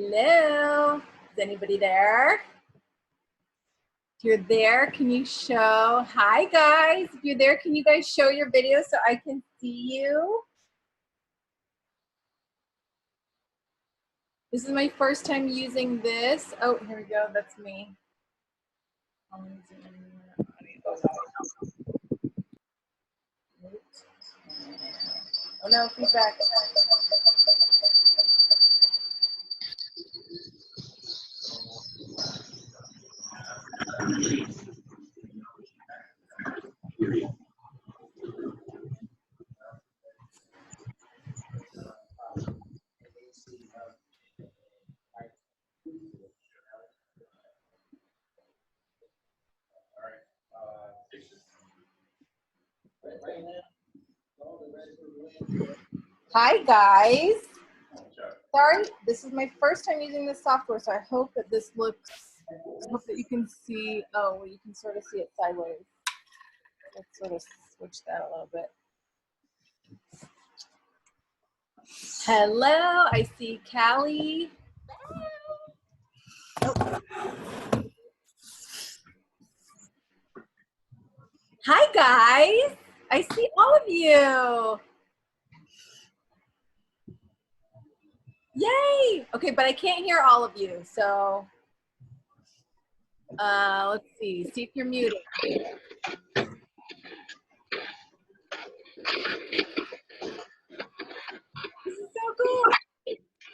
Hello, is anybody there? If you're there, can you show, hi guys, if you're there, can you guys show your video so I can see you? This is my first time using this. Oh, here we go, that's me. Oh no, feedback. Hi guys. Sorry, this is my first time using this software, so I hope that this looks, I hope that you can see, oh, well, you can sort of see it sideways. Let's sort of switch that a little bit. Hello, I see Callie. Oh. Hi guys, I see all of you. Yay! Okay, but I can't hear all of you, so let's see if you're muted. This is so cool.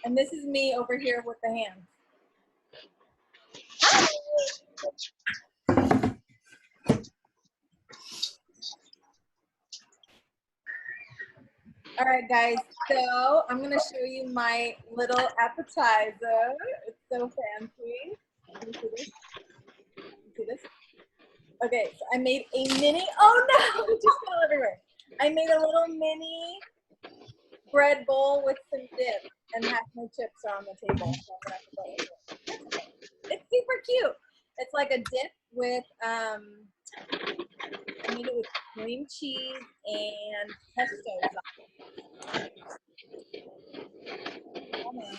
And this is me over here with the hands. Hi. All right, guys, so I'm gonna show you my little appetizer. It's so fancy. Can you see this? Can you see this? Okay, so I made a mini, oh no, it just fell everywhere. I made a little mini bread bowl with some dip, and half my chips are on the table. So I'm gonna have to go with it. It's super cute. It's like a dip with, I made it with cream cheese and pesto sauce. Oh man.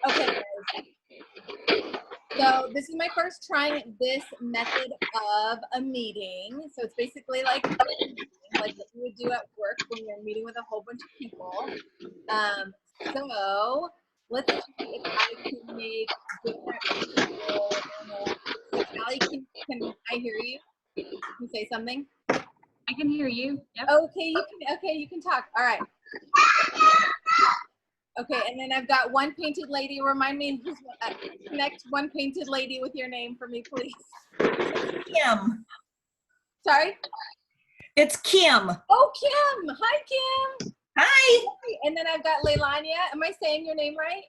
Okay, guys. So this is my first trying this method of a meeting. So it's basically like what you would do at work when you're meeting with a whole bunch of people. So let's see if I can make different people. Callie, can I hear you? Can you say something? I can hear you. Yep. Okay, you can talk. All right. Okay, and then I've got one painted lady. Remind me, just connect one painted lady with your name for me, please. Kim. Sorry? It's Kim. Oh, Kim. Hi, Kim. Hi. And then I've got Leilania. Am I saying your name right?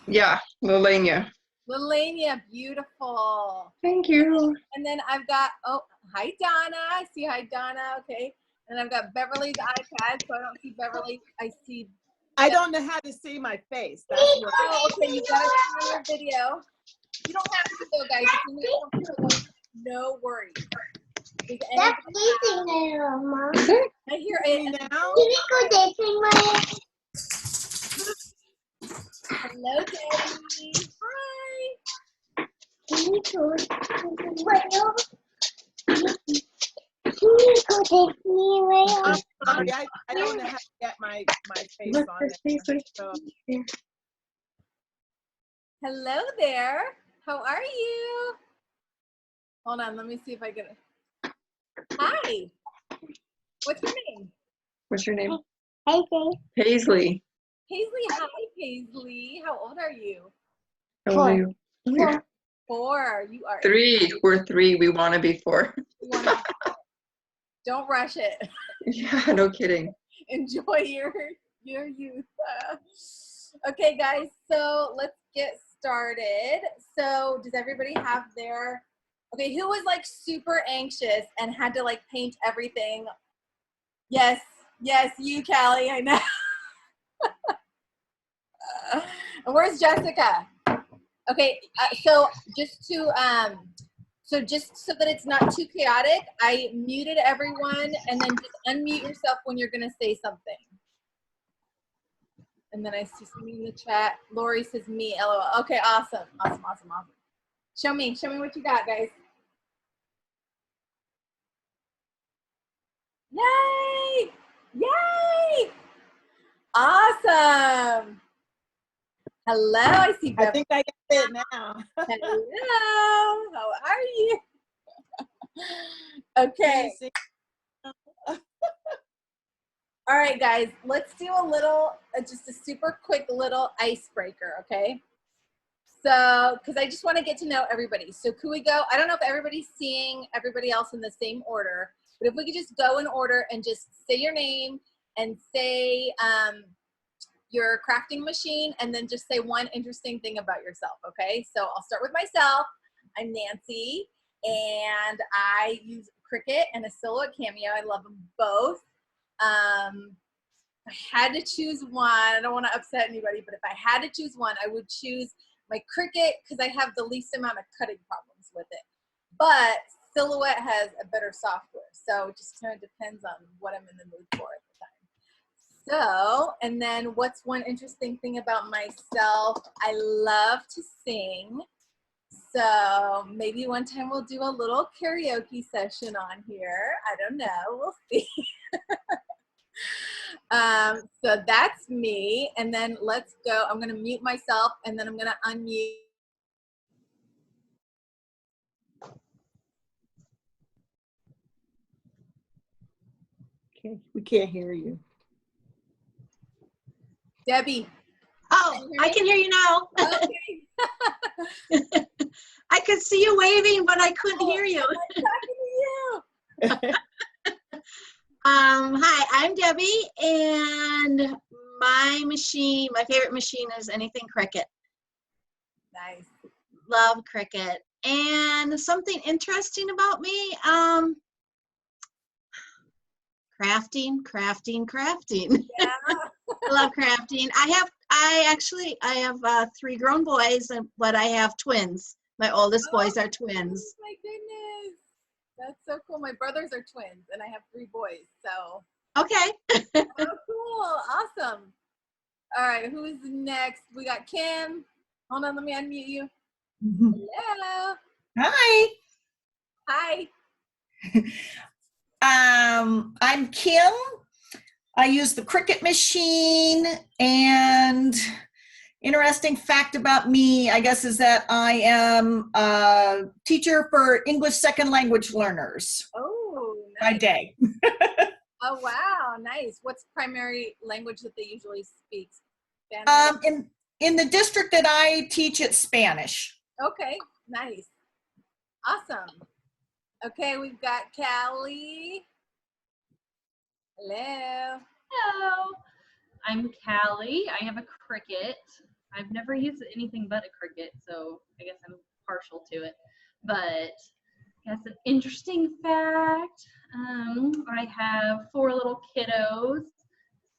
Yeah, Lelania. Lelania, beautiful. Thank you. And then I've got, oh, hi, Donna. I see, hi, Donna. Okay. And I've got Beverly's iPad, so I don't see Beverly. I see. I don't know how to see my face. That's what oh, okay. You got to turn on your video. You don't have to go, guys. If you're not comfortable, no worries. That's eating there, Mom. I hear it now. Can you go dating my? Hello, Debbie. Hi. Can you go? Can you go take me away? I'm sorry, I don't know how to get my face on there. So. Hello there. How are you? Hold on, let me see if I get it. Hi. What's your name? What's your name? Hey, Dave. Paisley. Paisley. Hi, Paisley. How old are you? How old are you? Four. 4. You are 3. We're 3. We want to be 4. Don't rush it. Yeah, no kidding. Enjoy your youth. Okay, guys, so let's get started. So does everybody have their, okay, who was like super anxious and had to like paint everything? Yes, you, Callie, I know. And where's Jessica? Okay, so just so that it's not too chaotic, I muted everyone, and then just unmute yourself when you're gonna say something. And then I see something in the chat. Lori says me, LOL. Okay, awesome. Show me what you got, guys. Yay! Yay! Awesome. Hello, I see I Beverly. think I get it now. Hello, how are you? Okay. All right, guys, let's do a little, just a super quick little icebreaker, okay? So, because I just want to get to know everybody. So could we go, I don't know if everybody's seeing everybody else in the same order, but if we could just go in order and just say your name and say your crafting machine, and then just say one interesting thing about yourself, okay? So I'll start with myself. I'm Nancy, and I use Cricut and a Silhouette Cameo. I love them both. I had to choose one. I don't want to upset anybody, but if I had to choose one, I would choose my Cricut because I have the least amount of cutting problems with it. But Silhouette has a better software, so it just kind of depends on what I'm in the mood for at the time. So, and then what's one interesting thing about myself? I love to sing. So maybe one time we'll do a little karaoke session on here. I don't know, we'll see. So that's me. And then let's go. I'm gonna mute myself and then I'm gonna unmute. Okay, we can't hear you. Debbie. Oh, I can hear you now. Okay. I could see you waving, but I couldn't hear you. I'm talking to you. Hi, I'm Debbie, and my favorite machine is anything Cricut. Nice. Love Cricut. And something interesting about me, crafting. Yeah. I love crafting. I have 3 grown boys, but I have twins. My oldest boys are twins. Oh my goodness. That's so cool. My brothers are twins and I have 3 boys. So. Okay. Oh, cool. Awesome. All right. Who is next? We got Kim. Hold on. Let me unmute you. Hello. Hi. Hi. I'm Kim. I use the Cricut machine, and interesting fact about me, I guess, is that I am a teacher for English second language learners Oh, by nice. day. Oh, wow. Nice. What's primary language that they usually speak? Spanish? In the district that I teach, it's Spanish. Okay. Nice. Awesome. Okay. We've got Callie. Hello. Hello. I'm Callie. I have a Cricut. I've never used anything but a Cricut, so I guess I'm partial to it. But that's an interesting fact. I have 4 little kiddos,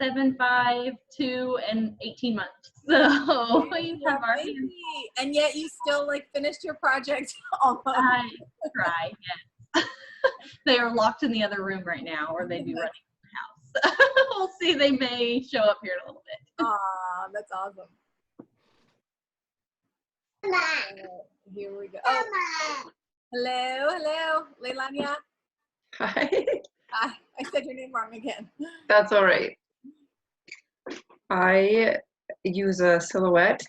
7, 5, 2, and 18 months. So we have our hands. And yet you still like finished your project almost. I try, yes. They are locked in the other room right now, or they'd be running the house. We'll see. They may show up here in a little bit. Aw, that's awesome. Here we go. Oh. Hello, Leilania. Hi. Hi. I said your name wrong again. That's all right. I use a Silhouette,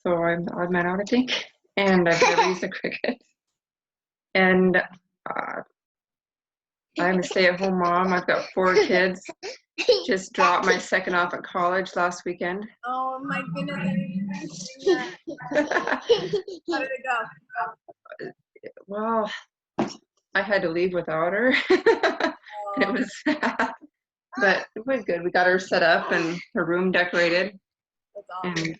so I'm the odd man out, I think, and I've never used a Cricut. And I'm a stay-at-home mom. I've got 4 kids. Just dropped my second off at college last weekend. Oh my goodness, I didn't see that. How did it go? Well, I had to leave without her. And it was sad, but it was good. We got her set up and her room decorated. That's awesome. And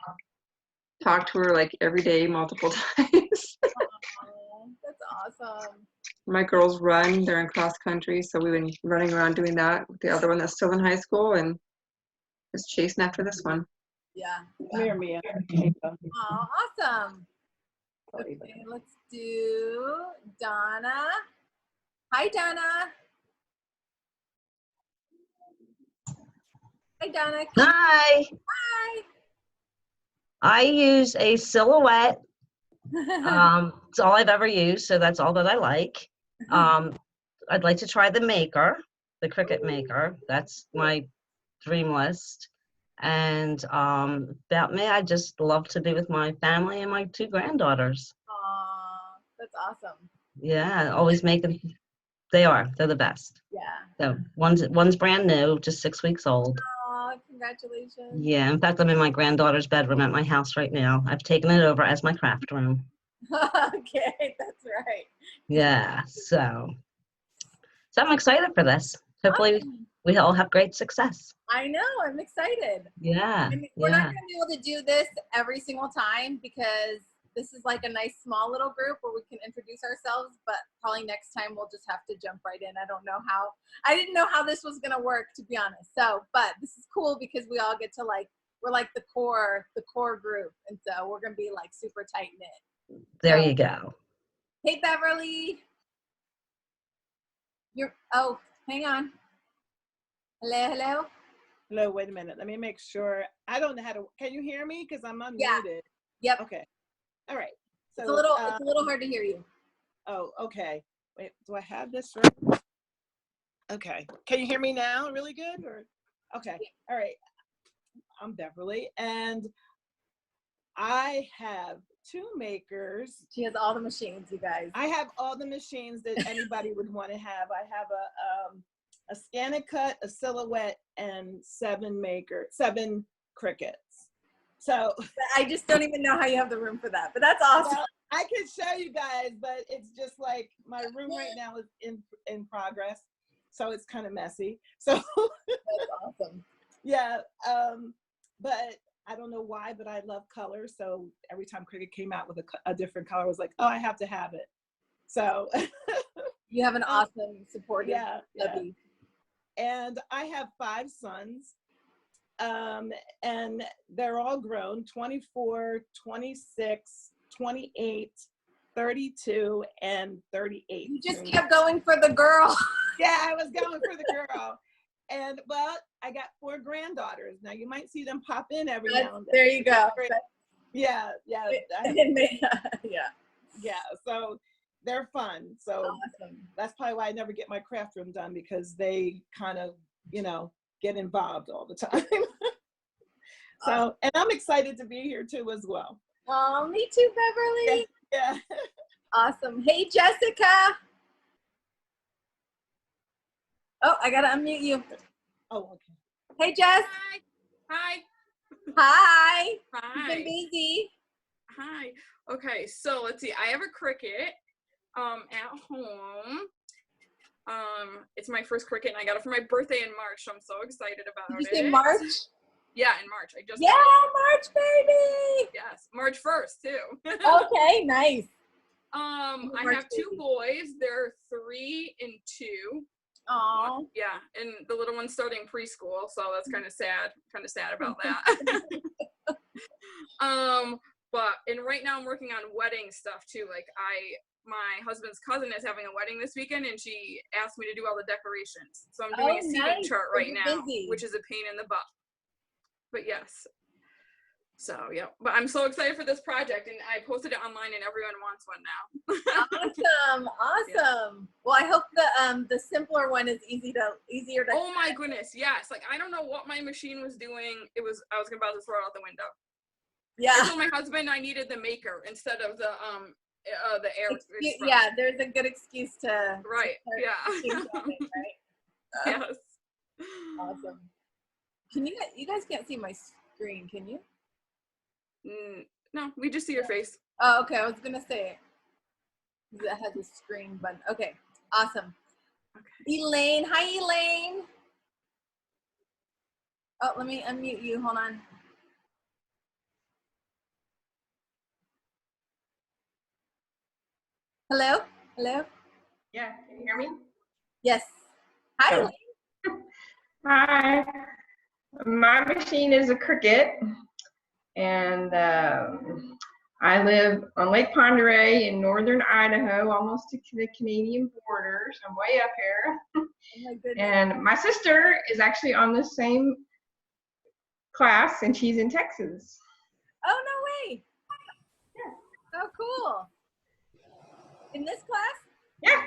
talk to her like every day, multiple times. Oh, that's awesome. My girls run, they're in cross country, so we've been running around doing that with the other one that's still in high school and just chasing after this one. Yeah. Come here, Mia. There you go. Oh, awesome. Okay, let's do Donna. Hi, Donna. Hi, Donna. Hi, Hi. I use a Silhouette. It's all I've ever used, so that's all that I like. I'd like to try the Maker, the Cricut Maker. That's my dream list. And about me, I just love to be with my family and my 2 granddaughters. Aw, that's awesome. Yeah, always making. They're the best. Yeah. So one's brand new, just 6 weeks old. Aw, congratulations. Yeah, in fact, I'm in my granddaughter's bedroom at my house right now. I've taken it over as my craft room. Okay, that's right. Yeah, so I'm excited for this. Hopefully, Awesome. we all have great success. I know, I'm excited. Yeah, I mean, we're not yeah. going to be able to do this every single time because this is like a nice small little group where we can introduce ourselves, but probably next time we'll just have to jump right in. I didn't know how this was going to work, to be honest. So, but this is cool because we all get to we're like the core group. And so we're going to be like super tight knit. There So, you go. hey, Beverly. Oh, hang on. Hello. Hello, wait a minute. Let me make sure. I don't know how to, can you hear me? Because I'm unmuted. Yeah. Yep. Okay. All right. So It's a little hard to hear you. Oh, okay. Wait, do I have this right? Okay. Can you hear me now? Really good? Or okay. All right. I'm Beverly, and I have 2 makers. She has all the machines, you guys. I have all the machines that anybody would want to have. I have a ScanNCut, a Silhouette, and 7 Cricuts. So I just don't even know how you have the room for that, but that's awesome. well, I could show you guys, but it's just like my room right now is in progress, so it's kind of messy. So That's awesome. yeah, but I don't know why, but I love color. So every time Cricut came out with a different color, I was like, oh, I have to have it. So You have an awesome supportive yeah. hubby. And I have 5 sons, and they're all grown, 24, 26, 28, 32, and 38. You just kept going for the girl. Yeah, I was going for the girl. And well, I got 4 granddaughters. Now you might see them pop in every now and then. There you go. Yeah. Yeah. So they're fun. So Awesome. that's probably why I never get my craft room done, because they kind of, get involved all the time. So, and I'm excited to be here too as well. Oh, me too, Beverly. Yeah. Awesome. Hey, Jessica. Oh, I gotta unmute you. Oh, okay. Hey, Jess. Hi. Hi. You've been Hi. busy. Hi. Okay, so let's see. I have a Cricut at home. It's my first Cricut, and I got it for my birthday in March, so I'm so excited about Did it. you say March? Yeah, in March. I just Yeah, got it. March, baby. Yes, March 1st too. Okay, nice. I March have 2 baby. boys. They're 3 and 2. Aw. Yeah, and the little one's starting preschool, so that's kind of sad. Kind of sad about that. And right now I'm working on wedding stuff too. Like my husband's cousin is having a wedding this weekend, and she asked me to do all the decorations. So I'm doing a seating nice. chart So right you're now, busy. which is a pain in the butt. But yes. So yeah, but I'm so excited for this project, and I posted it online, and everyone wants one now. Awesome. Well, I hope the simpler one is easier to. Oh my goodness, yes. Like I don't know what my machine was doing. I was about to throw it out the window. Yeah. I told my husband I needed the Maker instead of the Air. Yeah, there's a good excuse to. Right. To Yeah. right? Yes. Awesome. You guys can't see my screen, can you? No, we just see your face. Oh, okay. I was gonna say it has a screen button. Okay, awesome. Okay. Elaine, hi Elaine. Oh, let me unmute you. Hold on. Hello? Hello? Yeah, can you hear me? Yes. Hi, Oh. Elaine. Hi. My machine is a Cricut, and I live on Lake Pend Oreille in northern Idaho, almost to the Canadian border. So I'm way up here. Oh my goodness. And my sister is actually on the same class, and she's in Texas. Oh, no way. Yeah. Oh, cool. In this class? Yeah,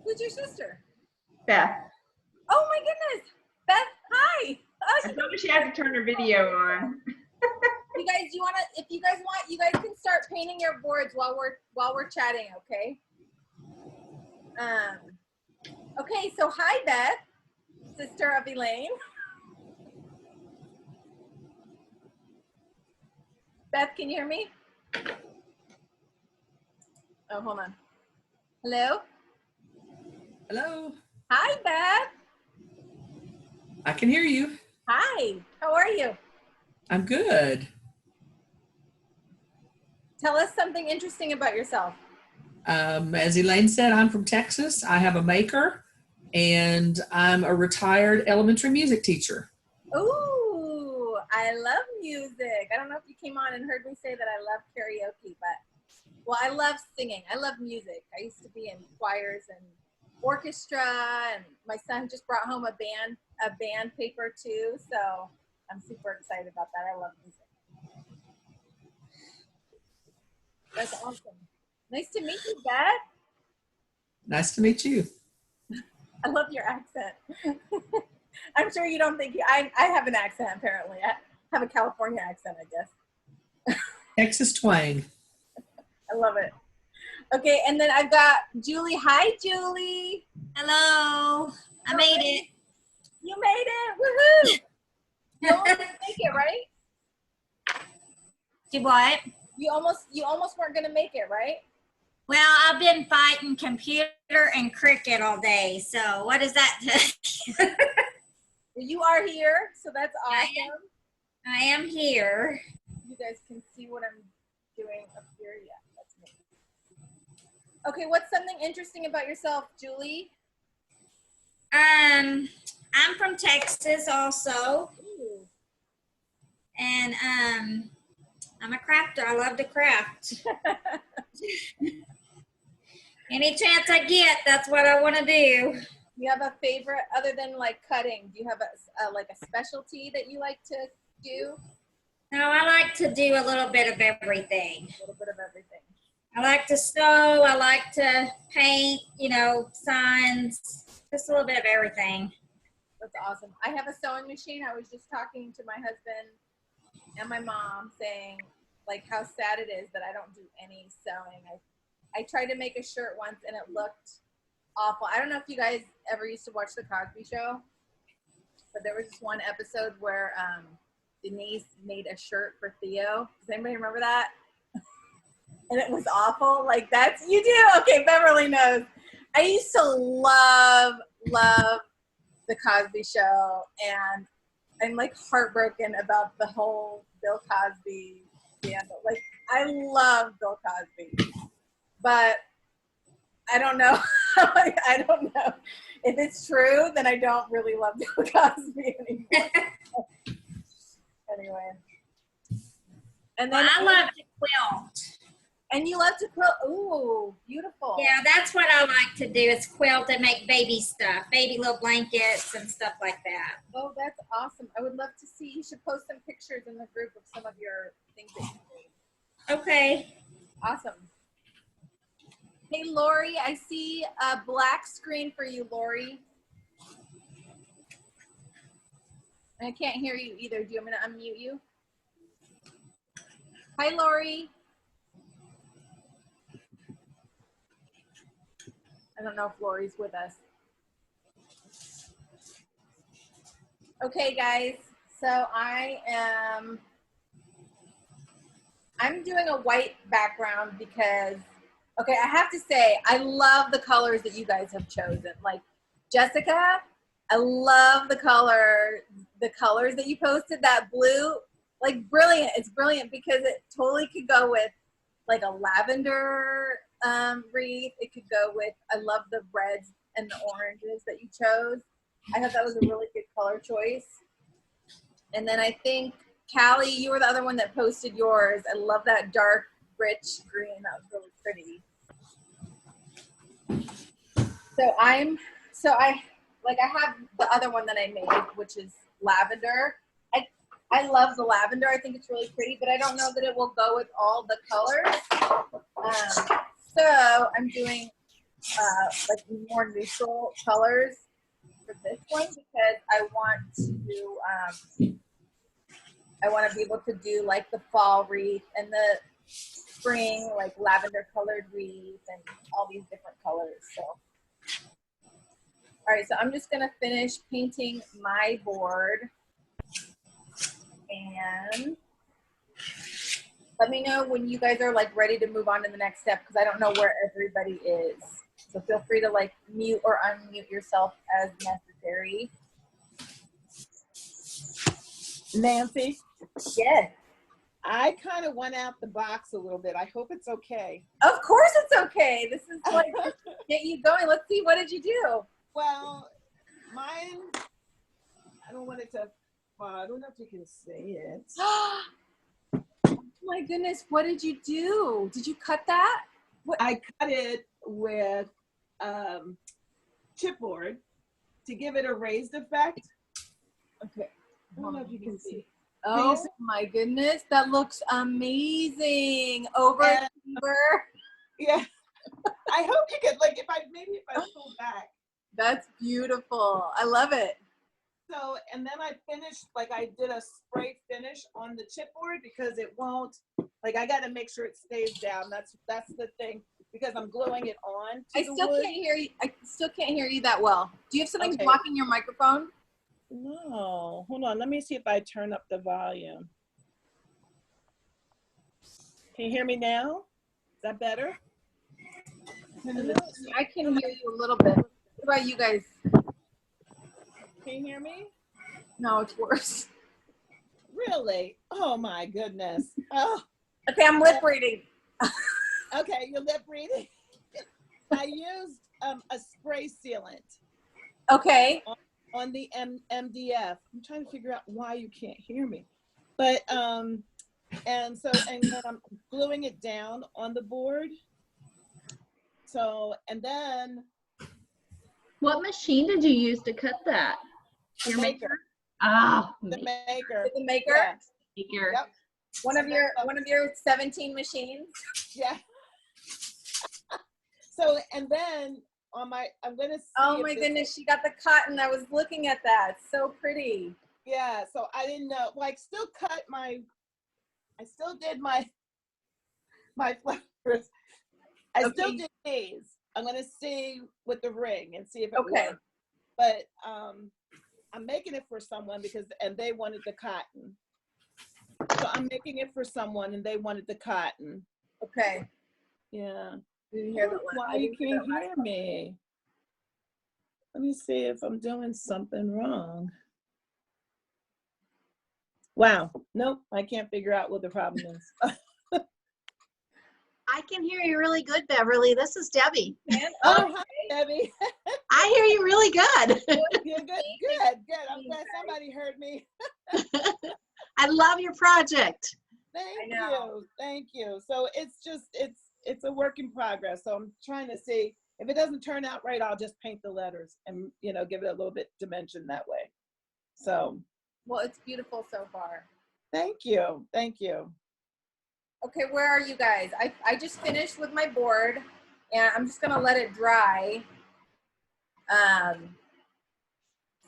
Who's your sister? Beth. Oh my goodness. Beth, hi. Oh, I told her she had to turn her video on. you guys, you wanna? If you guys want, you guys can start painting your boards while we're chatting. Okay. Okay. So hi, Beth, sister of Elaine. Beth, can you hear me? Oh, hold on. Hello. Hello. Hi, Beth. I can hear you. Hi. How are you? I'm good. Tell us something interesting about yourself. As Elaine said, I'm from Texas. I have a maker, and I'm a retired elementary music teacher. Ooh, I love music. I don't know if you came on and heard me say that I love karaoke, but well, I love singing. I love music. I used to be in choirs and orchestra, and my son just brought home a band paper too, so I'm super excited about that. I love music. That's awesome. Nice to meet you, Beth. Nice to meet you. I love your accent. I'm sure you don't think I have an accent apparently. I have a California accent, I guess. Texas twang. I love it. Okay, and then I've got Julie. Hi, Julie. Hello. I made it. You made it. Woohoo! You almost didn't make it, right? Do what? You almost weren't gonna make it, right? Well, I've been fighting computer and Cricut all day. So what does that tell you? You are here, so that's awesome. I am here. You guys can see what I'm doing up here. Yeah, that's me. Okay, what's something interesting about yourself, Julie? I'm from Texas also. Ooh. And I'm a crafter. I love to craft. Any chance I get, that's what I want to do. You have a favorite other than like cutting? Do you have like a specialty that you like to do? No, I like to do a little bit of everything. A little bit of everything. I like to sew. I like to paint, signs, just a little bit of everything. That's awesome. I have a sewing machine. I was just talking to my husband and my mom saying like how sad it is that I don't do any sewing. I tried to make a shirt once and it looked awful. I don't know if you guys ever used to watch The Cosby Show, but there was this one episode where Denise made a shirt for Theo. Does anybody remember that? And it was awful. Like that's, you do? Okay, Beverly knows. I used to love The Cosby Show, and I'm like heartbroken about the whole Bill Cosby scandal. Like I love Bill Cosby, but I don't know. I don't know if it's true. Then I don't really love Bill Cosby anymore. Anyway, and then I love to quilt. And you love to quilt. Ooh, beautiful. Yeah, that's what I like to do is quilt and make baby stuff, baby little blankets and stuff like that. Oh, that's awesome. I would love to see. You should post some pictures in the group of some of your things that you made. Okay. Awesome. Hey, Lori, I see a black screen for you, Lori. I can't hear you either. Do you want me to unmute you? Hi, Lori. I don't know if Lori's with us. Okay, guys, so I'm doing a white background because, okay, I have to say, I love the colors that you guys have chosen. Like, Jessica, I love the colors that you posted, that blue, like brilliant. It's brilliant because it totally could go with like a lavender wreath. It could go with, I love the reds and the oranges that you chose. I thought that was a really good color choice. And then I think, Callie, you were the other one that posted yours. I love that dark, rich green. That was really pretty. So I have the other one that I made, which is lavender. I love the lavender. I think it's really pretty, but I don't know that it will go with all the colors. So I'm doing like more neutral colors for this one because I want to be able to do like the fall wreath and the spring like lavender colored wreath and all these different colors. So, all right, so I'm just gonna finish painting my board and let me know when you guys are like ready to move on to the next step because I don't know where everybody is. So feel free to like mute or unmute yourself as necessary. Nancy? Yes. I kind of went out the box a little bit. I hope it's okay. Of course it's okay. This is like, get you going. Let's see, what did you do? Well, mine, I don't want it to, I don't know if you can see it. Oh my goodness, what did you do? Did you cut that? What? I cut it with chipboard to give it a raised effect. Okay. I don't know if you can see. Oh my goodness, that looks amazing. Overachiever. Yeah. I hope you could, like, if I pull back. That's beautiful. I love it. So, and then I finished, like I did a spray finish on the chipboard because it won't, like I got to make sure it stays down. That's the thing because I'm gluing it on. I still can't hear you. I still can't hear you that well. Do you have something Okay. blocking your microphone? No, hold on. Let me see if I turn up the volume. Can you hear me now? Is that better? I can hear you a little bit. What about you guys? Can you hear me? No, it's worse. Really? Oh my goodness. Oh. Okay, I'm lip reading. Okay, you're lip reading. I used a spray sealant. Okay. On the MDF. I'm trying to figure out why you can't hear me. But and then I'm gluing it down on the board. So, and then What machine did you use to cut that? the maker. Ah, The maker. The maker? Yeah. maker. Yep. One of your 17 machines? Yeah. So, and then on my, I'm going to see. Oh my goodness, she got the cotton. I was looking at that. So pretty. Yeah, so I didn't know, like still cut I still did my flowers. I still did these. I'm going to see with the ring and see if it works. But I'm making it for someone and they wanted the cotton. So I'm making it for someone and they wanted the cotton. Okay. Yeah. Didn't hear that Why you can't hear me? Let me see if I'm doing something wrong. Wow. Nope. I can't figure out what the problem is. I can hear you really good, Beverly. This is Debbie. Oh, hi, Debbie. I hear you really good. You're good. Good. I'm glad somebody heard me. I love your project. Thank you. So it's a work in progress. So I'm trying to see if it doesn't turn out right, I'll just paint the letters and give it a little bit dimension that way. So. Well, it's beautiful so far. Thank you. Thank you. Okay, where are you guys? I just finished with my board and I'm just gonna let it dry.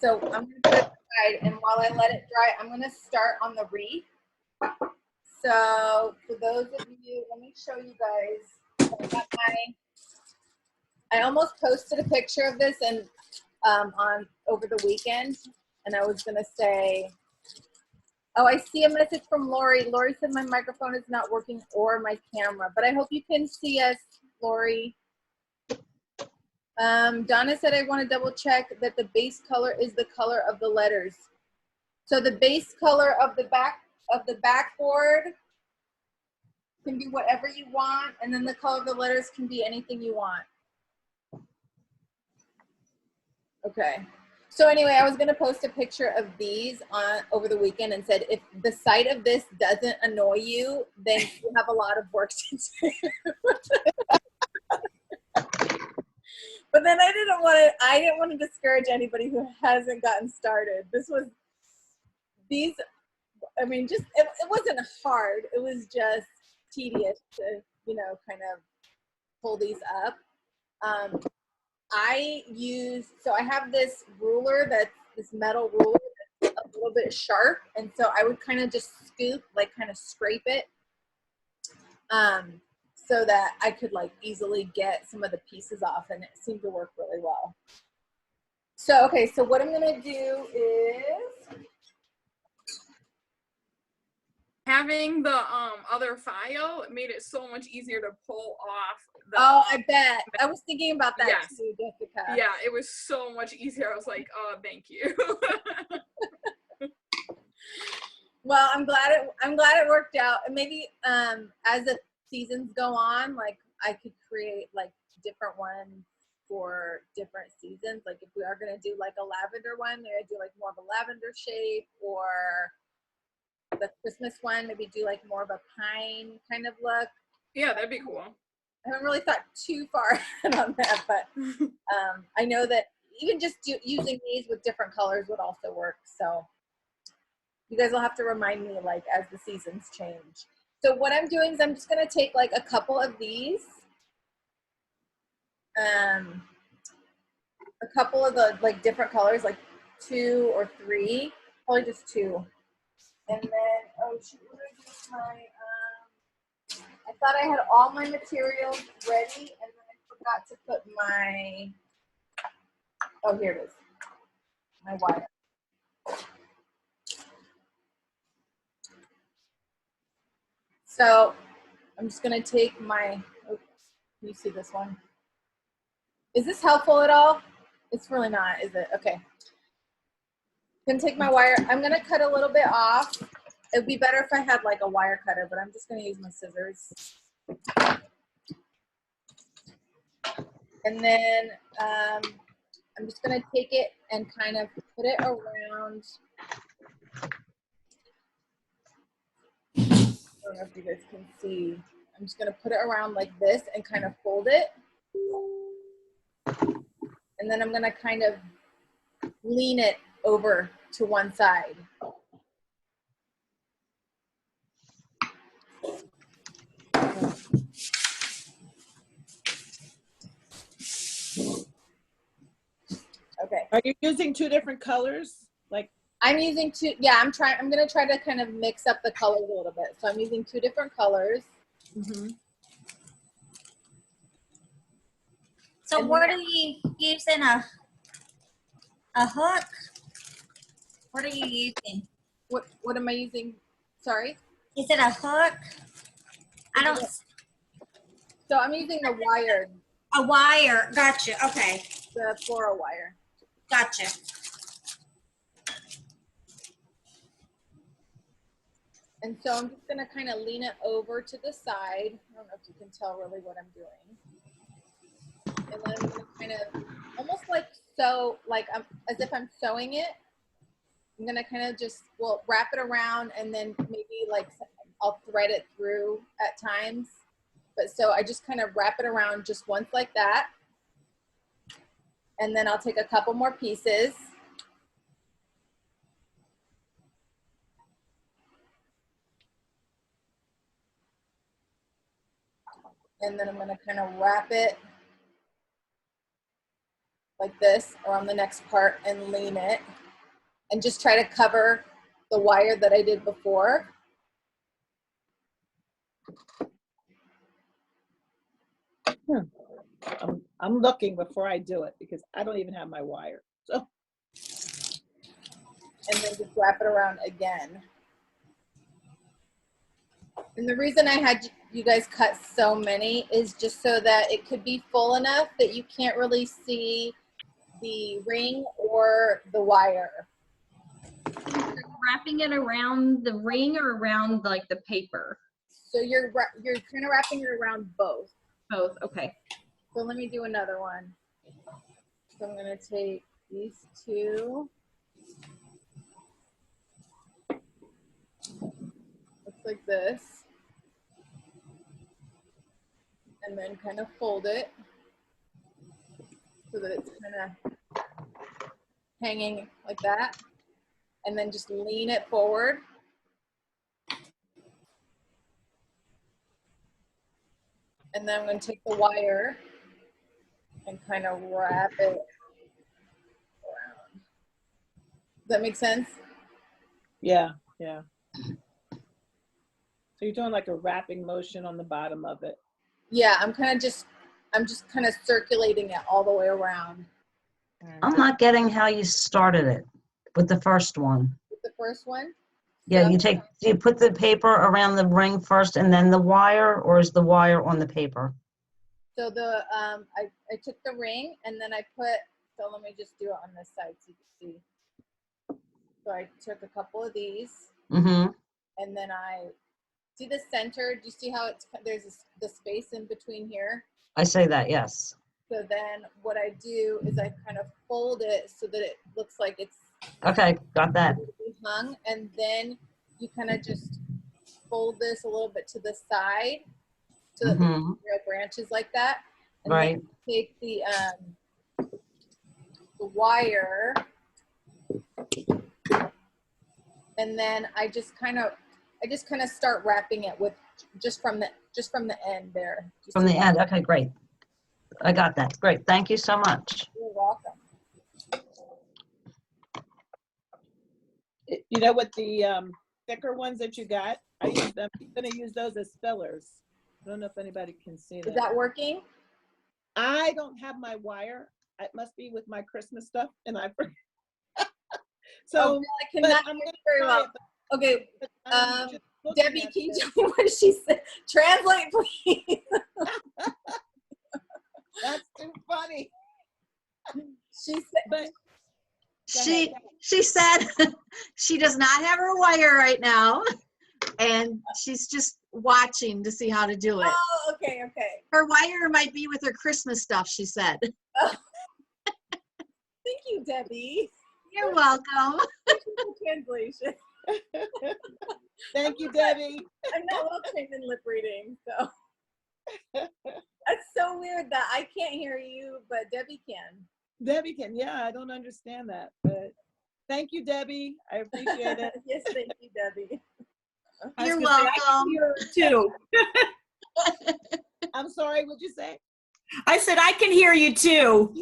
So I'm gonna put it aside and while I let it dry, I'm gonna start on the wreath. So for those of you, let me show you guys. I almost posted a picture of this and over the weekend, and I was gonna say, oh, I see a message from Lori. Lori said my microphone is not working or my camera, but I hope you can see us, Lori. Donna said I want to double check that the base color is the color of the letters. So the base color of the backboard can be whatever you want, and then the color of the letters can be anything you want. Okay. So anyway, I was gonna post a picture of these on over the weekend and said, if the sight of this doesn't annoy you, then you have a lot of work to do. But then I didn't want to discourage anybody who hasn't gotten started. I mean, just, it wasn't hard. It was just tedious to, you know, kind of pull these up. I have this ruler this metal ruler that's a little bit sharp. And so I would kind of just scoop, like kind of scrape it so that I could like easily get some of the pieces off, and it seemed to work really well. So, okay, so what I'm gonna do is, having the other file made it so much easier to pull off the, oh, I bet. I was thinking about that yes. too, Jessica. Yeah, it was so much easier. I was like, oh, thank you. Well, I'm glad it worked out. And maybe as the seasons go on, like I could create like different ones for different seasons. Like if we are gonna do like a lavender one, maybe I do like more of a lavender shade, or the Christmas one, maybe do like more of a pine kind of look. Yeah, that'd be cool. I haven't really thought too far ahead on that, but I know that even just using these with different colors would also work. So you guys will have to remind me like as the seasons change. So what I'm doing is I'm just gonna take like a couple of these, a couple of the like different colors, like 2 or 3, probably just 2. And then, oh shoot, what did I do with my, I thought I had all my materials ready, and then I forgot to put my, oh, here it is, my wire. So I'm just gonna take my, oh, can you see this one? Is this helpful at all? It's really not, is it? Okay. I'm gonna take my wire, I'm gonna cut a little bit off. It'd be better if I had like a wire cutter, but I'm just gonna use my scissors. And then I'm just gonna take it and kind of put it around. I don't know if you guys can see. I'm just gonna put it around like this and kind of fold it. And then I'm gonna kind of lean it over to one side. Okay. Are you using 2 different colors? Like, I'm using 2, yeah, I'm gonna try to kind of mix up the colors a little bit. So I'm using 2 different colors. mm-hmm. So what are you using, a hook? What are you using? What am I using? Sorry? Is it a hook? I don't, So I'm using the wired, a wire, gotcha, okay, the fluoro wire. gotcha. And so I'm just gonna kind of lean it over to the side. I don't know if you can tell really what I'm doing. And then I'm gonna kind of, almost like sew, like as if I'm sewing it. I'm gonna kind of just, well, wrap it around, and then maybe like I'll thread it through at times. But so I just kind of wrap it around just once like that. And then I'll take a couple more pieces. And then I'm gonna kind of wrap it like this around the next part and lean it. And just try to cover the wire that I did before. I'm looking before I do it because I don't even have my wire. So. And then just wrap it around again. And the reason I had you guys cut so many is just so that it could be full enough that you can't really see the ring or the wire. Wrapping it around the ring or around like the paper? So you're kind of wrapping it around both. Both. Okay. So let me do another one. So I'm gonna take these two. Looks like this. And then kind of fold it so that it's kind of hanging like that. And then just lean it forward. And then I'm going to take the wire and kind of wrap it around. Does that make sense? Yeah, yeah. So you're doing like a wrapping motion on the bottom of it. Yeah, I'm just kind of circulating it all the way around. I'm not getting how you started it with the first one. With the first one? Yeah, So, do you put the paper around the ring first and then the wire, or is the wire on the paper? so the I took the ring and then I put, so let me just do it on this side so you can see. So I took a couple of these Mm-hmm. and then I see the center. Do you see how there's the space in between here? I say that, yes. So then what I do is I kind of fold it so that it looks like it's Okay, got that. hung, and then you kind of just fold this a little bit to the side so that Mm-hmm. the real branches like that. And Right. then take the wire, and then I just kind of start wrapping it with just from the end there. Do you From see the that? end. Okay, great. I got that. Great. Thank you so much. You're welcome. You know what, the thicker ones that you got, I use them. I'm gonna use those as fillers. I don't know if anybody can see that. Is that working? I don't have my wire. It must be with my Christmas stuff, and I forgot. So, Oh, I cannot I'm hear gonna you very try well. it, Okay, but I'm just looking Debbie, at can you this. tell me what she said? Translate, please. That's too funny. She said, But She said she does not have her wire right now, and she's just watching to see how to do it. oh, okay. Her wire might be with her Christmas stuff, she said. Thank you, Debbie. You're welcome. Thank you for translation. thank you, Debbie. I'm not well trained in lip reading, so. That's so weird that I can't hear you, but Debbie can. Debbie can, yeah, I don't understand that, but thank you, Debbie. I appreciate it. Yes, thank you, Debbie. You're welcome. Too. I'm sorry, what'd you say? I said I can hear you too.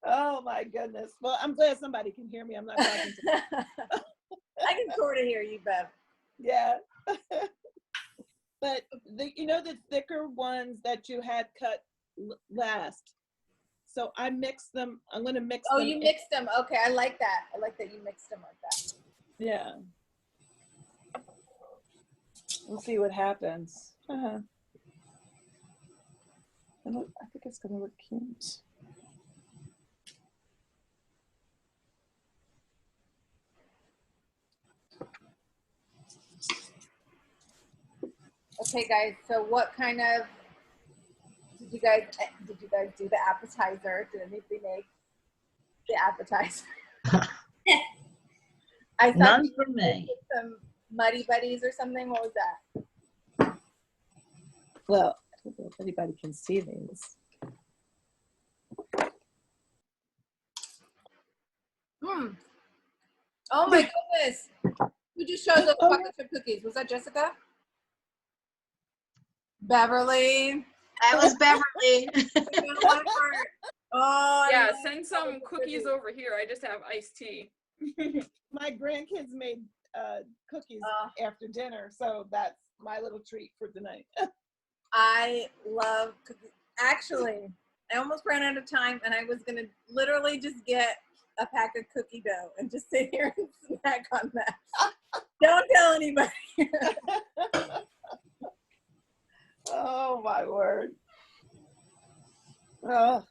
Oh my goodness. Well, I'm glad somebody can hear me. I'm not talking to I can sort of hear you, Bev. yeah. But the thicker ones that you had cut last. So I mixed them. I'm going to mix Oh, them. you mixed them. Okay, I like that. I like that you mixed them like that. Yeah. We'll see what happens. I think it's going to look cute. Okay, guys. So, what kind of did you guys do the appetizer? Did anybody make the appetizer? I thought None you for did me. some Muddy Buddies or something. What was that? Well, I don't know if anybody can see these. Oh my goodness! Who just showed those chocolate chip cookies? Was that Jessica? Beverly. That was Beverly. Oh Yeah, I send some cookies over here. I just have iced tea. My grandkids made cookies after dinner, so that's my little treat for tonight. I love cookies. Actually, I almost ran out of time, and I was gonna literally just get a pack of cookie dough and just sit here and snack on that. Don't tell anybody. Oh my word. Oh.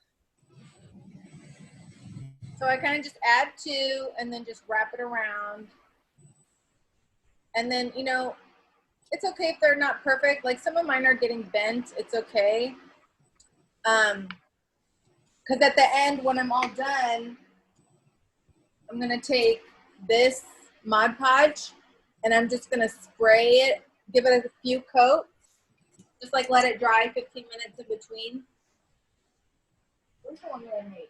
So I kind of just add 2 and then just wrap it around. And then, you know, it's okay if they're not perfect. Like some of mine are getting bent. It's okay. Because at the end, when I'm all done, I'm going to take this Mod Podge and I'm just going to spray it, give it a few coats, just like let it dry 15 minutes in between. Where's the one that I made?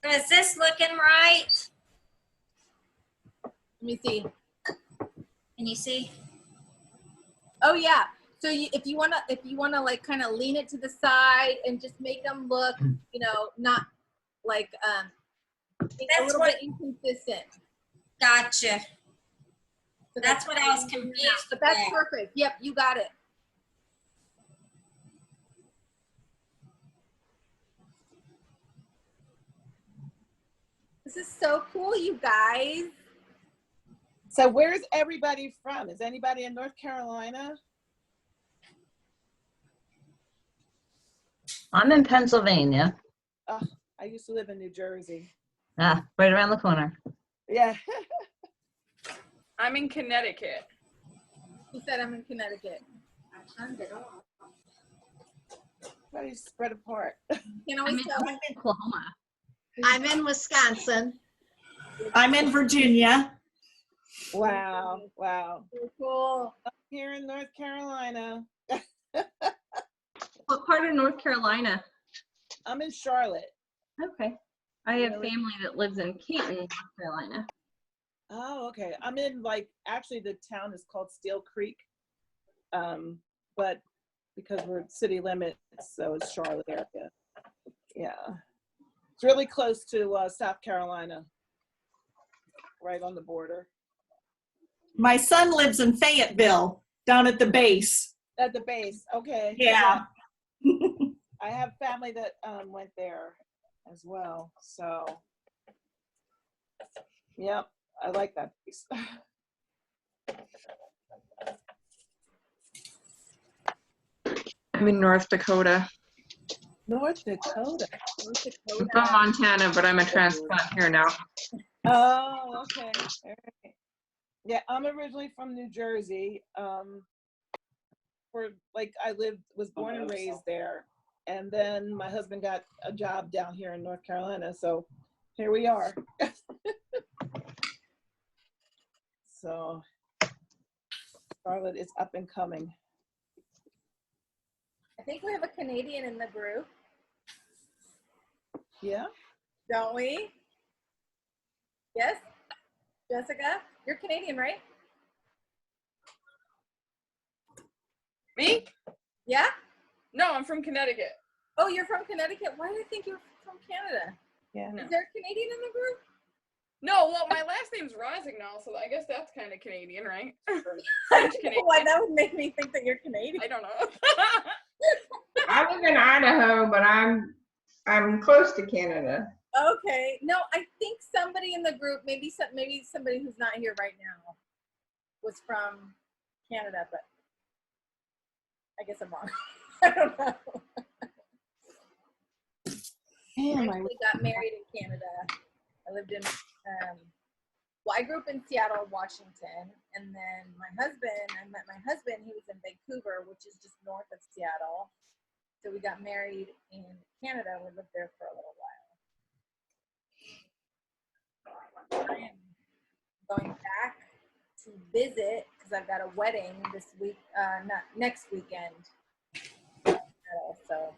So is this looking right? Let me see. Can you see? Oh yeah. So if you wanna like kind of lean it to the side and just make them look, you know, not like a little bit inconsistent. Gotcha. So That's what I was confused But that's about. perfect. Yep, you got it. This is so cool, you guys. So where's everybody from? Is anybody in North Carolina? I'm in Pennsylvania. Oh, I used to live in New Jersey. Ah, right around the corner. Yeah. I'm in Connecticut. He said I'm in Connecticut. I turned it off. Everybody's spread apart. Can't always tell. I'm in Oklahoma. I'm in Wisconsin. I'm in Virginia. Wow. Wow. So cool. Up here in North Carolina. What part of North Carolina? I'm in Charlotte. Okay. I have Really? family that lives in Canton, North Carolina. Oh, okay. I'm in actually the town is called Steel Creek. But because we're city limits, so it's Charlotte area. Yeah. It's really close to South Carolina. Right on the border. My son lives in Fayetteville, down at the base. At the base, okay. Yeah. I have family that went there as well, so yep, I like that piece. I'm in North Dakota. North Dakota. I'm from Montana, but I'm a transplant here now. Oh, okay. All right. Yeah, I'm originally from New Jersey. I was born and raised there, and then my husband got a job down here in North Carolina, so here we are. So Charlotte is up and coming. I think we have a Canadian in the group, Yeah. don't we? Yes? Jessica? You're Canadian, right? Me? Yeah? No, I'm from Connecticut. Oh, you're from Connecticut? Why did I think you were from Canada? Yeah. Is there a Canadian in the group? No, well, my last name's Rosignol, so I guess that's kind of Canadian, right? I French don't know Canadian. why that would make me think that you're Canadian. I don't know. I live in Idaho, but I'm close to Canada. Okay. No, I think somebody in the group, maybe somebody who's not here right now, was from Canada, but I guess I'm wrong. I don't know. I actually got married in Canada. I lived in, I grew up in Seattle, Washington, and then I met my husband, he was in Vancouver, which is just north of Seattle. So we got married in Canada. We lived there for a little while. I am going back to visit because I've got a wedding this week, not next weekend. So.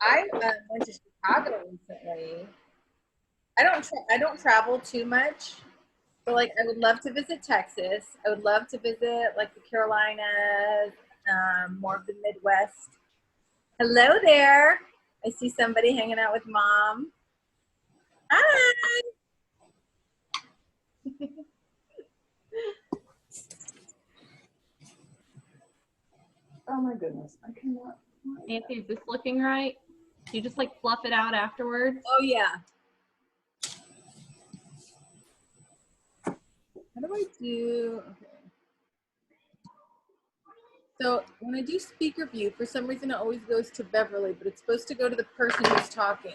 I went to Chicago recently. I don't travel too much, but like I would love to visit Texas. I would love to visit like the Carolinas, more of the Midwest. Hello there. I see somebody hanging out with mom. Hi. Oh my goodness, I cannot. Nancy, is this looking right? Do you just like fluff it out afterwards? Oh yeah. How do do I do? Okay. So when I do speaker view, for some reason it always goes to Beverly, but it's supposed to go to the person who's talking.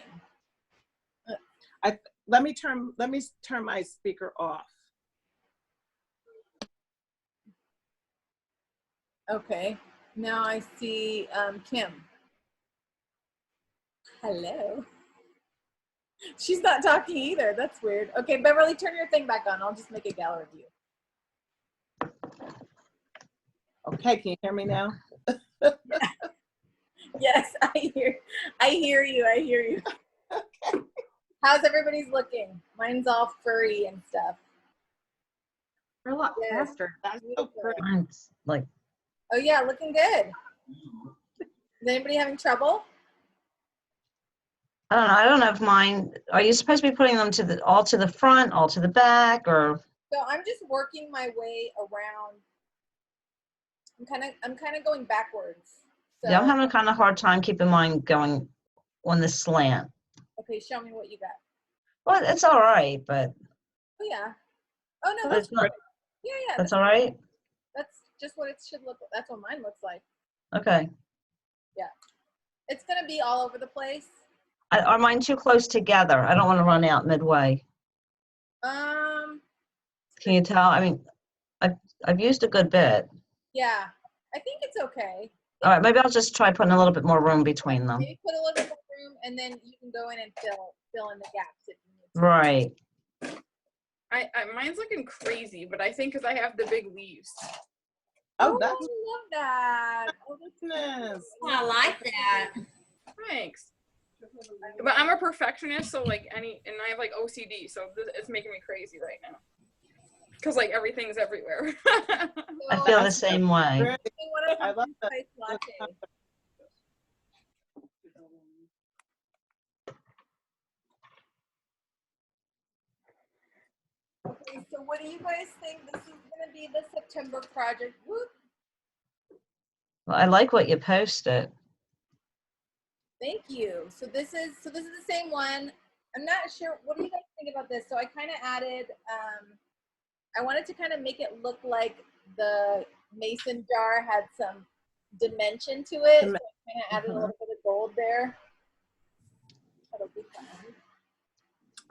Let me turn my speaker off. Okay, now I see Kim. Hello. She's not talking either. That's weird. Okay, Beverly, turn your thing back on. I'll just make a gallery view. Okay, can you hear me now? Yes, I hear you. I hear you. Okay. How's everybody's looking? Mine's all furry and stuff. We're a lot Yes. faster. That's so pretty. Mine's like, Oh yeah, looking good. Is anybody having trouble? I don't know if mine, are you supposed to be putting them all to the front, all to the back, or? So I'm just working my way around. I'm kind of going backwards. So, Yeah, I'm having a kind of hard time keeping mine going on the slant. okay, show me what you got. Well, it's all right, but Oh yeah. Oh no, but that's it's not, yeah. that's all right? That's just what it should look. That's what mine looks like. Okay. It's gonna be all over the place. Are mine too close together? I don't want to run out midway. Um. Can you tell? I mean, I've used a good bit. Yeah, I think it's okay. All right, maybe I'll just try putting a little bit more room between them. Maybe put a little bit more room, and then you can go in and fill in the gaps if you need to. Right. Mine's looking crazy, but I think because I have the big leaves. Oh, I that's love that. Oh, that's nice. Oh, I like that. Thanks. But I'm a perfectionist, so like and I have like OCD, so it's making me crazy right now. Cause like everything's everywhere. I feel the same way. Great. I love that. Spice latte. Okay, so what do you guys think? This is gonna be the September project. Whoop. Well, I like what you posted. Thank you. So this is the same one. I'm not sure. What do you guys think about this? So I kind of added. I wanted to kind of make it look like the mason jar had some dimension to it. So I kind of added a little bit of gold there. That'll be fun.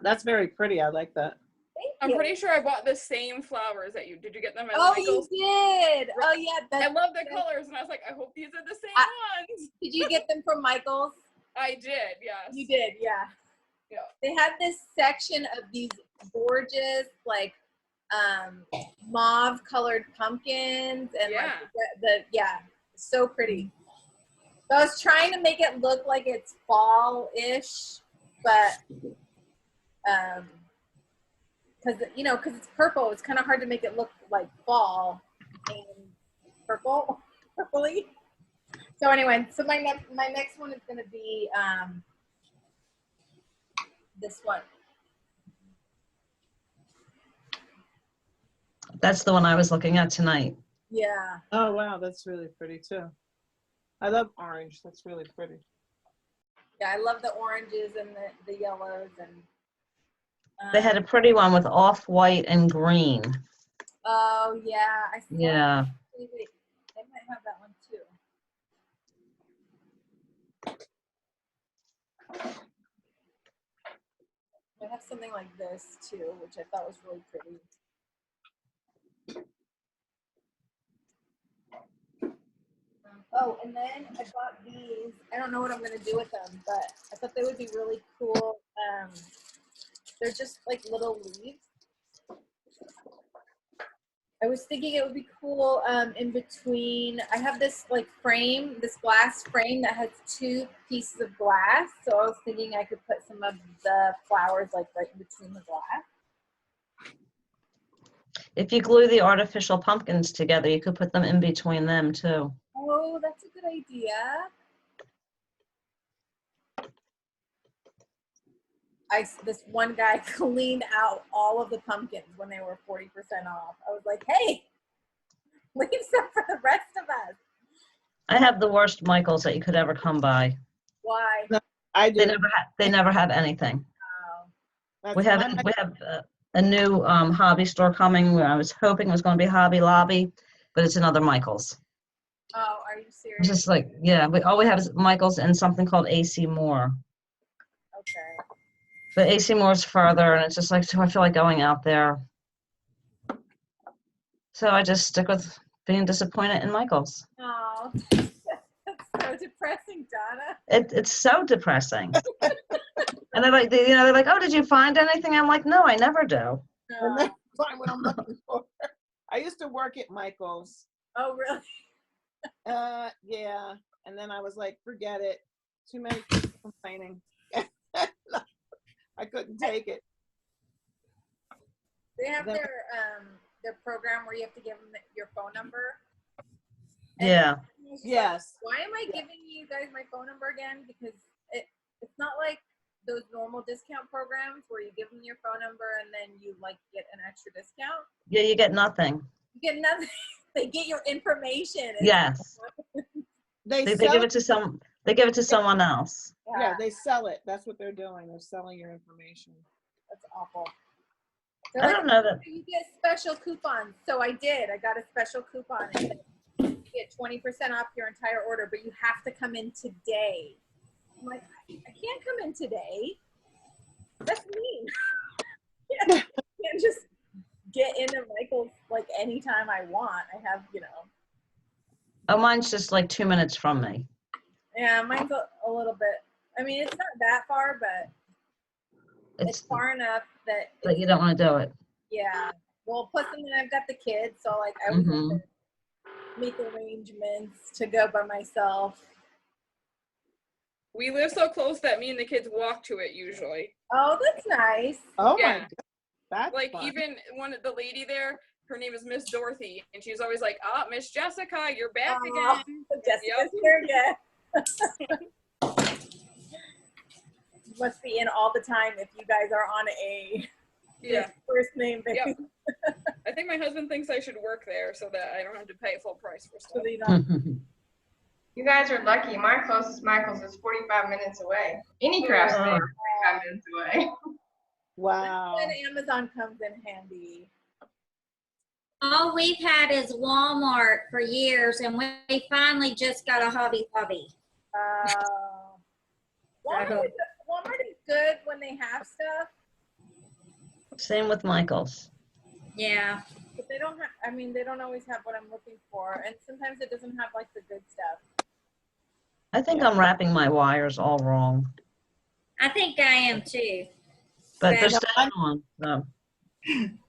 That's very pretty. I like that. Thank I'm you. pretty sure I bought the same flowers that you did. You get them at Oh, Michael's? you did. Oh, yeah. I love the colors, and I was like, I hope these are the same ones. Did you get them from Michael's? I did, yes. You did, yeah. Yeah. They had this section of these gorgeous, like, mauve colored pumpkins and Yeah. like so pretty. So I was trying to make it look like it's fall-ish, but because it's purple, it's kind of hard to make it look like fall and purpley. So anyway, so my next one is going to be this one. That's the one I was looking at tonight. Yeah. Oh, wow. That's really pretty too. I love orange. That's really pretty. Yeah, I love the oranges and the yellows and. They had a pretty one with off-white and green. Oh yeah, I saw. Yeah. Wait, they might have that one too. They have something like this too, which I thought was really pretty. Oh, and then I bought these. I don't know what I'm gonna do with them, but I thought they would be really cool. They're just like little leaves. I was thinking it would be cool in between. I have this like frame, this glass frame that has 2 pieces of glass. So I was thinking I could put some of the flowers like right in between the glass. If you glue the artificial pumpkins together, you could put them in between them too. Oh, that's a good idea. This one guy cleaned out all of the pumpkins when they were 40% off. I was like, hey, leave some for the rest of us. I have the worst Michaels that you could ever come by. Why? I do. They never have anything. Oh. That's We my have a new hobby store coming. Where I was hoping it was going to be Hobby Lobby, but it's another Michaels. Oh, are you It's serious? just like, yeah, all we have is Michaels and something called AC Moore. Okay. But AC Moore's further, and it's just like, so I feel like going out there. So I just stick with being disappointed in Michaels. Oh, that's so depressing, Donna. It's so depressing. And they're like, they're like, oh, did you find anything? I'm like, no, I never do. And then find what I'm looking for. I used to work at Michael's. Oh, really? Yeah. And then I was like, forget it. Too many people complaining. I couldn't take it. They have Then- their program where you have to give them your phone number. And Yeah. it's just like, Yes. why am I giving you guys my phone number again? Because it's not like those normal discount programs where you give them your phone number and then you like get an extra discount. Yeah, you get nothing. You get nothing. They get your information. It's Yes. They They sell give it to someone else. Yeah, they sell it. That's what they're doing. They're selling your information. That's awful. I They're don't know that. You get special coupons. So I did. I got a special coupon. And you get 20% off your entire order, but you have to come in today. I'm like, I can't come in today. That's mean. I can't just get into Michael's like anytime I want. I have, Oh, mine's just like 2 minutes from me. Yeah, mine's a little bit. I mean, it's not that far, but it's far enough that. But you don't want to do it. Yeah. Well, plus, I mean, I've got the kids, so like I would have Mhm. to make arrangements to go by myself. We live so close that me and the kids walk to it usually. Oh, that's nice. Oh Yeah. my God. That's Like fun. even the lady there, her name is Miss Dorothy, and she's always like, "Ah, Miss Jessica, you're back Oh, again." Jessica's Yep. here again. You must be in all the time if you guys are on a Yeah. first name basis. Yep. I think my husband thinks I should work there so that I don't have to pay full price for So stuff. they don't. You guys are lucky. My closest Michael's is 45 minutes away. Any craft store is 45 minutes away. Wow. When Amazon comes in handy. All we've had is Walmart for years, and we finally just got a Hobby Lobby. Walmart is good when they have stuff, Same with Michaels. Yeah. but they don't have. I mean, they don't always have what I'm looking for, and sometimes it doesn't have like the good stuff. I think I'm wrapping my wires all wrong, I think I am too. but Yeah. they're staying on. So.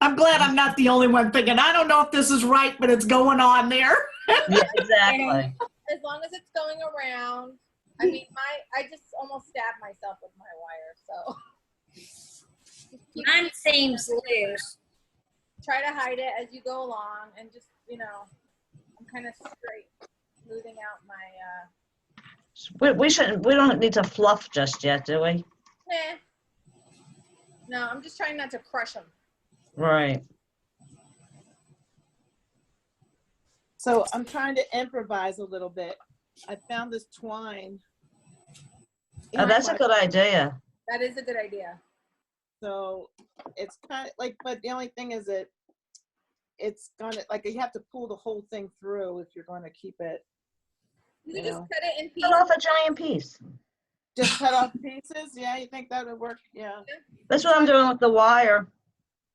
I'm glad I'm not the only one thinking, I don't know if this is right, but it's going on there. Yeah, exactly. As long as it's going around. I mean, I just almost stabbed myself with my wire, so. Mine seems loose. Try to hide it as you go along, and just I'm kind of straight, smoothing out my. We shouldn't. We don't need to fluff just yet, do we? No, I'm just trying not to crush them. Right. So I'm trying to improvise a little bit. I found this twine. in Oh, that's a my- good idea. That is a good idea. So it's kind of like, but the only thing is it's gonna, like, you have to pull the whole thing through if you're going to keep it. You can You just know. cut it in Cut pieces. off a giant piece. Just cut off pieces? Yeah, you think that would work? Yeah. That's what I'm doing with the wire.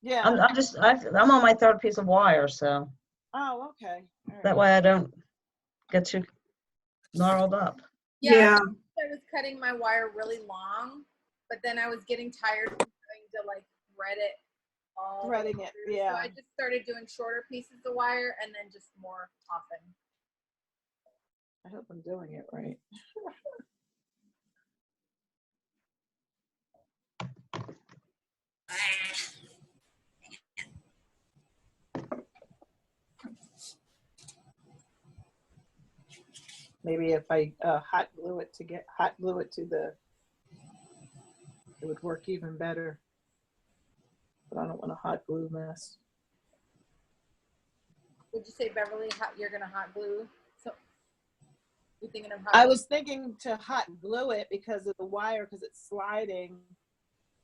Yeah. I'm on my third piece of wire, so Oh, okay. All right. that way I don't get too gnarled up. Yeah. I was cutting my wire really long, but then I was getting tired of trying to like thread it all. the way Threading it, through. yeah. So I just started doing shorter pieces of wire and then just more often. I hope I'm doing it right. Maybe if I hot glue it to the, it would work even better. But I don't want a hot glue mess. Would you say, Beverly, you're gonna hot glue? So you thinking of hot? I glue? was thinking to hot glue it because of the wire, because it's sliding.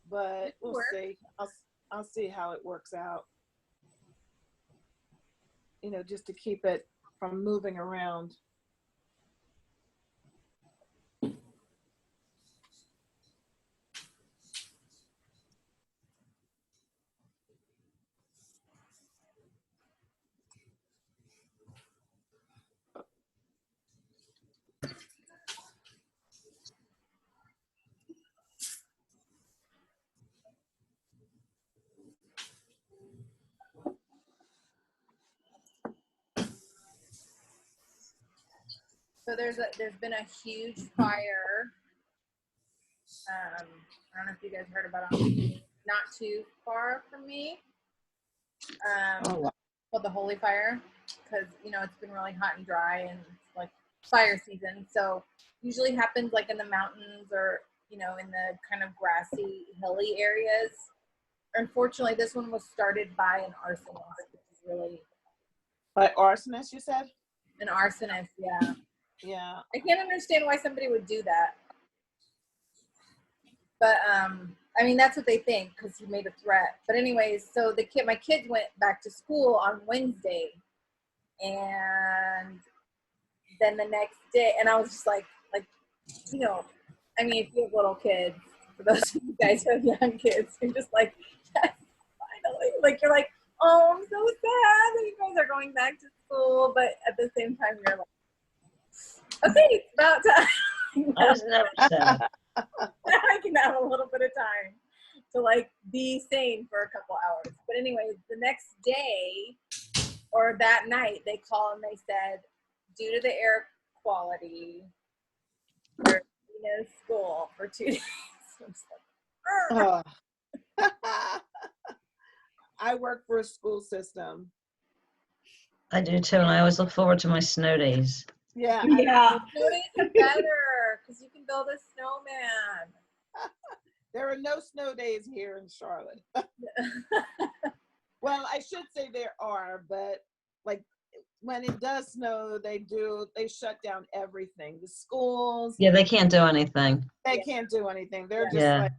But we'll Work. see. I'll see how it works out. You know, just to keep it from moving around. So there's been a huge fire. I don't know if you guys heard about it. Not too far from me. Oh, wow. Called the Holy Fire, because you know it's been really hot and dry and it's like fire season. So usually happens like in the mountains or you know in the kind of grassy, hilly areas. Unfortunately, this one was started by an arsonist, which is really By arsonist, you said? an arsonist. Yeah. Yeah. I can't understand why somebody would do that. But I mean that's what they think because he made a threat. But anyways, so my kids went back to school on Wednesday, and then the next day, and I was just like you know, I mean if you have little kids, for those of you guys who have young kids, you're just like yes, finally, like you're like oh I'm so sad that you guys are going back to school, but at the same time you're like okay it's about time. I was never sad. I can have a little bit of time to like be sane for a couple hours. But anyways, the next day or that night, they called and they said, due to the air quality, we're in school for 2 days. I'm just like, Oh. I work for a school system. I do too, and I always look forward to my snow days. Yeah. Yeah. snow days are better because you can build a snowman. There are no snow days here in Charlotte. Well, I should say there are, but like when it does snow, they shut down everything. The schools, Yeah, they can't do anything. they can't do anything. They're just Yeah. like,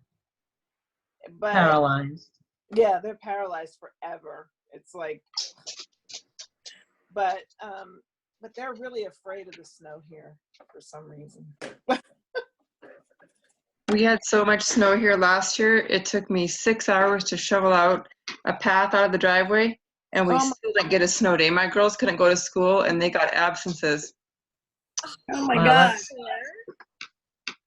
but Paralyzed. yeah, they're paralyzed forever. It's like, but they're really afraid of the snow here for some reason. We had so much snow here last year. It took me 6 hours to shovel out a path out of the driveway, and we Oh my- still didn't get a snow day. My girls couldn't go to school, and they got absences. Oh my Wow, God. that's-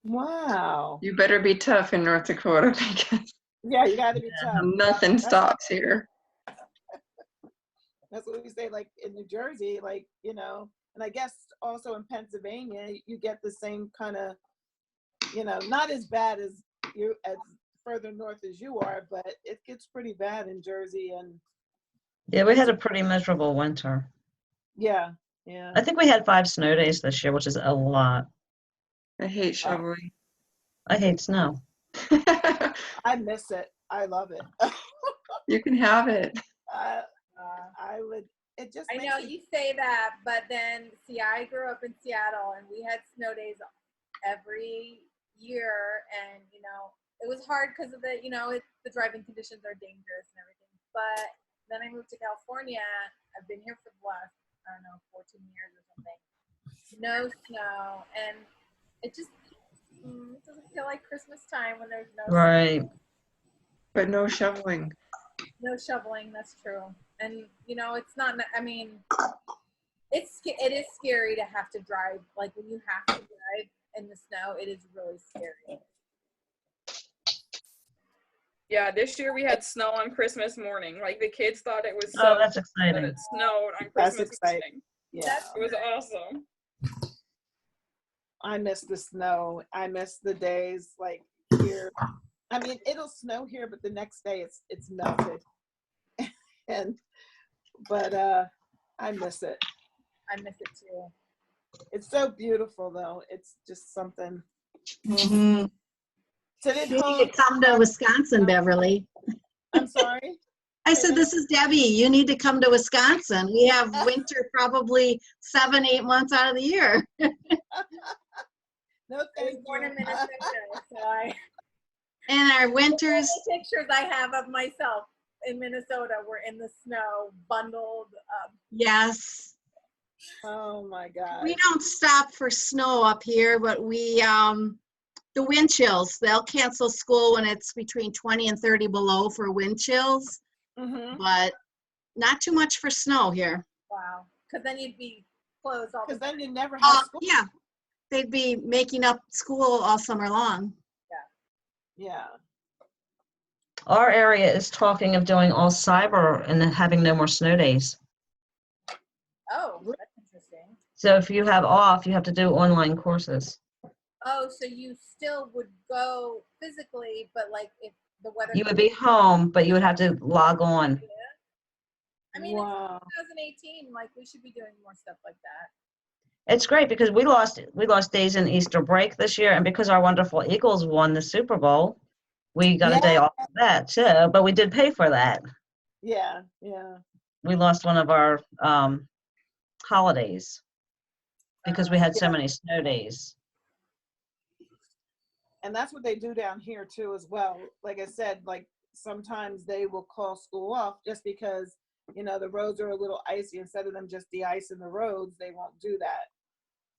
Wow. You better be tough in North Dakota because Yeah, you got to be tough. nothing stops here. That's what we say, like in New Jersey, like, you know, and I guess also in Pennsylvania, you get the same kind of, you know, not as bad as further north as you are, but it gets pretty bad in Jersey. And Yeah, we had a pretty miserable winter. yeah, yeah. I think we had 5 snow days this year, which is a lot. I hate shoveling. I hate snow. I miss it. I love it. You can have it. I would, it just I makes know me- you say that, but then see, I grew up in Seattle and we had snow days every year, and you know it was hard because of the the driving conditions are dangerous and everything. But then I moved to California. I've been here for the last 14 years or something. No snow, and it just it doesn't feel like Christmas time when there's no Right. But no shoveling. no shoveling. That's true. And you know it's not. I mean, it is scary to have to drive. Like when you have to drive in the snow, it is really scary. Yeah, this year we had snow on Christmas morning. Like the kids thought it was so Oh, that's that exciting. it snowed on That's Christmas exciting. morning. Yeah. It was awesome. I miss the snow. I miss the days like here. I mean, it'll snow here, but the next day it's melted. But I miss it. I miss it too. It's so beautiful though. It's just something. Mhm. So did You need home, to come to Wisconsin, Beverly. I'm sorry. I said, this is Debbie. You need to come to Wisconsin. We have winter probably 7-8 months out of the year. No, I was thank born in you. Minnesota, so I And our winters, the pictures I have of myself in Minnesota were in the snow, bundled up. Yes. Oh my God. We don't stop for snow up here, but the wind chills, they'll cancel school when it's between 20 and 30 below for wind chills, Mm-hmm. but not too much for snow here. Wow. Because then you'd be closed all the Because time. then you never have school. Yeah, they'd be making up school all summer long. Yeah. Our area is talking of doing all cyber and having no more snow days. Oh, that's interesting. So if you have off, you have to do online courses. Oh, so you still would go physically, but like if the weather. You would be home, but you would have to log on. I mean, Wow. it's 2018. Like we should be doing more stuff like that. It's great because we lost days in Easter break this year, and because our wonderful Eagles won the Super Bowl, we got a day off of that too. But we did pay for that. Yeah. Yeah. We lost one of our holidays because we had so many snow days. And that's what they do down here too as well. Like I said, like sometimes they will call school off just because, you know, the roads are a little icy. Instead of them just de-icing the roads, they won't do that.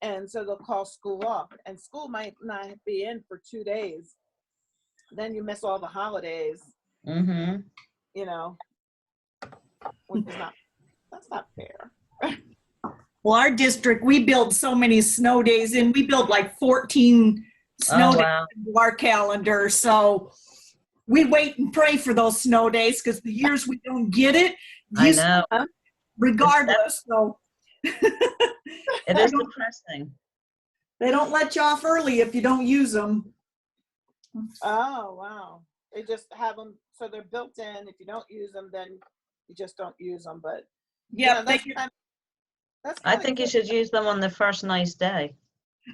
And so they'll call school off, and school might not be in for 2 days. Then you miss all the holidays, Mm-hmm. you know, which is that's not fair. Well, our district, we build so many snow days and we build like 14 snow days into our calendar. So we wait and pray for those snow days because the years we don't get it, I know. regardless. So it is depressing. They don't let you off early if you don't use them. Oh, wow. They just have them, so they're built in. If you don't use them, then you just don't use them. But yeah, that's I think you should use them on the first nice day.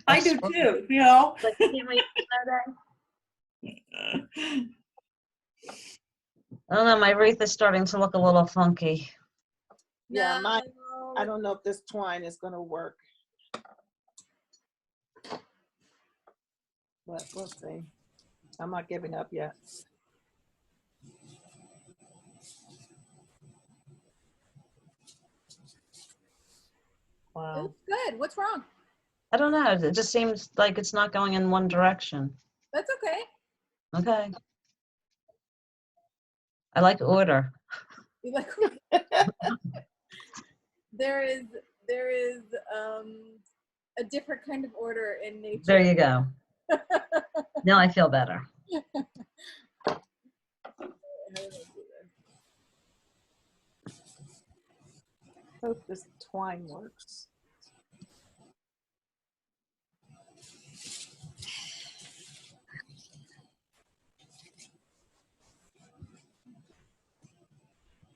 I do too, you know. Like, can't wait for snow day. I don't know, my wreath is starting to look a little funky. Yeah, I don't know if this twine is going to work. But we'll see. I'm not giving up yet. Wow. It's good. What's wrong? I don't know. It just seems like it's not going in one direction. That's okay. Okay. I like order. You like there is a different kind of order in nature. There you go. Now I feel better. Hope this twine works.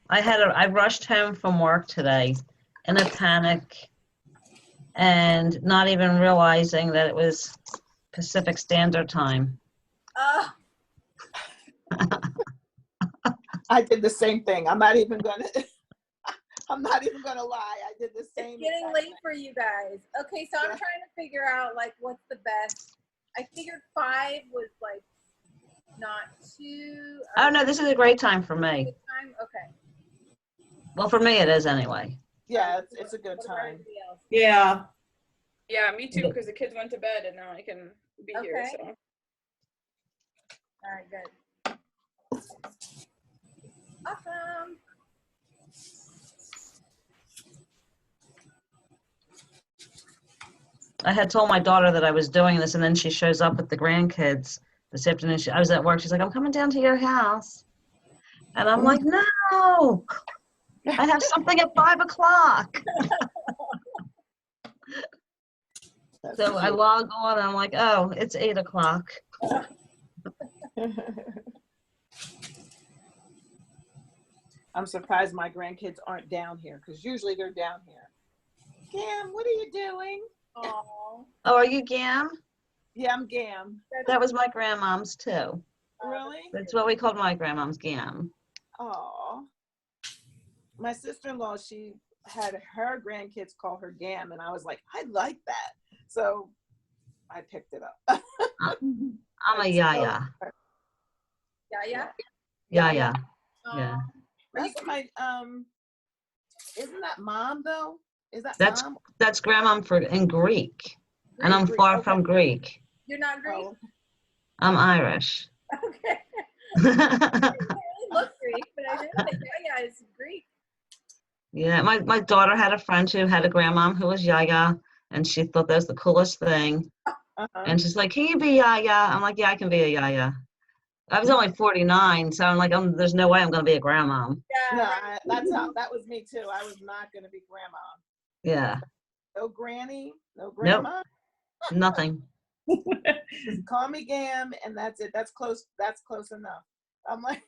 I rushed home from work today in a panic and not even realizing that it was Pacific Standard Time. I did the same thing. I'm not even gonna lie. I did the same. It's getting late for you guys. Okay, so I'm trying to figure out like what's the best. I figured 5 was like not too. Oh no, this is a great time for me. Good time? Okay. Well, for me it is anyway. Yeah, it's a good time. Yeah. Yeah, me too, because the kids went to bed and now I can be here. So. All right, good. Awesome. I had told my daughter that I was doing this, and then she shows up with the grandkids this afternoon. I was at work. She's like, "I'm coming down to your house," and I'm like, "No, I have something at 5 o'clock." So I log on, and I'm like, "Oh, it's 8 o'clock." I'm surprised my grandkids aren't down here because usually they're down here. Gam, what are you doing? Oh, are you Gam? Yeah, I'm Gam. That was my grandmom's too. Really? That's what we called my grandmom's, Gam. Oh. My sister-in-law, she had her grandkids call her Gam, and I was like, I like that. So I picked it up. I'm a Yaya. Yeah. Yaya. Oh, Yeah. That's what my isn't that mom though? Is that That's mom? that's grandma in Greek, and I'm Greek, far okay. from Greek. You're not Greek? Oh, I'm Irish. Okay. I really look Greek, but I know that Yaya is Greek. Yeah, my daughter had a friend who had a grandmom who was Yaya, and she thought that was the coolest thing. uh-huh. And she's like, "Can you be Yaya?" I'm like, "Yeah, I can be a Yaya." I was only 49, so I'm like, "There's no way I'm gonna be a grandmom." Yeah. No, right. that was me too. I was not gonna be grandma. Yeah, No granny, no nope, grandma. nothing. Just call me Gam, and that's it. That's close. That's close enough. I'm like,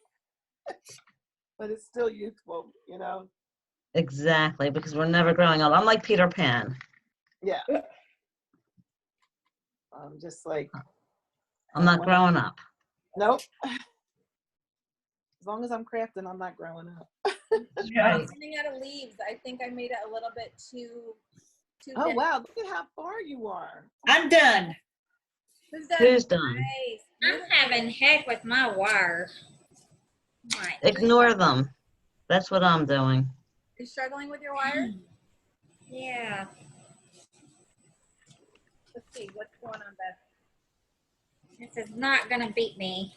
but it's still youthful, you know. Exactly, because we're never growing up. I'm like Peter Pan. Yeah. I'm just like, I'm not growing up. nope. As long as I'm crafting, I'm not growing up. That's I'm right. running out of leaves. I think I made it a little bit too Oh thin. wow, look at how far you are. I'm done. Who's done? Who's done? Nice. I'm having heck with my wire. My Ignore them. That's what I'm doing. You're struggling with your wire? Yeah. Let's see what's going on, Beth. This is not gonna beat me.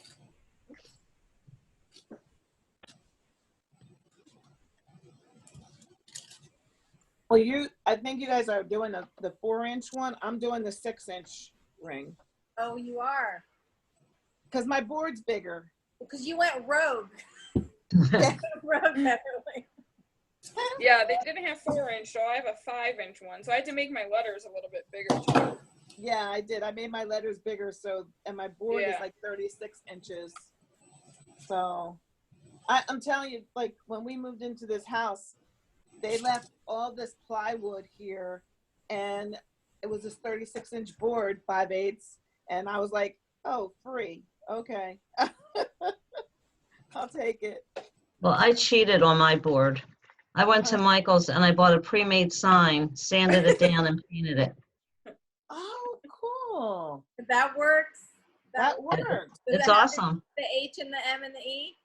Well, I think you guys are doing the 4-inch one. I'm doing the 6-inch ring Oh, you are. because my board's bigger. Because you went rogue. Rogue, Beverly. Yeah, they didn't have 4-inch, so I have a 5-inch one. So I had to make my letters a little bit bigger too. Yeah, I did. I made my letters bigger, and my board is Yeah. like 36 inches. So I'm telling you, like when we moved into this house, they left all this plywood here, and it was this 36-inch board, 5/8, and I was like, oh, free. Okay. I'll take it. Well, I cheated on my board. I went to Michael's and I bought a pre-made sign, sanded it down, and painted it. Oh, cool. That works. That works. Does It's it have awesome. The H and the M and the E?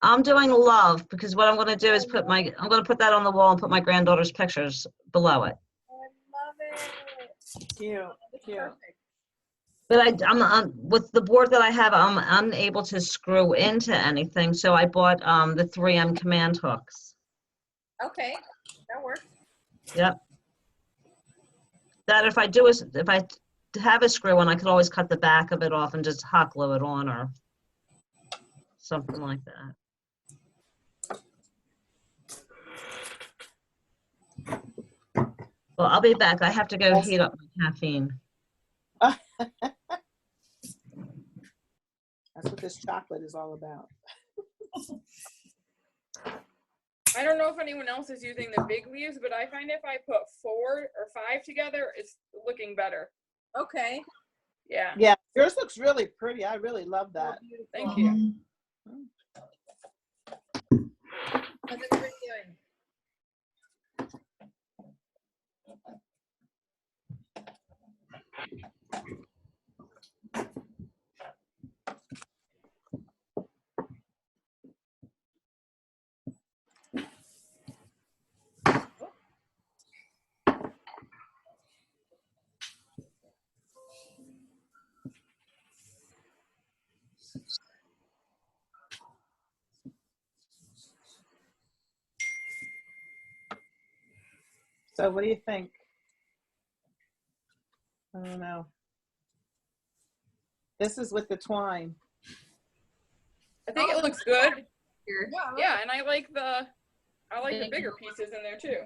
I'm doing love because what I'm going to do is I'm going to put that on the wall and put my granddaughter's pictures below it. I love it. Cute. It's Cute. perfect. But I'm with the board that I have, I'm unable to screw into anything, so I bought the 3M command hooks. Okay, that works. Yep. That if I have a screw on, I could always cut the back of it off and just hot glue it on or something like that. Well, I'll be back. I have to go heat up my caffeine. That's what this chocolate is all about. I don't know if anyone else is using the big leaves, but I find if I put 4 or 5 together, it's looking better. Okay. Yeah. Yeah, yours looks really pretty. I really love that. Thank you. How's everybody doing? So what do you think? I don't know. This is with the twine. I think it looks good. Yeah, and I like the bigger pieces in there too.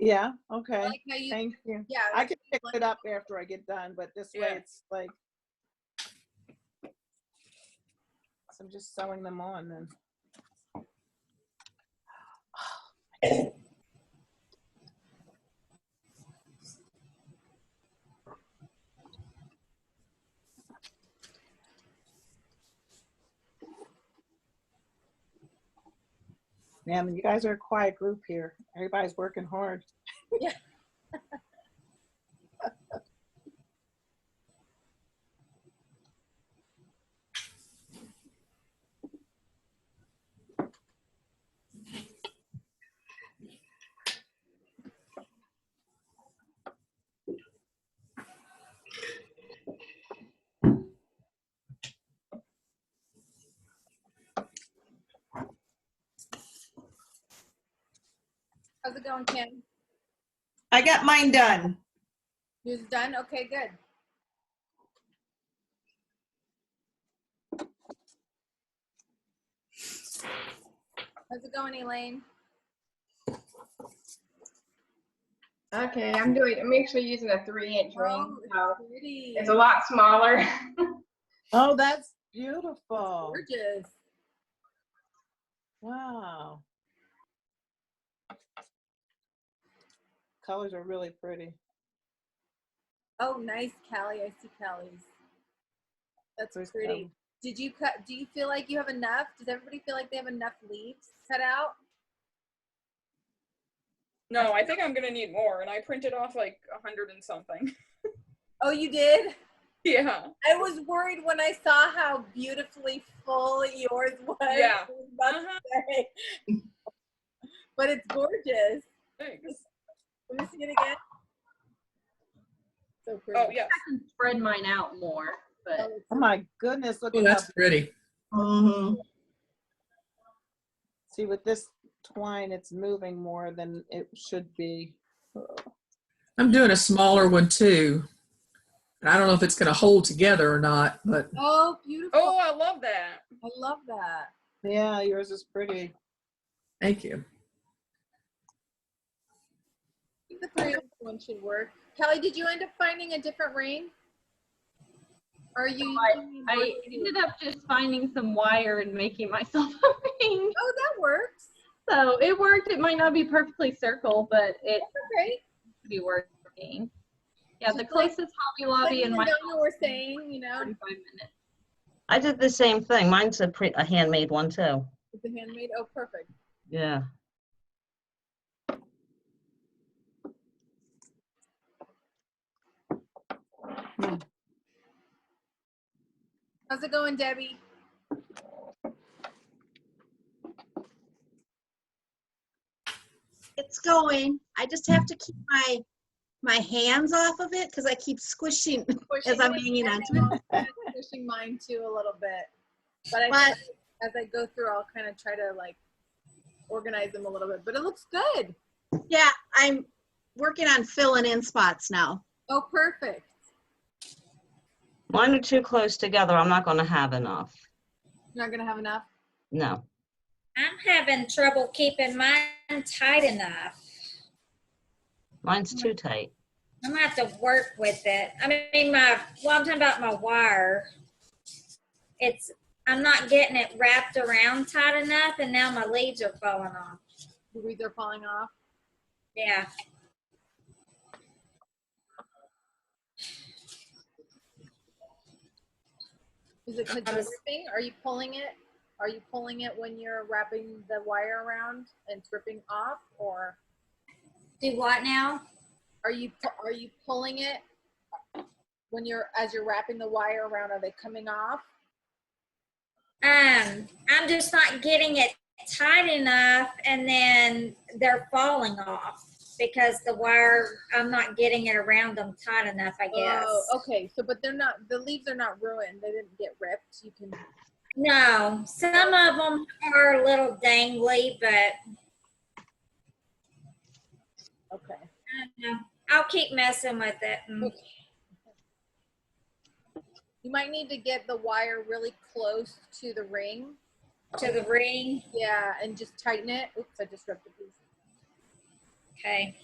Yeah, okay. I like how you, Thank you. yeah. I can fix it up after I get done, but this way Yeah. it's like, so I'm just sewing them on then. Man, you guys are a quiet group here. Everybody's working hard. Yeah. How's it going, Kim? I got mine done. Yours done? Okay, good. How's it going, Elaine? Okay, I'm actually using a 3-inch ring. Oh, So it's pretty. it's a lot smaller. Oh, that's beautiful. Gorgeous. Wow. Colors are really pretty. Oh, nice, Callie. I see Callie's. That's Where's pretty. Callie? Did you cut? Do you feel like you have enough? Does everybody feel like they have enough leaves cut out? No, I think I'm gonna need more, and I printed off like 100 and something. Oh, you did? Yeah. I was worried when I saw how beautifully full yours was. Yeah. I was about to say. But it's gorgeous. Thanks. Let me see it again. So pretty. Oh yeah. I can spread mine out more, but Oh my goodness, look Oh, at that's how, pretty. Mhm. see with this twine, it's moving more than it should be. I'm doing a smaller one too. And I don't know if it's going to hold together or not, but Oh, beautiful. Oh, I love that. I love that. Yeah, yours is pretty. thank you. I think the 3-inch one should work. Kelly, did you end up finding a different ring? Or are you? I ended up just finding some wire and making myself a ring. Oh, that works. So it worked. It might not be perfectly circle, but it Okay. should be working. Yeah, the Just like- closest Hobby Lobby Like in my Winona were saying, you know, 45 minutes. I did the same thing. Mine's a handmade one too. with the handmade. Oh, perfect. Yeah. How's it going, Debbie? It's going. I just have to keep my hands off of it because I keep squishing as I'm hanging on to it. I'm pushing mine too a little bit, but I But as I go through, I'll kind of try to like organize them a little bit. But it looks good. yeah, I'm working on filling in spots now. Oh, perfect. Mine are too close together. I'm not going to have enough. You're not gonna have enough. No. I'm having trouble keeping mine tight enough. Mine's too tight. I'm gonna have to work with it. I mean, I'm talking about my wire. I'm not getting it wrapped around tight enough, and now my leaves are falling off. The weeds are falling off. Yeah. Is it because you're ripping? Are you pulling it? Are you pulling it when you're wrapping the wire around and it's ripping off, or Do what now? are you pulling it when as you're wrapping the wire around? Are they coming off? I'm just not getting it tight enough, and then they're falling off because the wire, I'm not getting it around them tight enough, I guess. Oh, okay. So, but they're not. The leaves are not ruined. They didn't get ripped. You can. No, some of them are a little dangly, but Okay. I don't know. I'll keep messing with it. And You might need to get the wire really close to the ring. to the ring. Yeah, and just tighten it. Oops, I just ripped a piece. Okay.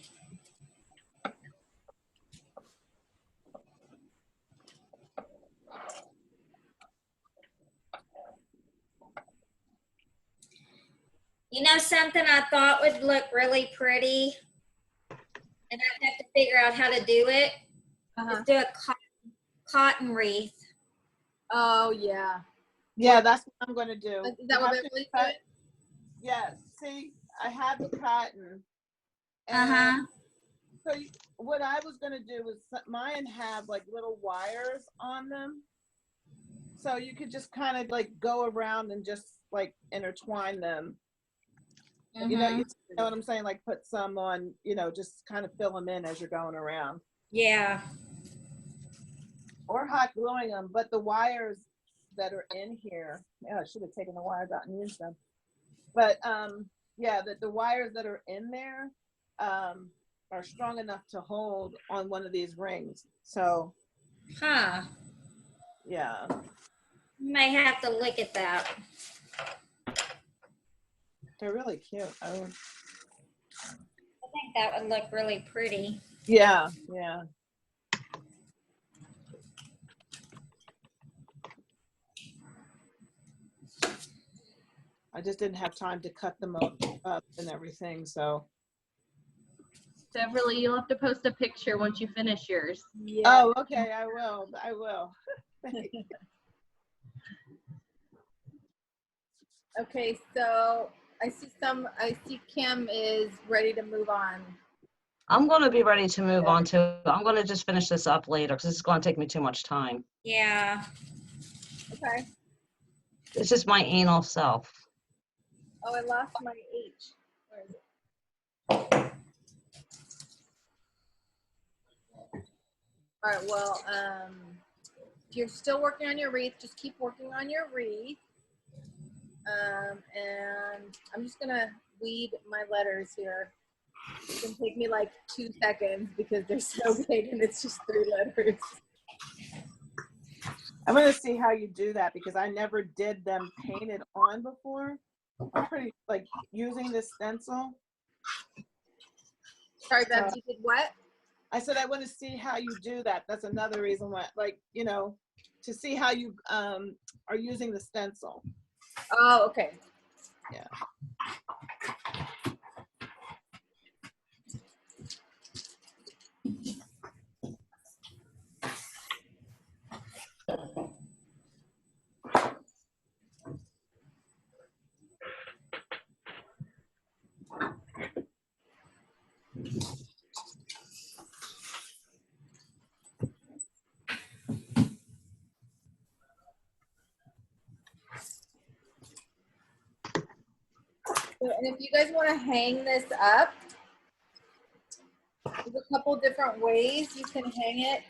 You know something I thought would look really pretty, and I'd have to figure out how to do it, is do a cotton wreath. Oh yeah. Yeah, that's what I'm gonna do. Is that what You have to Beverly's cut- doing? Yes, see, I have the cotton. Uh-huh. So what I was gonna do was mine have like little wires on them. So you could just kind of like go around and just like intertwine them. You know what I'm saying? Like put some on, just kind of fill them in as you're going around. Yeah. Or hot gluing them, but the wires that are in here, I should have taken the wires out and used them. But yeah, the wires that are in there, are strong enough to hold on one of these rings. So Huh. yeah. May have to look at that. They're really cute. I think that would look really pretty. Yeah, yeah. I just didn't have time to cut them up and everything, so. Beverly, you'll have to post a picture once you finish yours. Yeah. Oh, okay, I will. Okay, so I see Kim is ready to move on. I'm going to be ready to move on too. I'm going to just finish this up later because it's going to take me too much time. Yeah. Okay. It's just my anal self. Oh, I lost my H. Where is it? All right, well, if you're still working on your wreath, just keep working on your wreath. And I'm just gonna weed my letters here. It's gonna take me like 2 seconds because they're so big and it's just 3 letters. I'm gonna see how you do that because I never did them painted on before. I'm pretty like using this stencil. Sorry, Bev, you did what? I said I want to see how you do that. That's another reason why, like, you know, to see how you are using the stencil. Oh, okay. Yeah. So, and if you guys want to hang this up, there's a couple different ways you can hang it.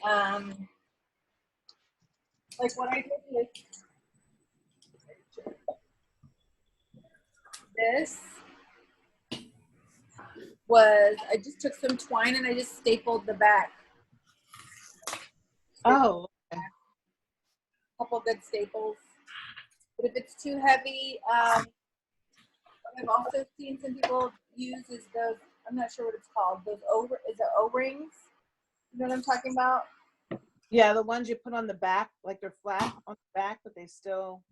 Like what I did with this was I just took some twine and I just stapled the back. Oh. Okay. A couple good staples. But if it's too heavy, what I've also seen some people use is those, I'm not sure what it's called, those O-rings? You know what I'm talking about? Yeah, the ones you put on the back, like they're flat on the back, but they still.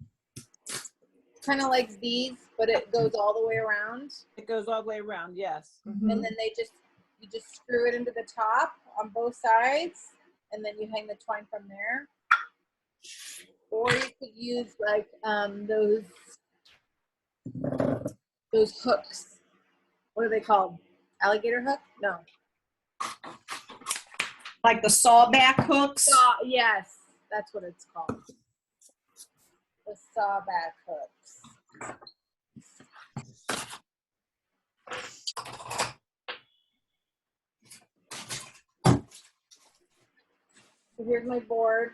Kind of like these, but it goes all the way around. It goes all the way around, yes. And then you just screw it into the top on both sides, and then you hang the twine from there. Or you could use like those hooks. What are they called? Alligator hook? No. Like the sawback hooks? Yes, that's what it's called. The sawback hooks. So here's my board.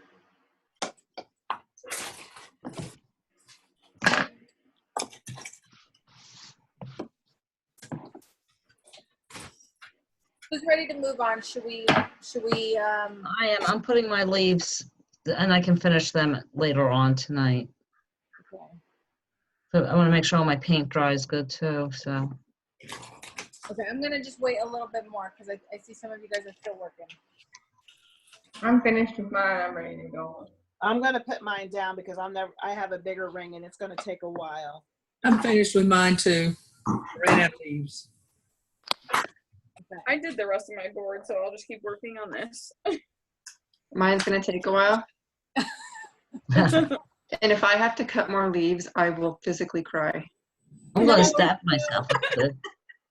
Who's ready to move on? Should we I am. I'm putting my leaves and I can finish them later on tonight. Okay. But I want to make sure all my paint dries good too, so. Okay, I'm gonna just wait a little bit more because I see some of you guys are still working. I'm finished with mine. I'm ready to go. I'm gonna put mine down because I have a bigger ring and it's gonna take a while. I'm finished with mine too. Ran out of leaves. I did the rest of my board, so I'll just keep working on this. Mine's gonna take a while. And if I have to cut more leaves, I will physically cry. I'm going to stab myself.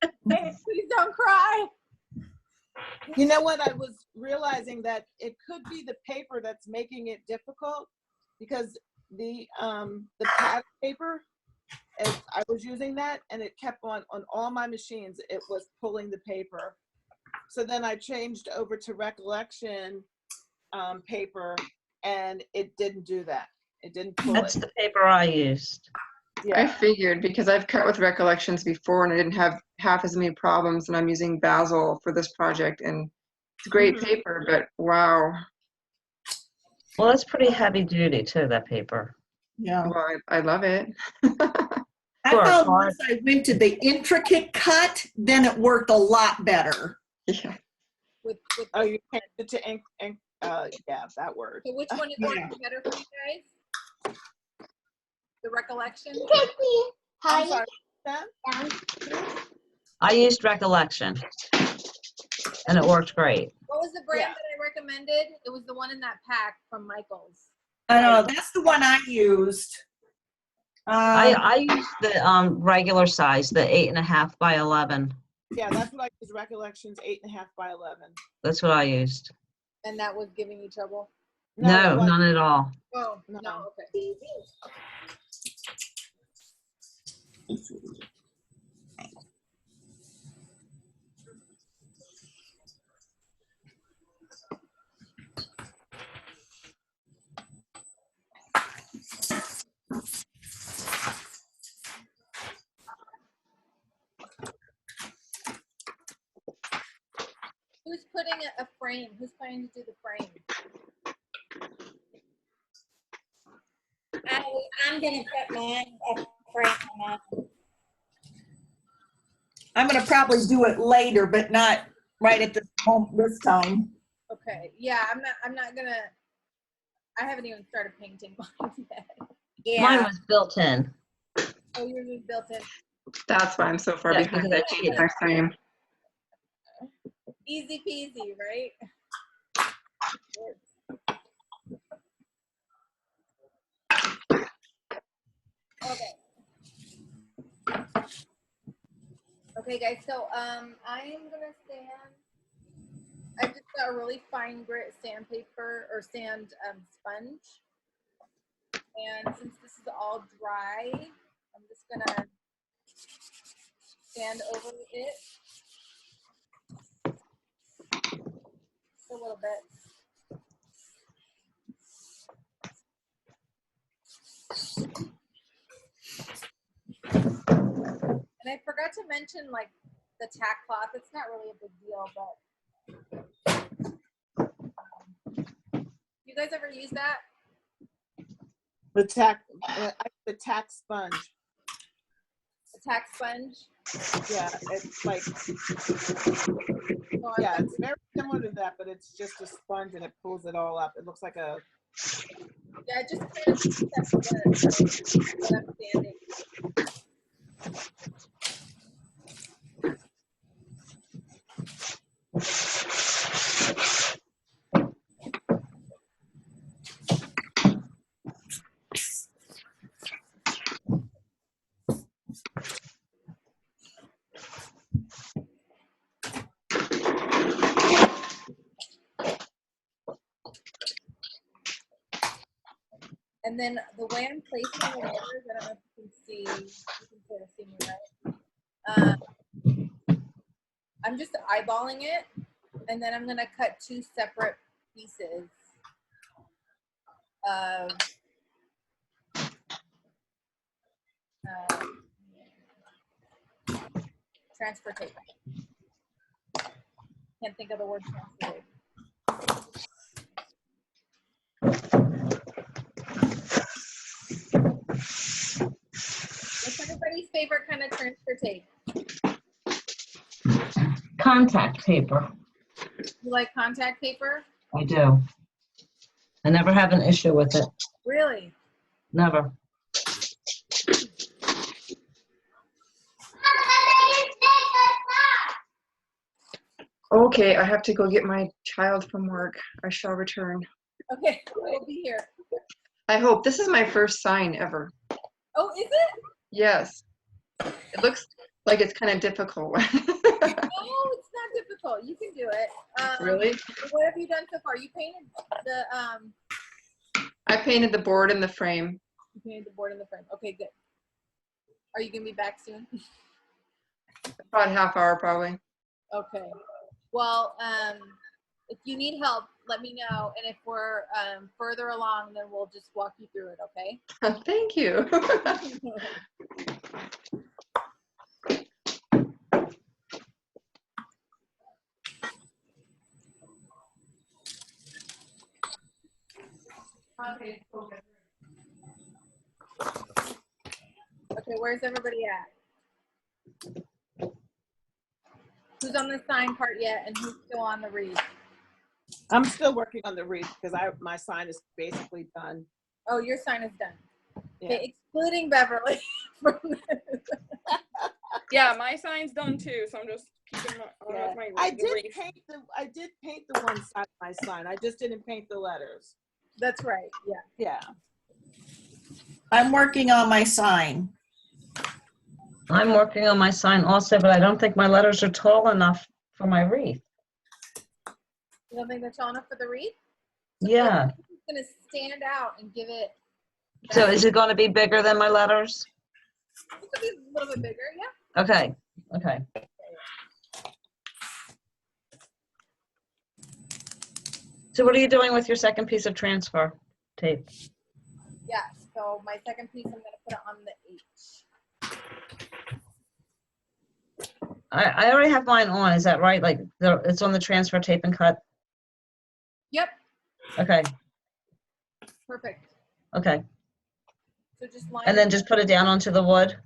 Please don't cry. You know what? I was realizing that it could be the paper that's making it difficult because the pad paper, as I was using that and it kept on all my machines, it was pulling the paper. So then I changed over to Recollection paper and it didn't do that. It didn't pull That's it. the paper I used. Yeah. I figured because I've cut with Recollections before and I didn't have half as many problems, and I'm using Basil for this project, and it's great Mhm. paper, but wow. Well, that's pretty heavy duty too, that paper. Yeah. Well, I love it. I Sure, found hard. once I went to the intricate cut, then it worked a lot better. Yeah. With Oh, you changed it to ink, yeah, that word. so which one is working better for you guys? The Recollection? I'm sorry, Sam? I used Recollection, and it worked great. What was the brand Yeah. that I recommended? It was the one in that pack from Michaels. I know, that's the one I used. I used the regular size, the 8.5 by 11. Yeah, that's what I use, Recollections, 8.5 by 11. That's what I used. And that was giving you trouble? No, it wasn't. none at all. Oh, No. no, okay. Who's putting a frame? Who's planning to do the frame? I'm gonna put mine a frame on. I'm gonna probably do it later, but not right at this time. Okay. Yeah, I'm not gonna. I haven't even started painting mine yet. Mine was built in. Oh, yours is built in. That's why I'm so far Yeah, behind. because I changed my frame. Easy peasy, right? Okay. Okay, guys. So I'm gonna sand. I just got a really fine grit sandpaper or sand sponge, and since this is all dry, I'm just gonna sand over it just a little bit. And I forgot to mention like the tack cloth. It's not really a big deal, but you guys ever use that? The tack sponge. The tack sponge? Yeah, it's like, yeah, it's very similar to that, but it's just a sponge and it pulls it all up. It looks like a. Yeah, it just kind of sets what I'm sanding. And then the way I'm placing the layers, I don't know if you can see, you can sort of see me, right? I'm just eyeballing it, and then I'm gonna cut two separate pieces of transfer tape. Can't think of the word transfer tape. What's everybody's favorite kind of transfer tape? Contact paper. You like contact paper? I do. I never have an issue with it. Really? Never. Okay, I have to go get my child from work. I shall return. Okay, we'll be here. I hope. This is my first sign ever. Oh, is it? Yes. It looks like it's kind of difficult. No, it's not difficult. You can do it. Really? What have you done so far? You painted the I painted the board and the frame. You painted the board and the frame. Okay, good. Are you gonna be back soon? About a half hour probably. Okay. Well, if you need help, let me know, and if we're further along, then we'll just walk you through it. Okay? Thank you. Okay, where's everybody at? Who's on the sign part yet and who's still on the read? I'm still working on the read because my sign is basically done. Oh, your sign is done. Yeah. Okay, excluding Beverly from this. Yeah, my sign's done too, so I'm just keeping Yeah. my I did paint the one side of my sign. I just didn't paint the letters. That's right. Yeah. Yeah. I'm working on my sign. I'm working on my sign also, but I don't think my letters are tall enough for my wreath. You don't think they're tall enough for the wreath? Yeah. It's gonna stand out and give it. So is it going to be bigger than my letters? It could be a little bit bigger, yeah. Okay. Okay. So what are you doing with your second piece of transfer tape? Yeah. So my second piece, I'm gonna put it on the H. I already have mine on. Is that right? Like it's on the transfer tape and cut? Yep. Okay. Perfect. Okay. So just line. And then just put it down onto the wood?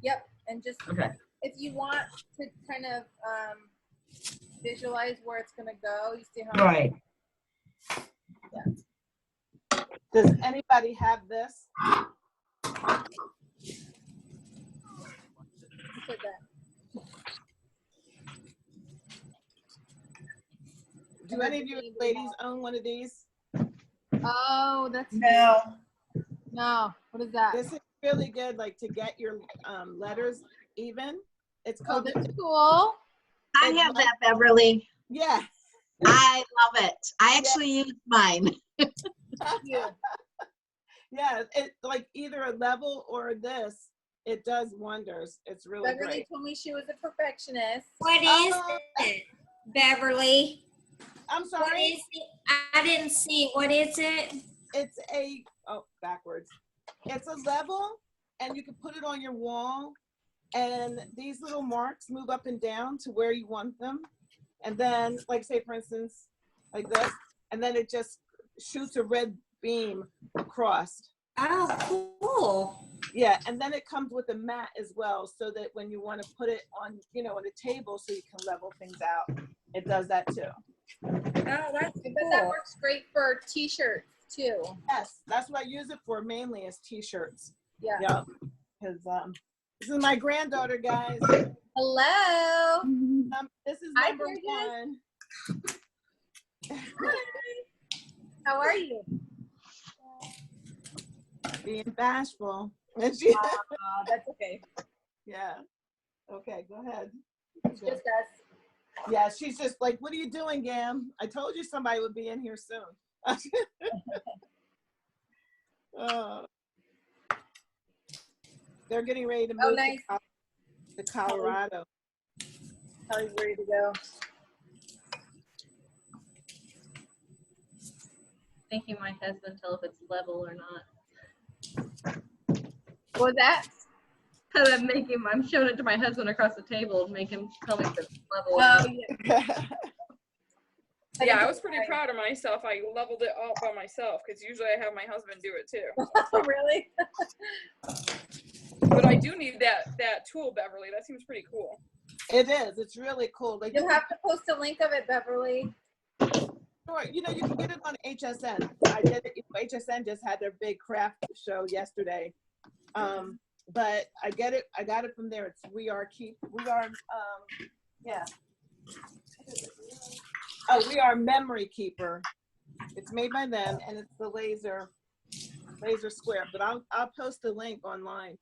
Yep. And just Okay. if you want to kind of visualize where it's gonna go, you see how. Right. Yeah. Does anybody have this? Put that. Do any of you ladies own one of these? Oh, that's No. no. What is that? This is really good, like to get your letters even. It's Oh, called. that's cool. I have that, Beverly. Yeah. I love it. I actually use mine. Yeah. Yeah, it like either a level or this. It does wonders. It's really Beverly great. told me she was a perfectionist. What is it, Beverly? I'm What sorry. is it? I didn't see. What is it? It's backwards. It's a level, and you can put it on your wall, and these little marks move up and down to where you want them. And then, like say for instance, like this, and then it just shoots a red beam across. Oh, cool. Yeah, and then it comes with a mat as well, so that when you want to put it on, on a table so you can level things out, it does that too. Oh, that's I bet that cool. works great for t-shirts too. Yes, that's what I use it for mainly is t-shirts. Yeah. Yep. Because this is my granddaughter, guys. Hello. This is Hi, number Bridget. one. How are you? Being bashful. And she, That's okay. yeah. Okay, go ahead. It's just us. Yeah, she's just like, what are you doing, Gam? I told you somebody would be in here soon. They're getting ready to move nice. to Colorado. Kelly's ready to go. Making my husband tell if it's level or not. What was that? I'm showing it to my husband across the table and make him tell me if it's level or Oh, not. yeah. Yeah, I was pretty proud of myself. I leveled it all by myself because usually I have my husband do it too. Really? But I do need that tool, Beverly. That seems pretty cool. It is. It's really cool. Like, You'll have to post a link of it, Beverly. sure, you can get it on HSN. I did it. HSN just had their big craft show yesterday. But I got it from there. It's We Are Memory Keeper. It's made by them, and it's the laser square. But I'll post a link online.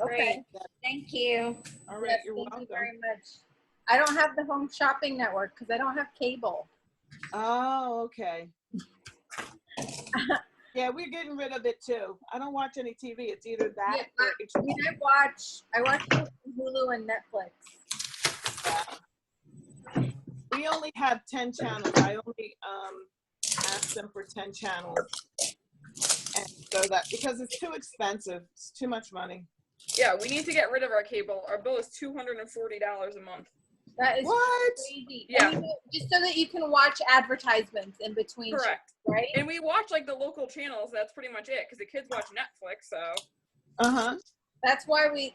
Okay. Thank you. All right, Yes, you're thank welcome. you very much. I don't have the Home Shopping Network because I don't have cable. Oh, okay. Yeah, we're getting rid of it too. I don't watch any TV. It's either that Yeah, or I mean, I watch Hulu and Netflix. we only have 10 channels. I only ask them for 10 channels. And so that because it's too expensive. It's too much money. Yeah, we need to get rid of our cable. Our bill is $240 a month. That is What? crazy. Yeah. And just so that you can watch advertisements in between. Correct. Shows, right? And we watch like the local channels. That's pretty much it because the kids watch Netflix. So. Uh-huh. That's why we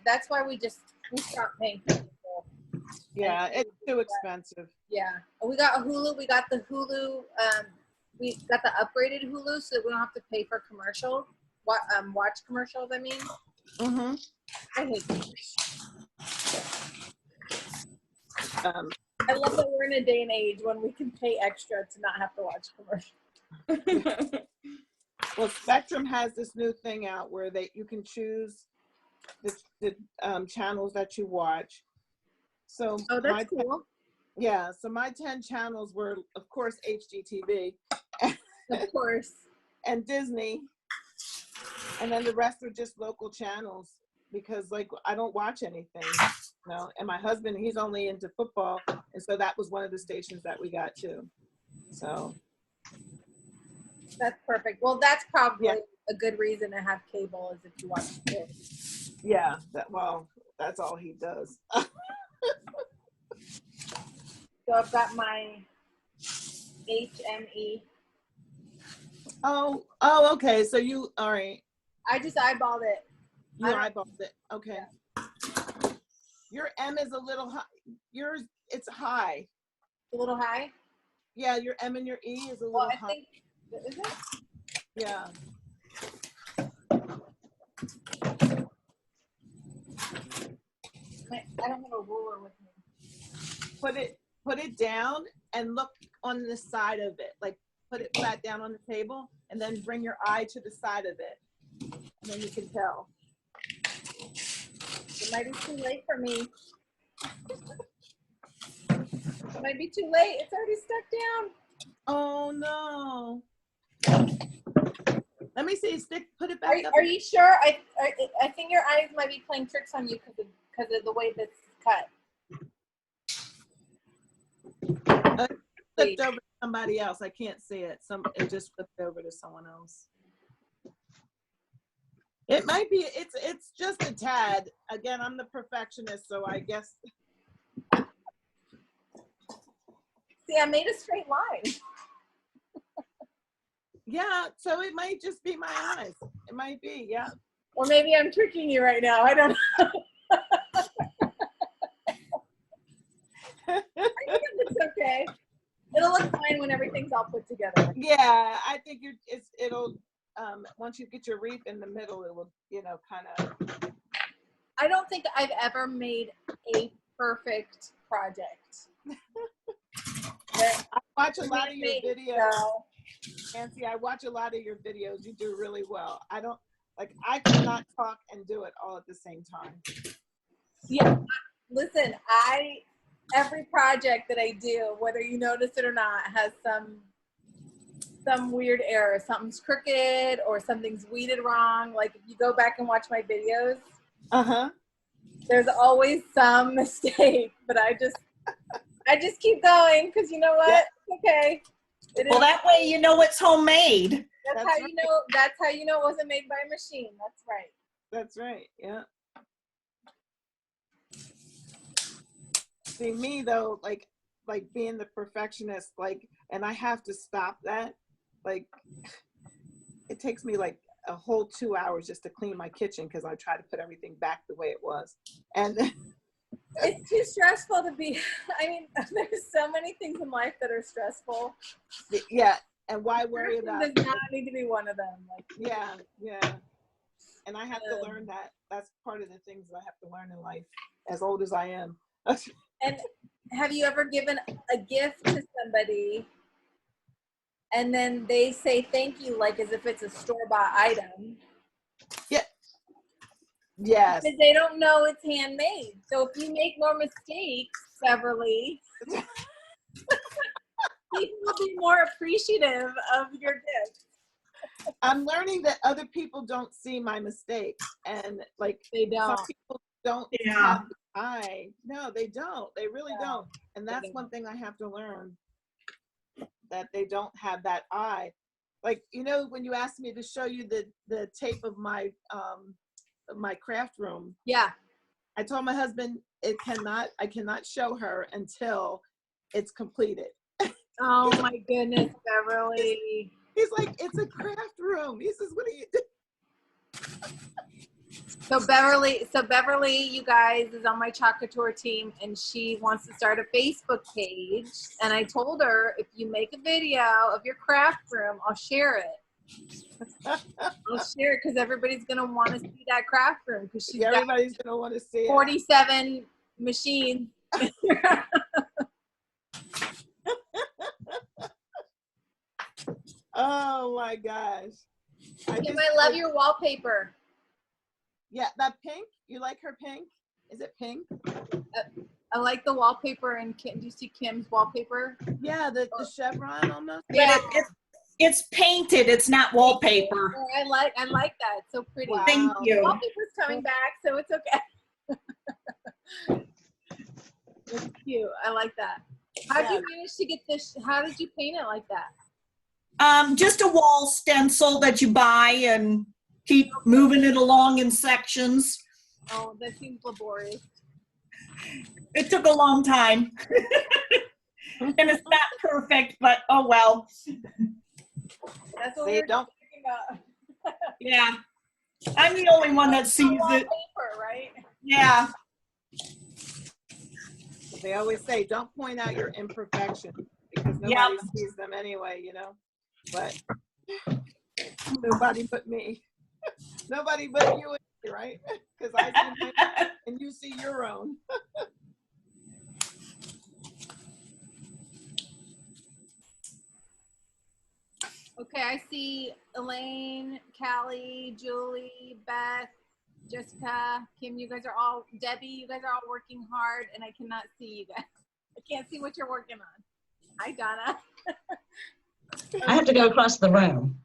stopped paying for people. Yeah, it's too expensive. Yeah. We got a Hulu. We got the Hulu. We got the upgraded Hulu, so we don't have to pay for commercials. Watch commercials. I mean. Mm-hmm. I hate Um, I love that we're in a day and age when we can pay extra to not have to watch commercials. well, Spectrum has this new thing out where you can choose the channels that you watch. So Oh, that's cool. Yeah, so my 10 channels were, of course, HGTV. Of course. And Disney. And then the rest are just local channels because, like, I don't watch anything, you know. And my husband, he's only into football. And so that was one of the stations that we got, too. So. That's perfect. Well, that's probably a good reason to have cable is if you watch sports. Yeah, that's all he does. So I've got my HME. Oh, okay. So all right. I just eyeballed it. You eyeballed it. Okay. Yeah. Your M is a little high. Yours, it's high. A little high? Yeah, your M and your E is a little high. Is it? Yeah. I don't have a ruler with me. Put it down and look on the side of it. Like put it flat down on the table and then bring your eye to the side of it. And then you can tell. It might be too late for me. It might be too late. It's already stuck down. Oh no. Let me see. Put it back up. Are you sure? I think your eyes might be playing tricks on you because of the way this is cut. Flipped over to somebody else. I can't see it. It just flipped over to someone else. It might be. It's just a tad. Again, I'm the perfectionist, so I guess. See, I made a straight line. Yeah, so it might just be my eyes. It might be, yeah. Or maybe I'm tricking you right now. I don't know. I think it looks okay. It'll look fine when everything's all put together. Yeah, I think it'll once you get your wreath in the middle, it will, kind of. I don't think I've ever made a perfect project. I watch a lot of your videos. Nancy, I watch a lot of your videos. You do really well. I cannot talk and do it all at the same time. Yeah, listen, every project that I do, whether you notice it or not, has some weird error. Something's crooked or something's weeded wrong. Like if you go back and watch my videos, there's always some mistake, but I just keep going because you know what? Yeah. It's okay. Well, that way you know it's homemade. That's how you know. That's how you know it wasn't made by a machine. That's right. That's right. Yeah. See me though, like being the perfectionist, and I have to stop that. It takes me like a whole 2 hours just to clean my kitchen because I try to put everything back the way it was, and. It's too stressful to be. I mean, there's so many things in life that are stressful. Yeah, and why worry about it? Does not need to be one of them. Yeah. And I have to learn that. That's part of the things that I have to learn in life, as old as I am. And have you ever given a gift to somebody, and then they say thank you, like as if it's a store-bought item? Yeah. Yes. Because they don't know it's handmade. So if you make more mistakes, Beverly, people will be more appreciative of your gift. I'm learning that other people don't see my mistakes, and they don't. Some people don't have the eye. No, they don't. They really don't. And that's one thing I have to learn, that they don't have that eye. Like, when you asked me to show you the tape of my my craft room. Yeah. I told my husband I cannot show her until it's completed. Oh my goodness, Beverly. He's like, it's a craft room. He says, what are you doing? So Beverly, you guys, is on my Chocateur team, and she wants to start a Facebook page. And I told her, if you make a video of your craft room, I'll share it. I'll share it because everybody's gonna want to see that craft room because she's got Everybody's gonna want to see it. 47 machines. Oh my gosh. Kim, I love your wallpaper. Yeah, that pink. You like her pink? Is it pink? I like the wallpaper, and Kim, do you see Kim's wallpaper? Yeah, the chevron almost. Yeah. But it's painted. It's not wallpaper. I like that. It's so pretty. Wow. Thank you. Wallpaper's coming back, so it's okay. It's cute. I like that. How did you manage to get this? How did you paint it like that? Just a wall stencil that you buy and keep moving it along in sections. Oh, that seems laborious. It took a long time. And it's not perfect, but oh well. That's what See, we were don't- talking about. Yeah. I'm the only one that sees it. Wallpaper, right? Yeah. They always say, don't point out your imperfections because nobody Yep. sees them anyway, you know. But nobody but me. Nobody but you, right? Because I see mine and you see your own. Okay, I see Elaine, Callie, Julie, Beth, Jessica, Kim. You guys are all, Debbie. You guys are all working hard, and I cannot see you guys. I can't see what you're working on. Hi, Donna. I have to go across the room.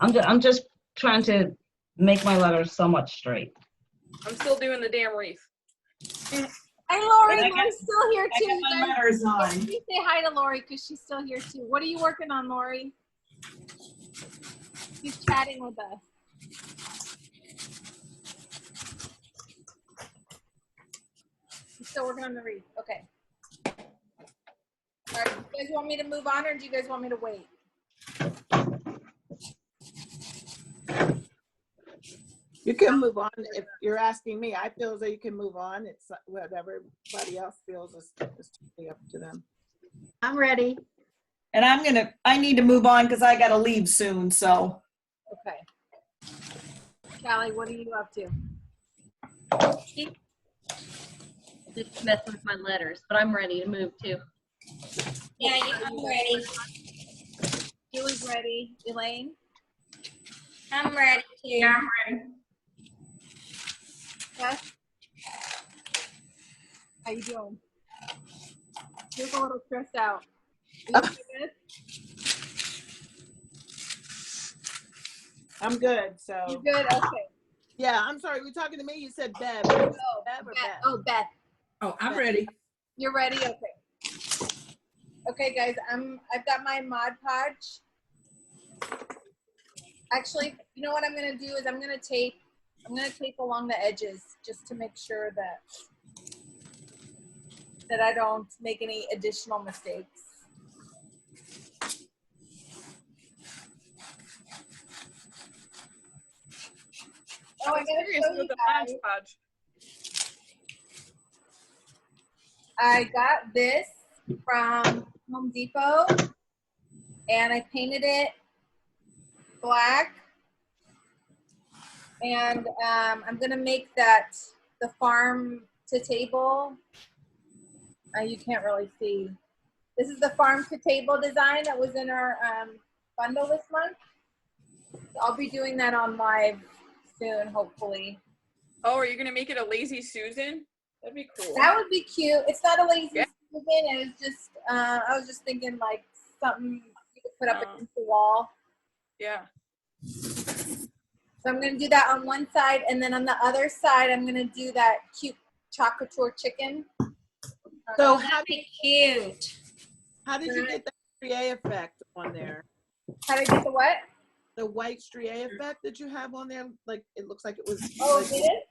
I'm just trying to make my letters somewhat straight. I'm still doing the damn wreath. Hi, Lori. I got- Lori's still here I too. got You my guys, letters on. please say hi to Lori because she's still here too. What are you working on, Lori? She's chatting with us. She's still working on the wreath. Okay. All right. You guys want me to move on, or do you guys want me to wait? You can move on if you're asking me. I feel as though you can move on. It's whatever everybody else feels is totally up to them. I'm ready. And I need to move on because I got to leave soon. So Okay. Callie, what are you up to? Just messing with my letters, but I'm ready to move too. Yeah, I'm ready. Julie's ready. Elaine? I'm ready too. Yeah, I'm ready. Beth? How you doing? You look a little stressed out. Are you good? I'm good. So You good? Okay. yeah, I'm sorry. We're talking to me. You said Bev. Oh, Bev or Beth. Beth? Oh, Beth. Oh, I'm ready. You're ready? Okay. Okay, guys, I've got my Mod Podge. Actually, you know what I'm gonna do is I'm gonna tape along the edges just to make sure that I don't make any additional mistakes. Oh, I I'm gotta curious show you with the guys. hodgepodge. I got this from Home Depot, and I painted it black. And I'm gonna make the farm to table. You can't really see. This is the farm to table design that was in our bundle this month. So I'll be doing that on live soon, hopefully. Oh, are you gonna make it a lazy Susan? That'd be cool. That would be cute. It's not a lazy Yeah. Susan. It was just I was just thinking like something you could put up Oh. against the wall. Yeah. So I'm gonna do that on one side, and then on the other side, I'm gonna do that cute Chocateur chicken. So That'd be cute. how did you get the strié effect on there? How did I get the what? The white strié effect that you have on there, like it looks like it was. Oh, like, did it?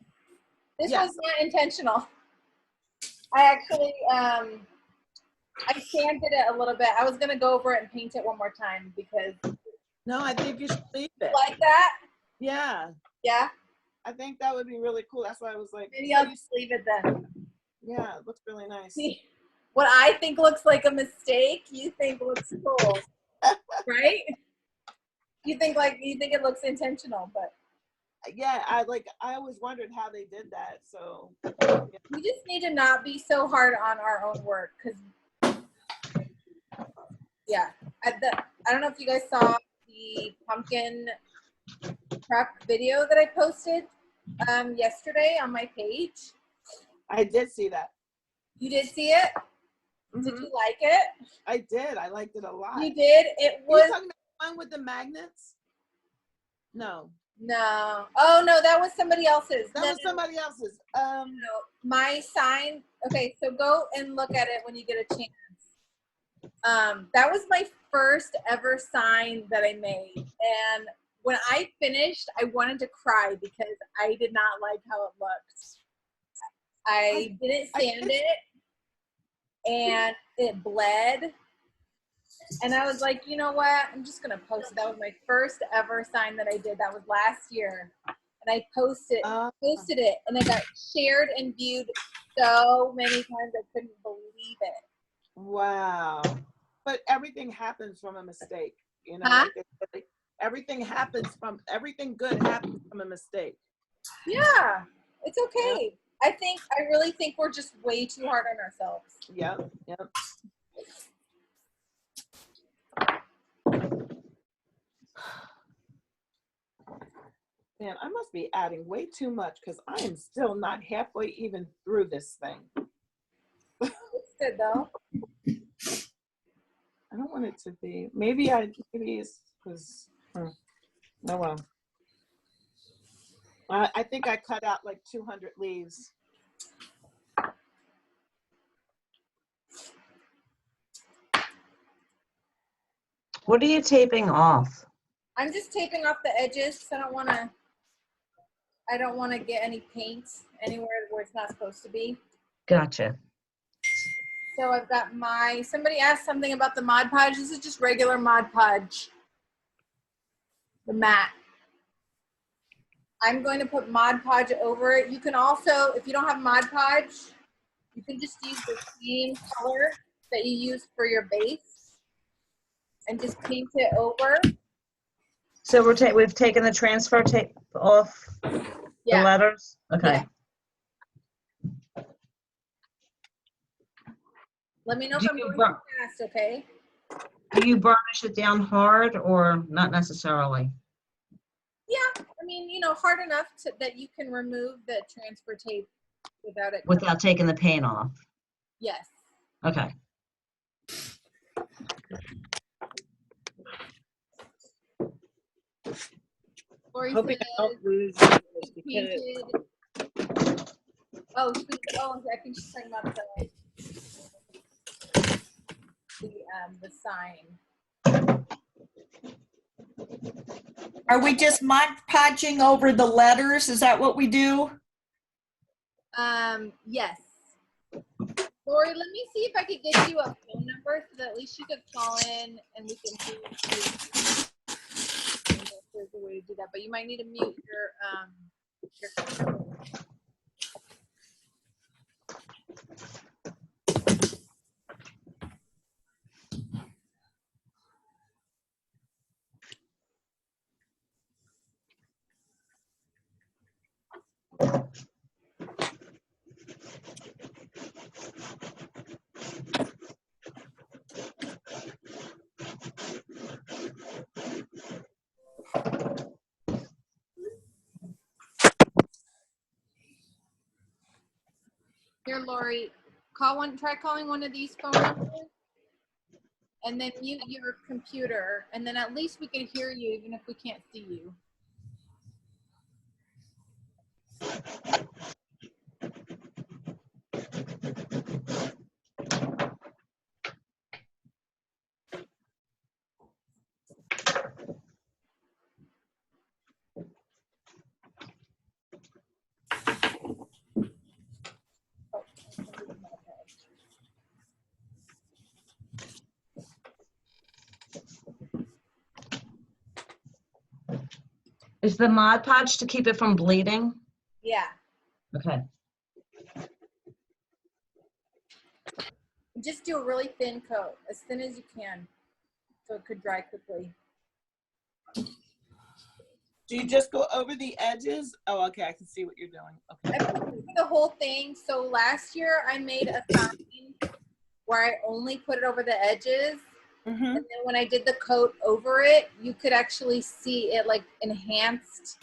This Yes. was not intentional. I actually, I sanded it a little bit. I was gonna go over it and paint it one more time because No, I think you should leave it. like that. Yeah, Yeah, I think that would be really cool. That's why I was like, maybe I'll just leave it then. yeah, it looks really nice. See, what I think looks like a mistake, you think looks cool, right? You think it looks intentional, but Yeah, I always wondered how they did that. So we just need to not be so hard on our own work because, yeah, I don't know if you guys saw the pumpkin truck video that I posted yesterday on my page. I did see that. You did see it? Did Mhm. you like it? I did. I liked it a lot. You did? It Were you was talking about the one with the magnets? No, no. Oh no, that was somebody else's. that No, was somebody else's. no. My sign. Okay, so go and look at it when you get a chance. That was my first ever sign that I made, and when I finished, I wanted to cry because I did not like how it looked. I didn't sand it, and it bled. And I was like, you know what? I'm just gonna post it. That was my first ever sign that I did. That was last year, and I posted it, and it got shared and viewed so many times I couldn't believe it. Wow. But everything happens from a mistake, you know. Huh? Everything good happens from a mistake. Yeah, it's okay. I really think we're just way too hard on ourselves. Yep. Yep. Man, I must be adding way too much because I am still not halfway even through this thing. It's good though. I don't want it to be. Maybe it's because. Oh well. I think I cut out like 200 leaves. What are you taping off? I'm just taping off the edges because I don't want to get any paint anywhere where it's not supposed to be. Gotcha. So I've got somebody asked something about the Mod Podge. This is just regular Mod Podge. The matte. I'm going to put Mod Podge over it. You can also, if you don't have Mod Podge, you can just use the same color that you use for your base and just paint it over. So we've taken the transfer tape off the letters? Okay. Yeah. Let me know if Do I'm you going bur- too fast, okay? Do you burnish it down hard or not necessarily? Yeah, I mean, hard enough that you can remove the transfer tape without it. Without taking the paint off? Yes. Okay. Lori Hoping says I don't lose this because painted. Oh, I think she's talking about the sign. Are we just Mod Podging over the letters? Is that what we do? Yes. Lori, let me see if I could get you a phone number so that at least you could call in and we can do. There's a way to do that, but you might need to mute your Here, Lori, try calling one of these phone numbers and then mute your computer, and then at least we can hear you even if we can't see you. Is the Mod Podge to keep it from bleeding? Yeah. Okay. Just do a really thin coat, as thin as you can, so it could dry quickly. Do you just go over the edges? Oh, okay, I can see what you're doing. Okay. I put the whole thing. So last year I made a sign where I only put it over the edges. Mm-hmm. And then when I did the coat over it, you could actually see it like enhanced.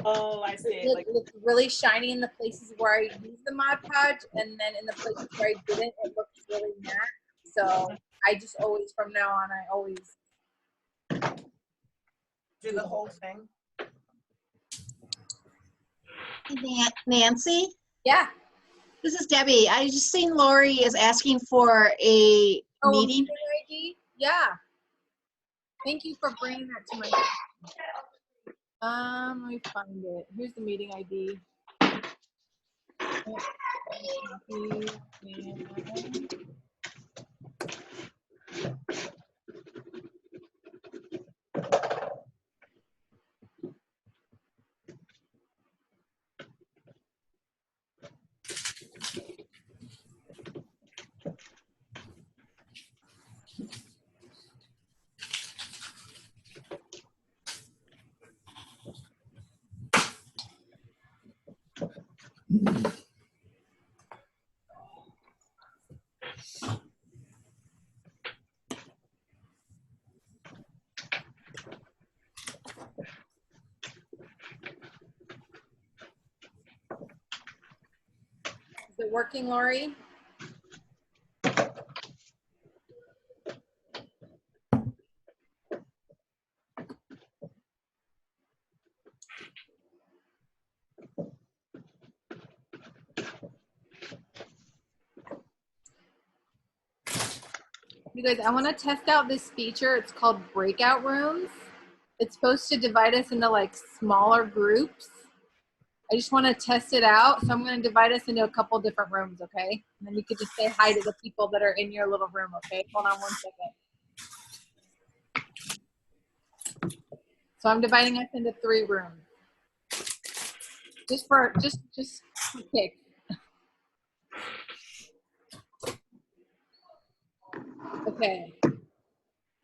Oh, I see. It looked really shiny in the places where I used the Mod Podge, and then in the places where I didn't, it looked really matte. So I just always, from now on, I always do the whole thing. Nancy? Yeah. This is Debbie. I just seen Lori is asking for a meeting. ID? Yeah. Thank you for bringing that to my attention. Let me find it. Here's the meeting ID. Is it working, Lori? You guys, I want to test out this feature. It's called breakout rooms. It's supposed to divide us into like smaller groups. I just want to test it out. So I'm going to divide us into a couple different rooms, okay? And then you could just say hi to the people that are in your little room, okay? Hold on 1 second. So I'm dividing us into 3 rooms. Just for pick. Okay.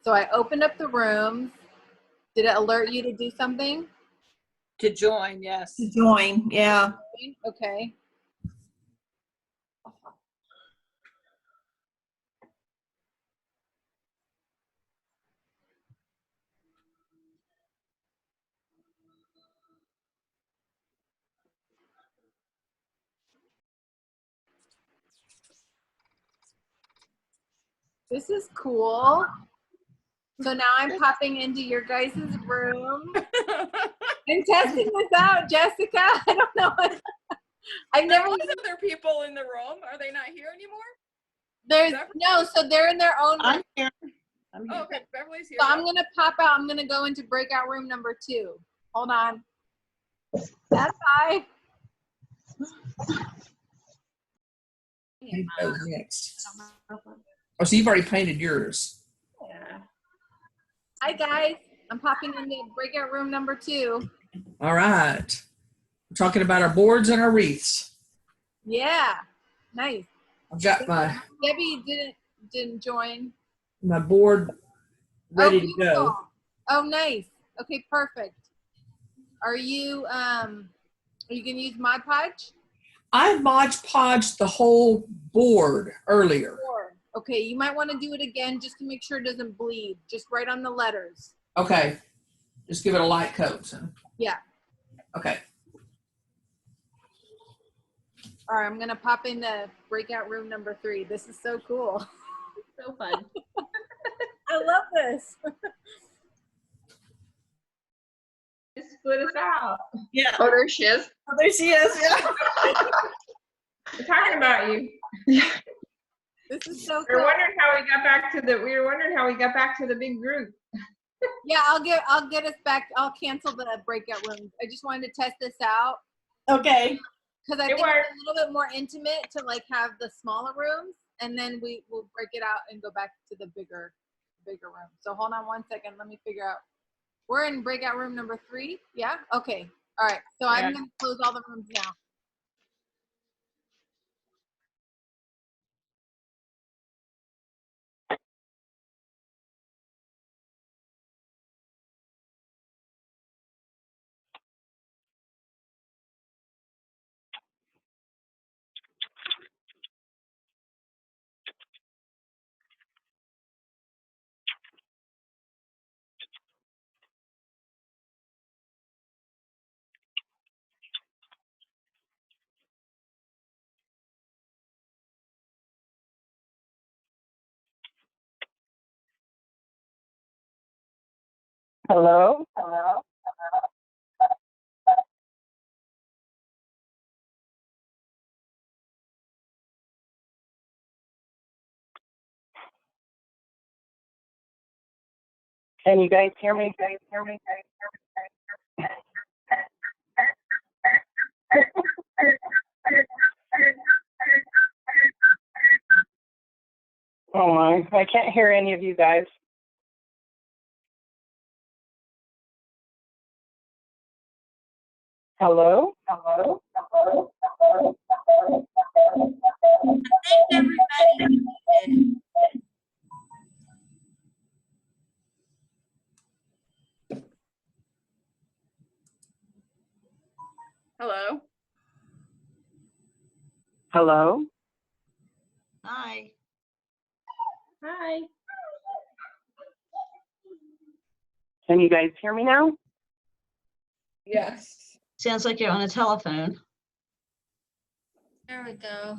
So I opened up the rooms. Did it alert you to do something? To join, yes. To join, yeah. Okay. This is cool. So now I'm popping into your guys' room. I'm testing this out, Jessica. I don't know. I've never. There was other people in the room. Are they not here anymore? There's no. So they're in their own room. I'm here. Oh, okay, Beverly's here. So I'm gonna pop out. I'm gonna go into breakout room number 2. Hold on. That's hi. Who goes next? Oh, so you've already painted yours. Yeah. Hi guys. I'm popping into breakout room number 2. All right. We're talking about our boards and our wreaths. Yeah. Nice. I've got Debbie didn't join. my board ready to go. Beautiful. Oh, nice. Okay, perfect. Are you gonna use Mod Podge? I Mod Podged the whole board earlier. Okay, you might want to do it again just to make sure it doesn't bleed. Just write on the letters. Okay. Just give it a light coat. Huh? Yeah. Okay. All right, I'm gonna pop into breakout room number 3. This is so cool. So fun. I love this. Just split us out. Yeah. Oh, there she is. Oh, there she is. Yeah. We're talking about you. This is so We were cool. wondering how we got back to the. We were wondering how we got back to the big group. Yeah, I'll get us back. I'll cancel the breakout rooms. I just wanted to test this out Okay. because I think it's a little bit more intimate to like have the smaller rooms, and then we will break it out and go back to the bigger room. So hold on 1 second. Let me figure out We're in breakout room number 3. Yeah? Okay. All right. So I'm going to close all the rooms now. Hello? Hello? Can you guys hear me? Oh my, I can't hear any of you guys. Hello? Hello? Hello? I think everybody muted. Hello? Hello? Hi. Hi. Can you guys hear me now? Yes. Sounds like you're on a telephone. There we go.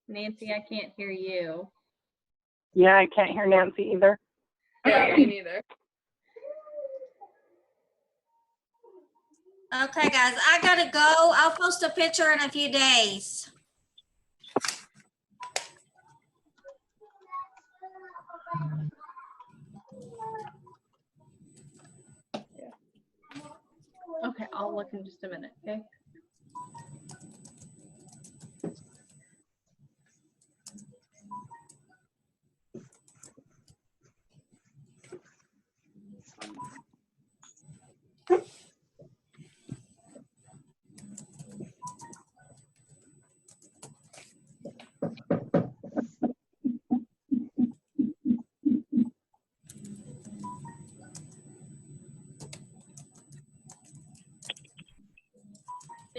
Nancy, I can't hear you. Yeah, I can't hear Nancy either. Yeah, me neither. Okay, guys, I gotta go. I'll post a picture in a few days. Okay, I'll look in just a minute, okay?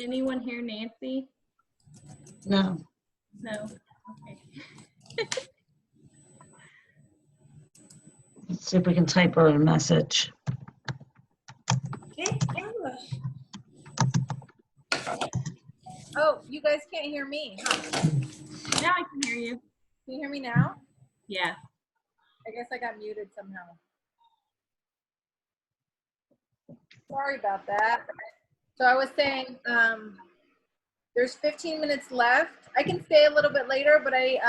Anyone hear Nancy? No. No. Okay. Let's see if we can type her a message. Okay. Oh, you guys can't hear me, huh? Now I can hear you. Can you hear me now? Yeah. I guess I got muted somehow. Sorry about that. So I was saying, there's 15 minutes left. I can stay a little bit later, but I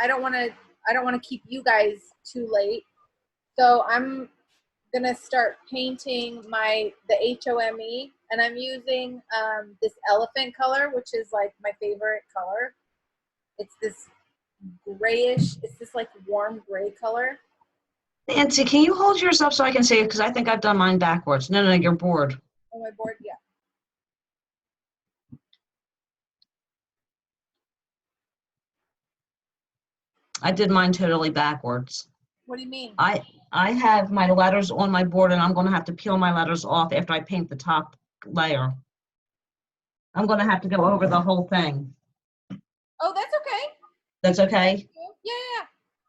don't want to keep you guys too late. So I'm gonna start painting the HOME, and I'm using this elephant color, which is like my favorite color. It's this grayish. It's this like warm gray color. Nancy, can you hold yours up so I can see it? Because I think I've done mine backwards. No, you're bored. On my board, yeah. I did mine totally backwards. What do you mean? I have my letters on my board, and I'm going to have to peel my letters off after I paint the top layer. I'm going to have to go over the whole thing. Oh, that's okay. That's okay? Yeah.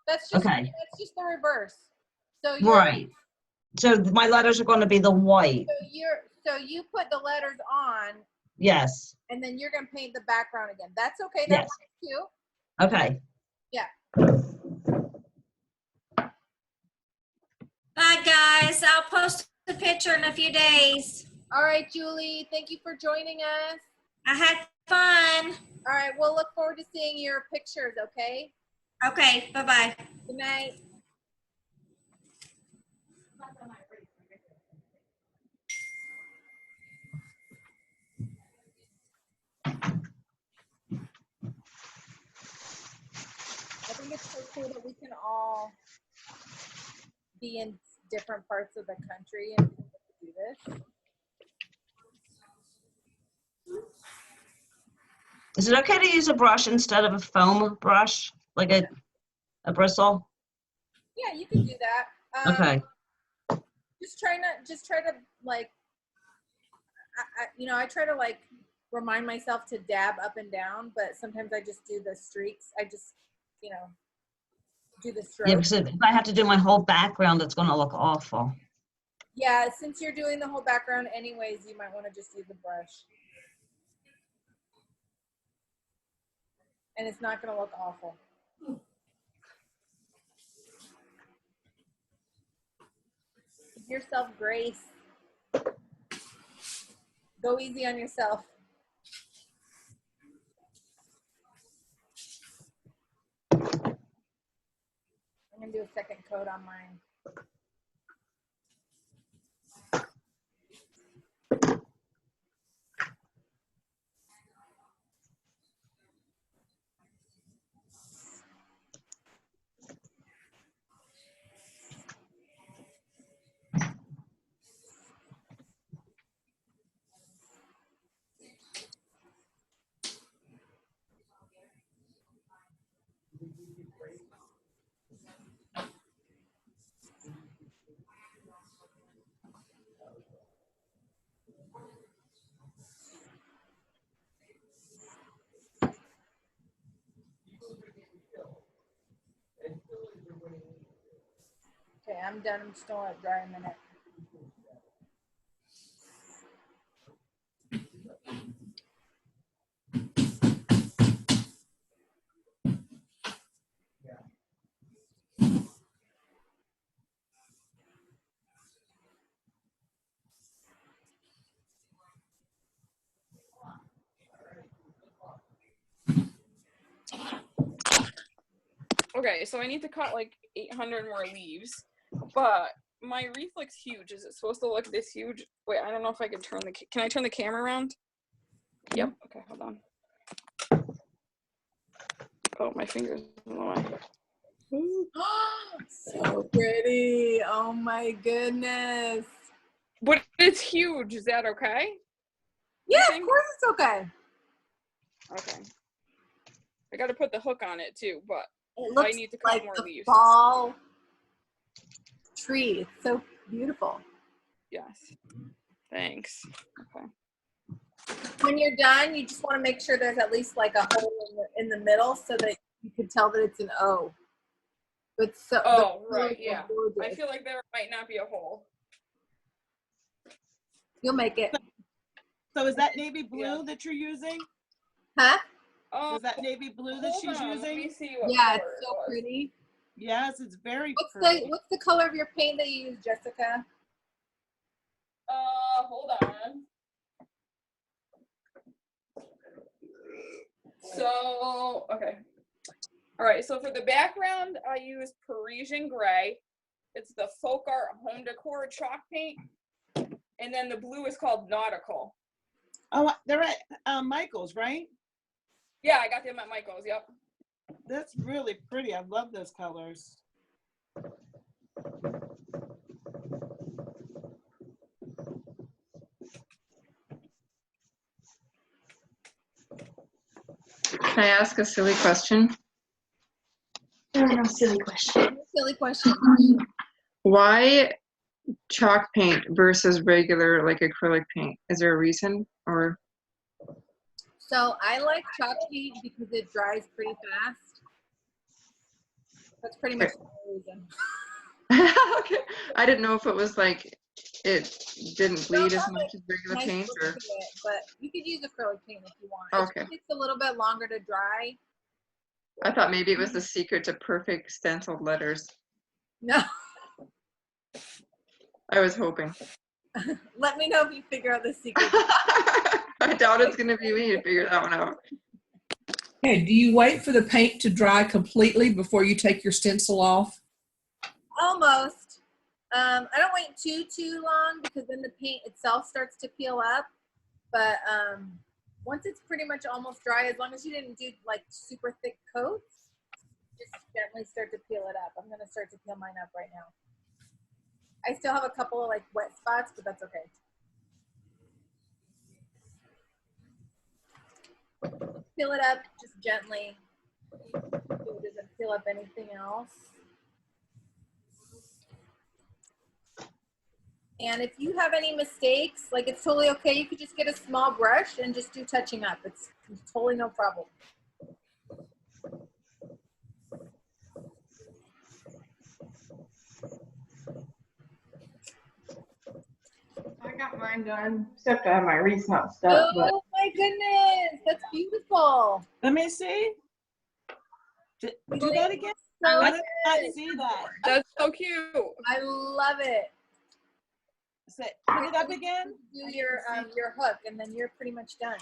That's just the reverse. So Right. So my letters are going to be the white. So you put the letters on. Yes. And then you're gonna paint the background again. That's okay. That Yes. works too. Okay. Yeah. Bye, guys. I'll post a picture in a few days. All right, Julie. Thank you for joining us. I had fun. All right. We'll look forward to seeing your pictures. Okay. Okay. Bye-bye. Good night. I think it's so cool that we can all be in different parts of the country and be able to do this. Is it okay to use a brush instead of a foam brush, like a bristle? Yeah, you can do that. Okay. Just try to like, I try to like remind myself to dab up and down, but sometimes I just do the streaks. I just, do the strokes. Yeah, because if I have to do my whole background, it's going to look awful. Yeah, since you're doing the whole background anyways, you might want to just use the brush. And it's not going to look awful. Give yourself grace. Go easy on yourself. I'm going to do a second coat on mine. Okay, I'm done. I'm just going to let it dry a minute. Okay, so I need to cut like 800 more leaves, but my wreath looks huge. Is it supposed to look this huge? Wait, I don't know if I can turn the, can I turn the camera around? Yep, okay, hold on. Oh, my finger's in the way. So pretty. Oh my goodness. But it's huge, is that okay? Yeah, of course it's okay. Okay. I gotta put the hook on it too, but It looks I need to cut like more the leaves. fall tree. It's so beautiful. Yes. Thanks. Okay. When you're done, you just want to make sure there's at least like a hole in the middle so that you can tell that it's an O. But so Oh, right, yeah. I gorgeous. feel like there might not be a hole. You'll make it. So is that navy blue that you're using? Huh? Oh, Is that navy blue that hold she's on, using? Let me see what Yeah, color it's it so was. pretty. Yes, it's very What's pretty. the color of your paint that you use, Jessica? Hold on. So, okay. All right, so for the background, I use Parisian Gray. It's the Folk Art Home Decor chalk paint. And then the blue is called Nautical. Oh, they're at Michael's, right? Yeah, I got them at Michael's, yep. That's really pretty. I love those colors. Can I ask a silly question? No silly question. Silly question. Why chalk paint versus regular like acrylic paint? Is there a reason or? So I like chalk paint because it dries pretty fast. That's pretty much the only reason. Okay. I didn't know if it was like it didn't bleed as much as regular Nice paint look or. to it, but you could use acrylic paint if you want. It Okay. just takes a little bit longer to dry. I thought maybe it was the secret to perfect stenciled letters. No. I was hoping. Let me know if you figure out the secret. I doubt it's gonna be me to figure that one out. Okay, do you wait for the paint to dry completely before you take your stencil off? Almost. I don't wait too long because then the paint itself starts to peel up. But once it's pretty much almost dry, as long as you didn't do like super thick coats, just gently start to peel it up. I'm gonna start to peel mine up right now. I still have a couple of like wet spots, but that's okay. Fill it up just gently. So it doesn't fill up anything else. And if you have any mistakes, like it's totally okay. You could just get a small brush and just do touching up. It's totally no problem. I got mine done, except I have my wreath not stuck. But Oh my goodness, that's beautiful. Let me see. Do that again. So I did not good. see that. That's so cute. I love it. Put it up again. Do your hook, and then you're pretty much done.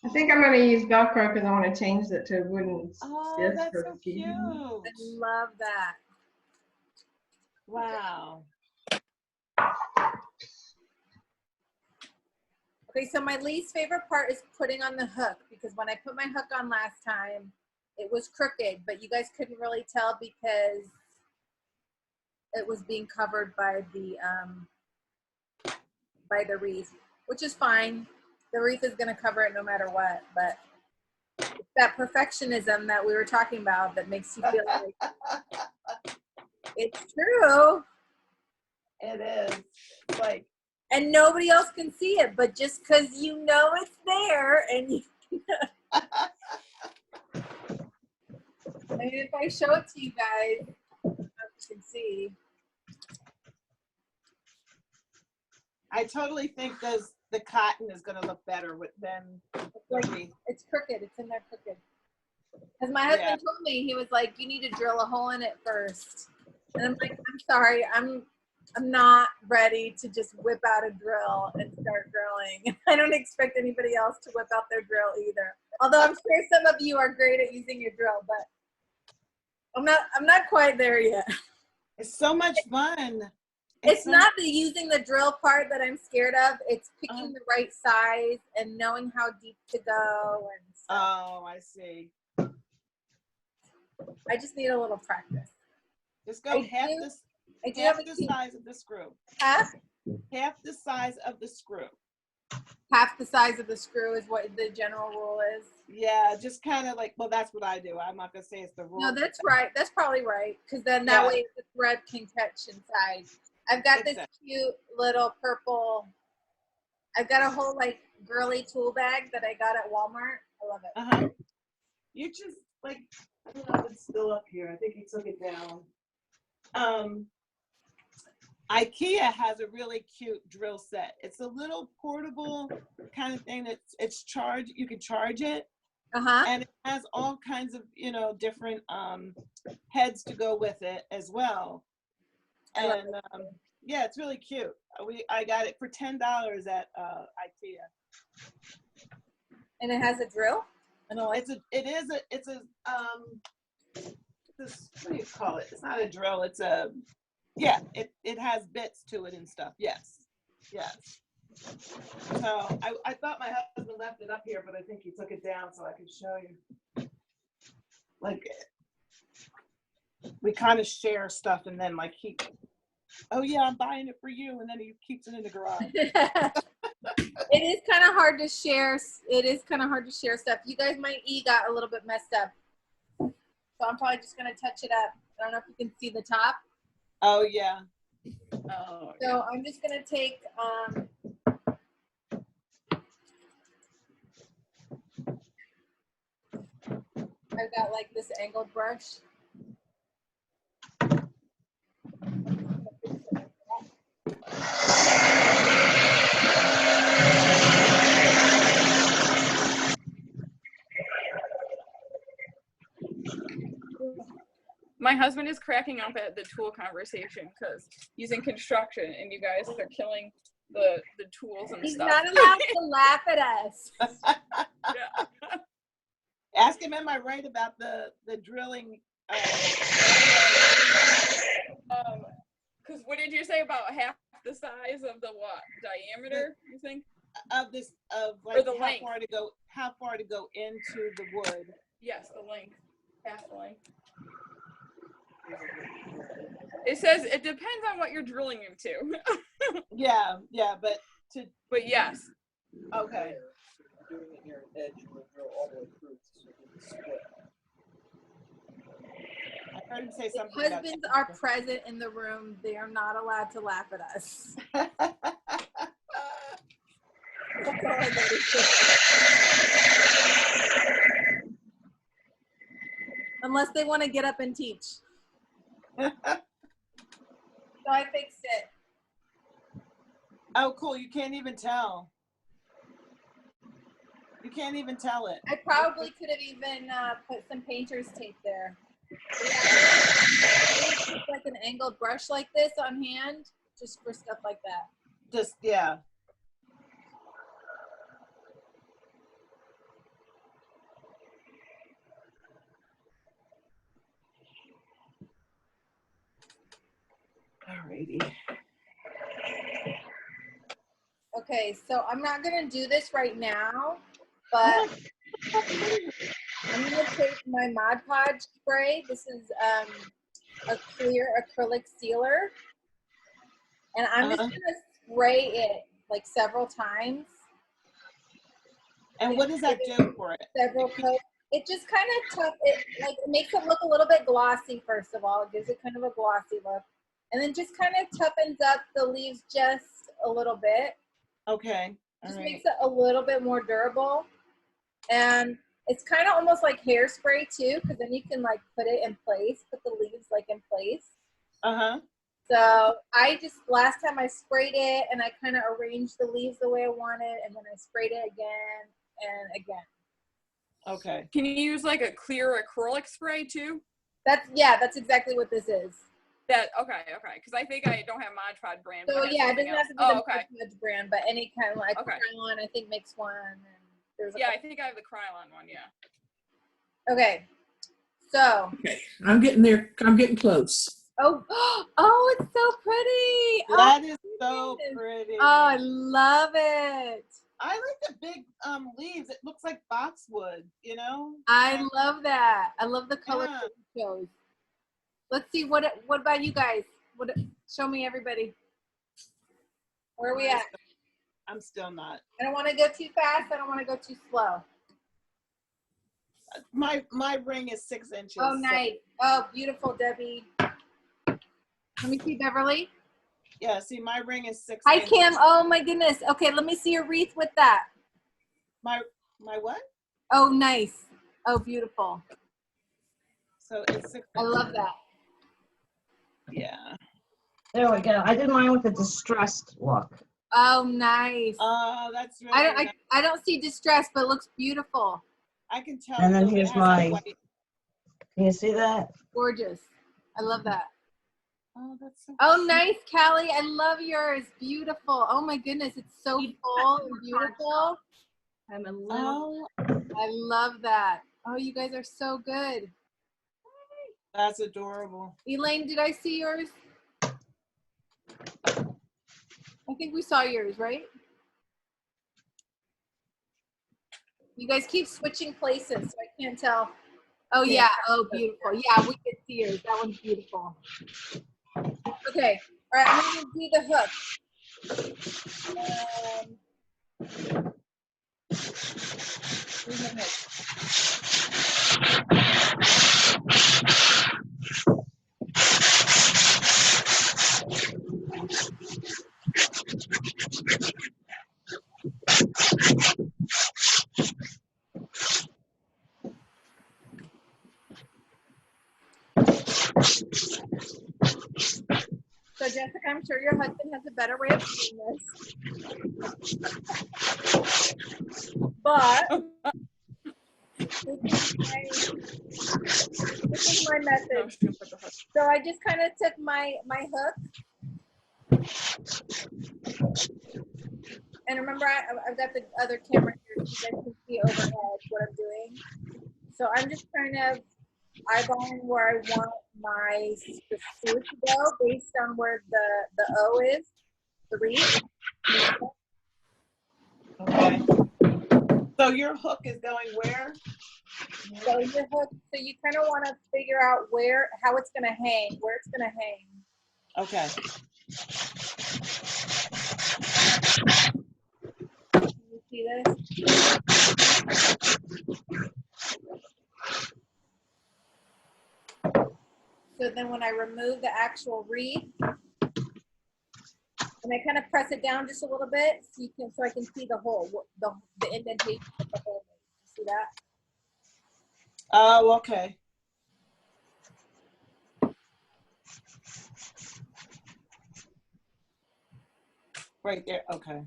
I think I'm going to use Velcro because I want to change it to wooden Oh, disc that's for so the key. I cute. love that. Wow. Okay, so my least favorite part is putting on the hook, because when I put my hook on last time, it was crooked, but you guys couldn't really tell because it was being covered by the wreath, which is fine. The wreath is going to cover it no matter what, but it's that perfectionism that we were talking about that makes you feel like it's true. It is. Like, and nobody else can see it, but just because you know it's there, and you and if I show it to you guys, you can see. I totally think the cotton is going to look better than Like, it's crooked. It's in there crooked. Because my husband told me, he was like, "You need to drill a hole in it first." And I'm like, "I'm sorry, I'm not ready to just whip out a drill and start drilling. I don't expect anybody else to whip out their drill either. Although I'm sure some of you are great at using your drill, but I'm not quite there yet." It's so much fun. It's not the using the drill part that I'm scared of. It's picking the right size and knowing how deep to go and stuff. Oh, I see. I just need a little practice. Just go half the size of the screw. Half the size of the screw. Half the size of the screw is what the general rule is. Yeah, just kind of like, well, that's what I do. I'm not gonna say it's the rule. No, that's right. That's probably right. Because then that way the thread can catch inside. I've got this cute little purple. I've got a whole like girly tool bag that I got at Walmart. I love it. You just like, I don't know if it's still up here. I think he took it down. IKEA has a really cute drill set. It's a little portable kind of thing it's charged. You can charge it. And it has all kinds of, different heads to go with it as well. And yeah, it's really cute. I got it for $10 at IKEA. And it has a drill? What do you call it? It's not a drill. It's a, it has bits to it and stuff. Yes. So I thought my husband left it up here, but I think he took it down so I could show you. Like, we kind of share stuff, and then like oh yeah, I'm buying it for you, and then he keeps it in the garage. It is kind of hard to share. It is kind of hard to share stuff. You guys, my E got a little bit messed up, so I'm probably just gonna touch it up. I don't know if you can see the top. Oh yeah. So I'm just gonna take I've got like this angled brush. My husband is cracking up at the tool conversation because he's in construction and you guys are killing the tools and He's stuff. not allowed to laugh at us. Yeah. Ask him, am I right about the drilling? Because what did you say about half the size of the what diameter? You think of this like or the how length? How far to go into the wood? Yes, the length, half the length. It says it depends on what you're drilling into. Yeah, but But yes. okay. Doing it near an edge, you would drill all the way through so you can split. I heard him say If something about husbands are present in the room, they are not allowed to laugh at us. That's all I gotta say. Unless they want to get up and teach. So I fixed it. Oh, cool. You can't even tell. You can't even tell it. I probably could have even put some painter's tape there. Yeah. Like an angled brush like this on hand, just for stuff like that. Just, yeah. Alrighty. Okay, so I'm not gonna do this right now, but I'm gonna take my Mod Podge spray. This is a clear acrylic sealer, and I'm just gonna spray it like several times. And what does that do for it? Several coats. It just kind of it makes it look a little bit glossy. First of all, it gives it kind of a glossy look, and then just kind of toughens up the leaves just a little bit. Okay. Just makes it a little bit more durable, and it's kind of almost like hairspray too, because then you can like put it in place, put the leaves like in place. So I just, last time I sprayed it and I kind of arranged the leaves the way I wanted, and then I sprayed it again and again. Okay. Can you use like a clear acrylic spray too? That's exactly what this is. Okay, because I think I don't have Mod Podge brand. So but yeah, it doesn't have to be the Mod Podge brand, but any kind of like Okay. Krylon, I think makes one. And there's I think I have the Krylon one. Yeah. Okay, so. Okay, I'm getting there. I'm getting close. Oh, it's so pretty. That is so pretty. Oh, I love it. I like the big leaves. It looks like boxwood, you know? I love that. I love the color that it shows. Let's see, what about you guys? Show me everybody. Where are we at? I'm still not. I don't want to go too fast. I don't want to go too slow. My ring is 6 inches. Oh, nice. Oh, beautiful, Debbie. Let me see, Beverly. Yeah, see, my ring is 6 Hi, inches. Kim. Oh, my goodness. Okay, let me see your wreath with that. My what? Oh, nice. Oh, beautiful. So it's 6 inches. I love that. Yeah. There we go. I did mine with a distressed look. Oh, nice. Oh, that's really I don't see distress, but it looks beautiful. I can tell. And then though, it here's has a my, white- can you see that? Gorgeous. I love that. Oh, that's so Oh, cute. nice, Callie. I love yours. Beautiful. Oh, my goodness. It's so full and beautiful. I'm a little. Oh, I love that. Oh, you guys are so good. that's adorable. Elaine, did I see yours? I think we saw yours, right? You guys keep switching places, so I can't tell. Oh, yeah. Oh, beautiful. Yeah, we could see yours. That one's beautiful. Okay. All right, I'm going to do the hook. Where's my hook? So Jessica, I'm sure your husband has a better way of doing this. But this is my method. So I just kind of took my hook. And remember, I've got the other camera here so you guys can see overhead what I'm doing. So I'm just kind of eyeballing where I want my screw to go based on where the O is, the reed. Okay. So your hook is going where? So your hook, so you kind of want to figure out how it's going to hang, where it's going to hang. Okay. Can you see this? So then when I remove the actual wreath, and I kind of press it down just a little bit so I can see the hole, the indentation of the hole. See that? Oh, okay. Right there. Okay.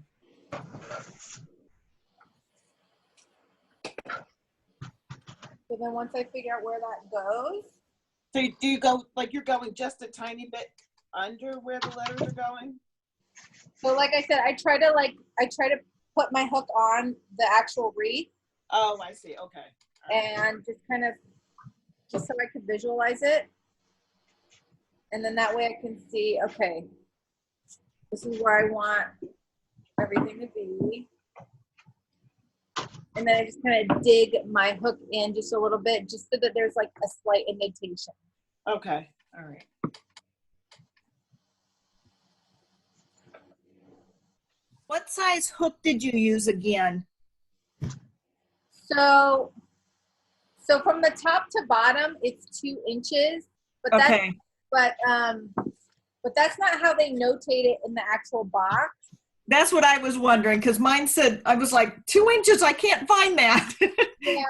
So then once I figure out where that goes, So do you go, like you're going just a tiny bit under where the letters are going? so like I said, I try to put my hook on the actual wreath. Oh, I see. Okay. And just so I could visualize it. And then that way I can see, okay, this is where I want everything to be. And then I just kind of dig my hook in just a little bit, just so that there's like a slight indentation. Okay. All right. What size hook did you use again? So from the top to bottom, it's 2 inches, but Okay. but that's not how they notate it in the actual box. That's what I was wondering, because mine said, I was like, 2 inches, I can't find that. Yeah.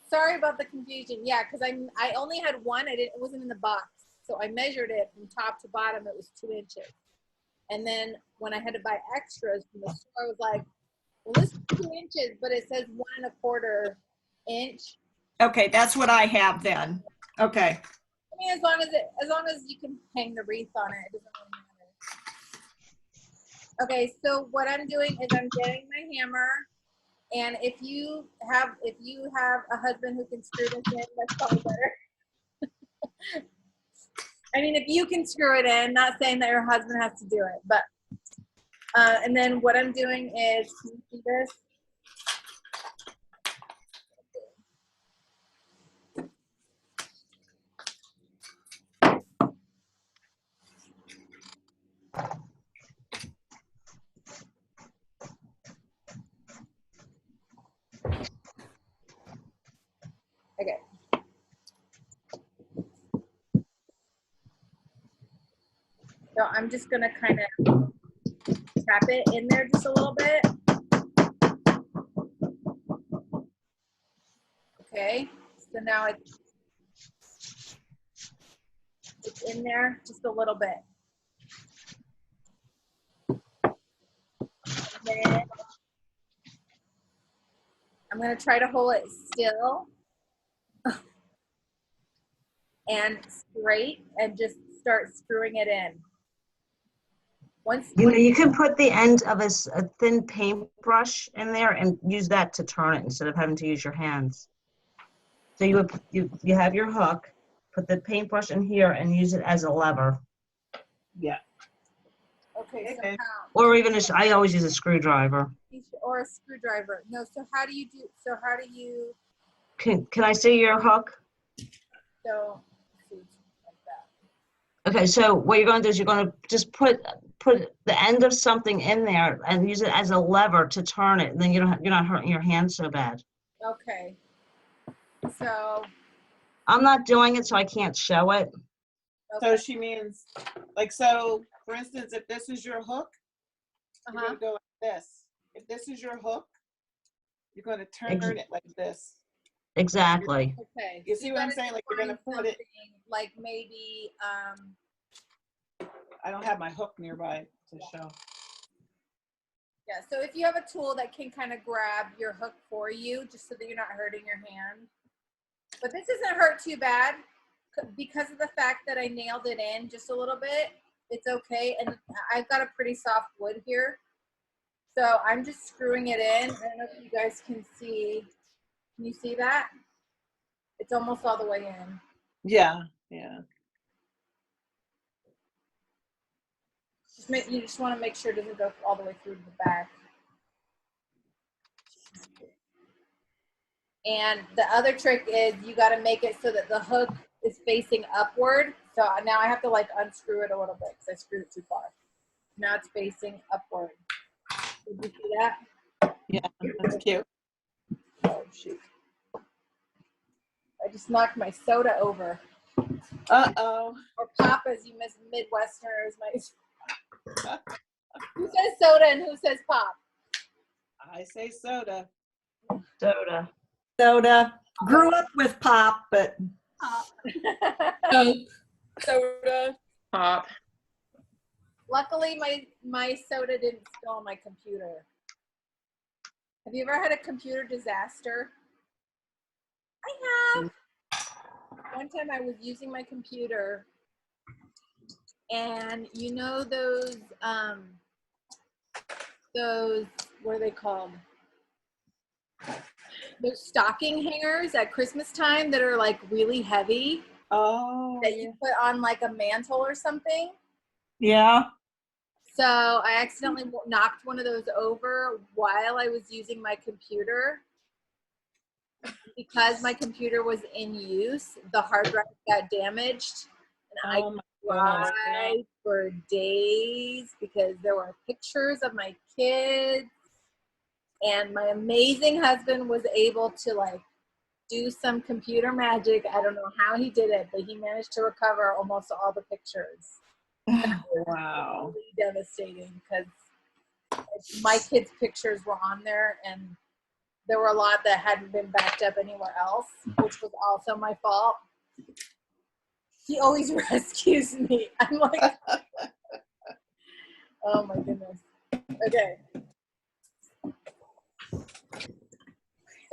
Sorry about the confusion. Yeah, because I only had one. It wasn't in the box. So I measured it from top to bottom. It was 2 inches. And then when I had to buy extras from the store, I was like, well, this is 2 inches, but it says 1 1/4 inch. Okay, that's what I have then. Okay. I mean, as long as you can hang the wreath on it, it doesn't really matter. Okay, so what I'm doing is I'm getting my hammer, and if you have a husband who can screw this in, that's probably better. I mean, if you can screw it in, not saying that your husband has to do it, but and then what I'm doing is, can you see this? Okay. So I'm just gonna kind of tap it in there just a little bit. Okay, so now it's in there just a little bit. And then I'm gonna try to hold it still and straight and just start screwing it in. You can put the end of a thin paintbrush in there and use that to turn it instead of having to use your hands. So you have your hook, put the paintbrush in here and use it as a lever. Yeah. Okay, so how? Or even I always use a screwdriver. Or a screwdriver. No, so how do you? Can I see your hook? So, Okay, so what you're going to do is you're going to just put the end of something in there and use it as a lever to turn it, and then you're not hurting your hand so bad. okay. So I'm not doing it, so I can't show it. So she means, like, so for instance, if this is your hook, you're gonna go like this. If this is your hook, you're gonna turn it like this. Exactly. Okay. You see what I'm saying? Like you're gonna put it. Like maybe. I don't have my hook nearby to show. Yeah. So if you have a tool that can kind of grab your hook for you, just so that you're not hurting your hand. But this doesn't hurt too bad because of the fact that I nailed it in just a little bit. It's okay, and I've got a pretty soft wood here, so I'm just screwing it in. I don't know if you guys can see. Can you see that? It's almost all the way in. Yeah, yeah. You just want to make sure it doesn't go all the way through to the back. And the other trick is you got to make it so that the hook is facing upward So now I have to like unscrew it a little bit because I screwed it too far. Now it's facing upward. Did you see that? Yeah, that's cute. Oh shoot. I just knocked my soda over. Uh-oh. Or pop, as you Midwesterners might. Who says soda and who says pop? I say soda. Soda. Soda. Grew up with pop, but Soda. Pop. Luckily, my soda didn't spill on my computer. Have you ever had a computer disaster? I have. One time I was using my computer, and you know those what are they called? Those stocking hangers at Christmas time that are like really heavy. Oh. That you put on like a mantle or something. yeah. So I accidentally knocked one of those over while I was using my computer. Because my computer was in use, the hard drive got damaged. And I cried for days because there were pictures of my kids. And my amazing husband was able to like do some computer magic. I don't know how he did it, but he managed to recover almost all the pictures. Wow. Really devastating because my kids' pictures were on there and there were a lot that hadn't been backed up anywhere else, which was also my fault. He always rescues me. I'm like, oh my goodness. Okay.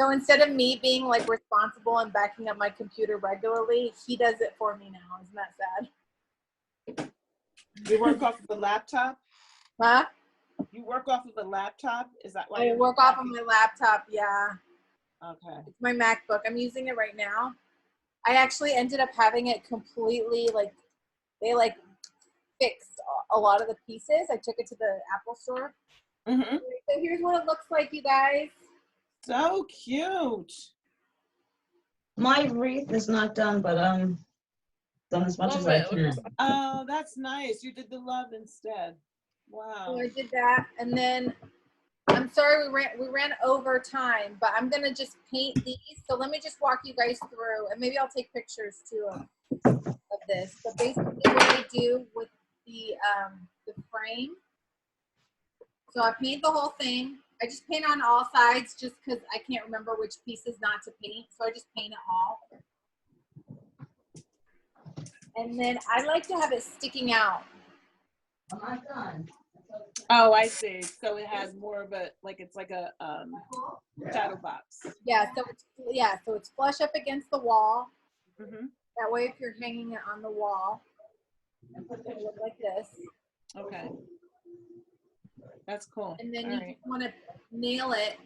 So instead of me being like responsible and backing up my computer regularly, he does it for me now. Isn't that sad? You work off of the laptop? Huh? You work off of the laptop? Is that why? I you're work off of my laptop, yeah. Okay. It's my MacBook. I'm using it right now. I actually ended up having it completely like, they like fixed a lot of the pieces. I took it to the Apple store. Mm-hmm. So here's what it looks like, you guys. So cute. My wreath is not done, but done as much as I can. Oh, that's nice. You did the love instead. Wow. So I did that, and then I'm sorry we ran over time, but I'm gonna just paint these. So let me just walk you guys through, and maybe I'll take pictures too of this. But basically, what I do with the frame. So I paint the whole thing. I just paint on all sides just because I can't remember which pieces not to paint. So I just paint it all. And then I like to have it sticking out. I'm not done. Oh, I see. So it has more of a, like it's like a shadow box. Yeah, so it's flush up against the wall. Mm-hmm. That way if you're hanging it on the wall, it's gonna look like this. Okay. That's cool. And then All you right. just want to nail it.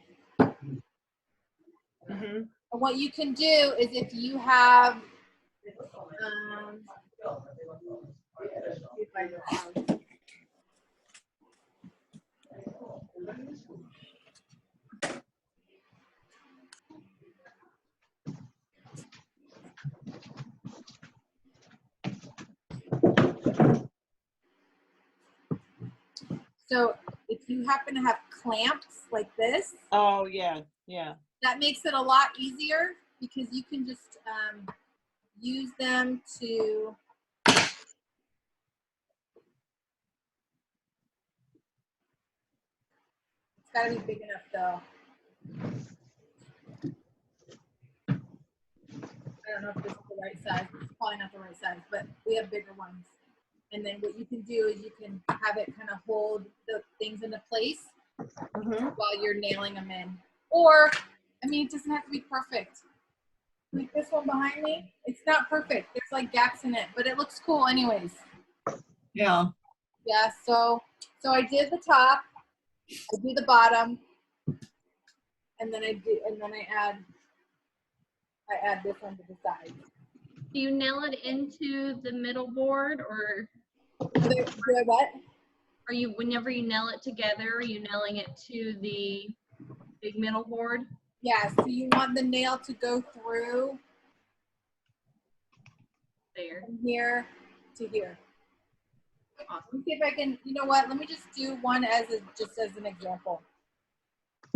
Mm-hmm. And what you can do is if you have, see if I know. So if you happen to have clamps like this, Oh, yeah, yeah. that makes it a lot easier because you can just use them to it's got to be big enough though. I don't know if this is the right size. It's probably not the right size, but we have bigger ones. And then what you can do is you can have it kind of hold the things into place while you're nailing them in. Or, I mean, it doesn't have to be perfect. Like this one behind me, it's not perfect. There's like gaps in it, but it looks cool anyways. Yeah. Yeah, so I did the top, I do the bottom, and then I add this one to the side. Do you nail it into the middle board, or do I what? Are you, whenever you nail it together, are you nailing it to the big middle board? Yeah, so you want the nail to go through there from here to here. Awesome. Let me see if I can, you know what, let me just do one just as an example.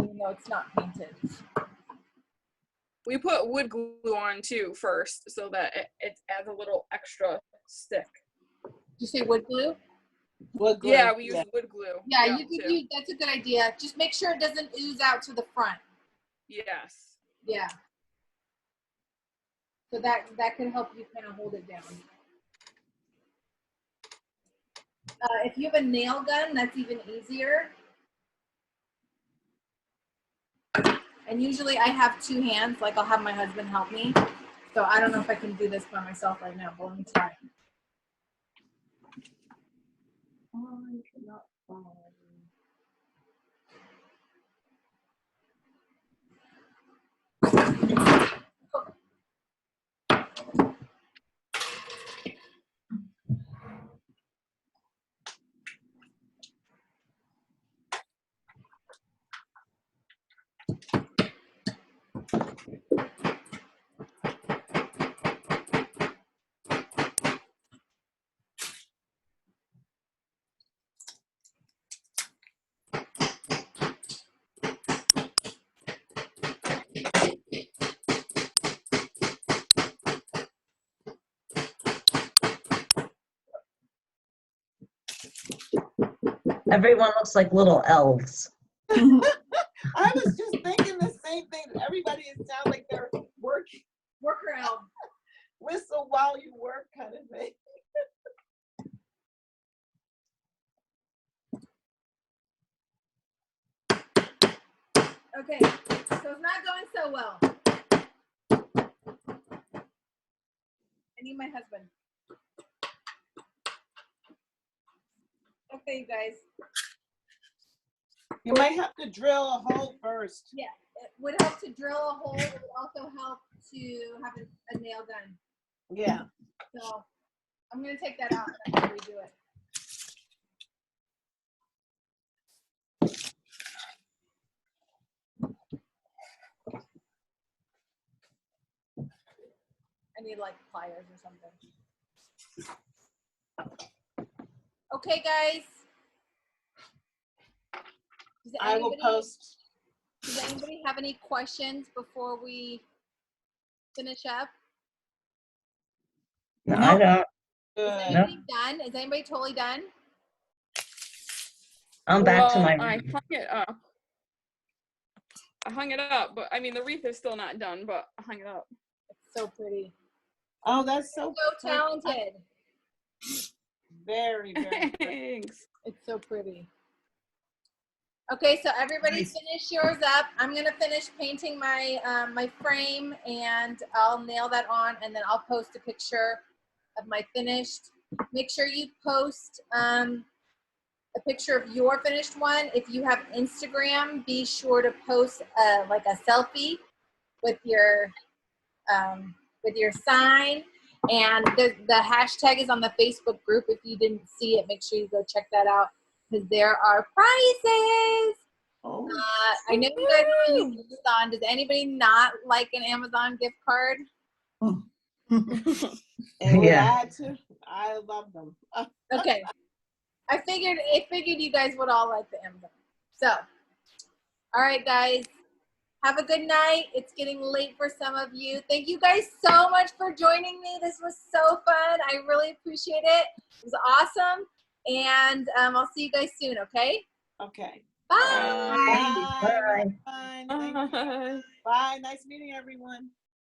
Even though it's not painted. We put wood glue on too first so that it adds a little extra stick. Did you say wood glue? Wood glue. Yeah, we use wood glue. Yeah, Yeah, you could too. use, that's a good idea. Just make sure it doesn't ooze out to the front. Yes. Yeah. So that can help you kind of hold it down. If you have a nail gun, that's even easier. And usually I have two hands, like I'll have my husband help me. So I don't know if I can do this by myself right now, but let me try. Everyone looks like little elves. I was just thinking the same thing. Everybody sounds like they're worker elf. Whistle while you work kind of thing. Okay, so it's not going so well. I need my husband. Okay, you guys. You might have to drill a hole first. Yeah, it would help to drill a hole. It would also help to have a nail gun. Yeah. So I'm going to take that out and I'm going to redo it. I need like pliers or something. Okay, guys. I will post. Does anybody have any questions before we finish up? No, I don't. Is anybody done? Is anybody totally done? I'm back to my I hung it up. I hung it up, but I mean the wreath is still not done, but I hung it up. It's so pretty. Oh, that's so talented. Very, very Thanks. It's so pretty. Okay, so everybody finish yours up. I'm gonna finish painting my my frame and I'll nail that on and then I'll post a picture of my finished. Make sure you post a picture of your finished one. If you have Instagram, be sure to post like a selfie with your sign. And the hashtag is on the Facebook group. If you didn't see it, make sure you go check that out because there are prizes. Oh. I know you guys use Amazon. Does anybody not like an Amazon gift card? And Yeah. I love them. Okay. I figured you guys would all like the Amazon. So, all right, guys. Have a good night. It's getting late for some of you. Thank you guys so much for joining me. This was so fun. I really appreciate it. It was awesome. And I'll see you guys soon, okay? Okay. Bye. Bye. Bye. Bye. Bye. Bye. Nice meeting everyone.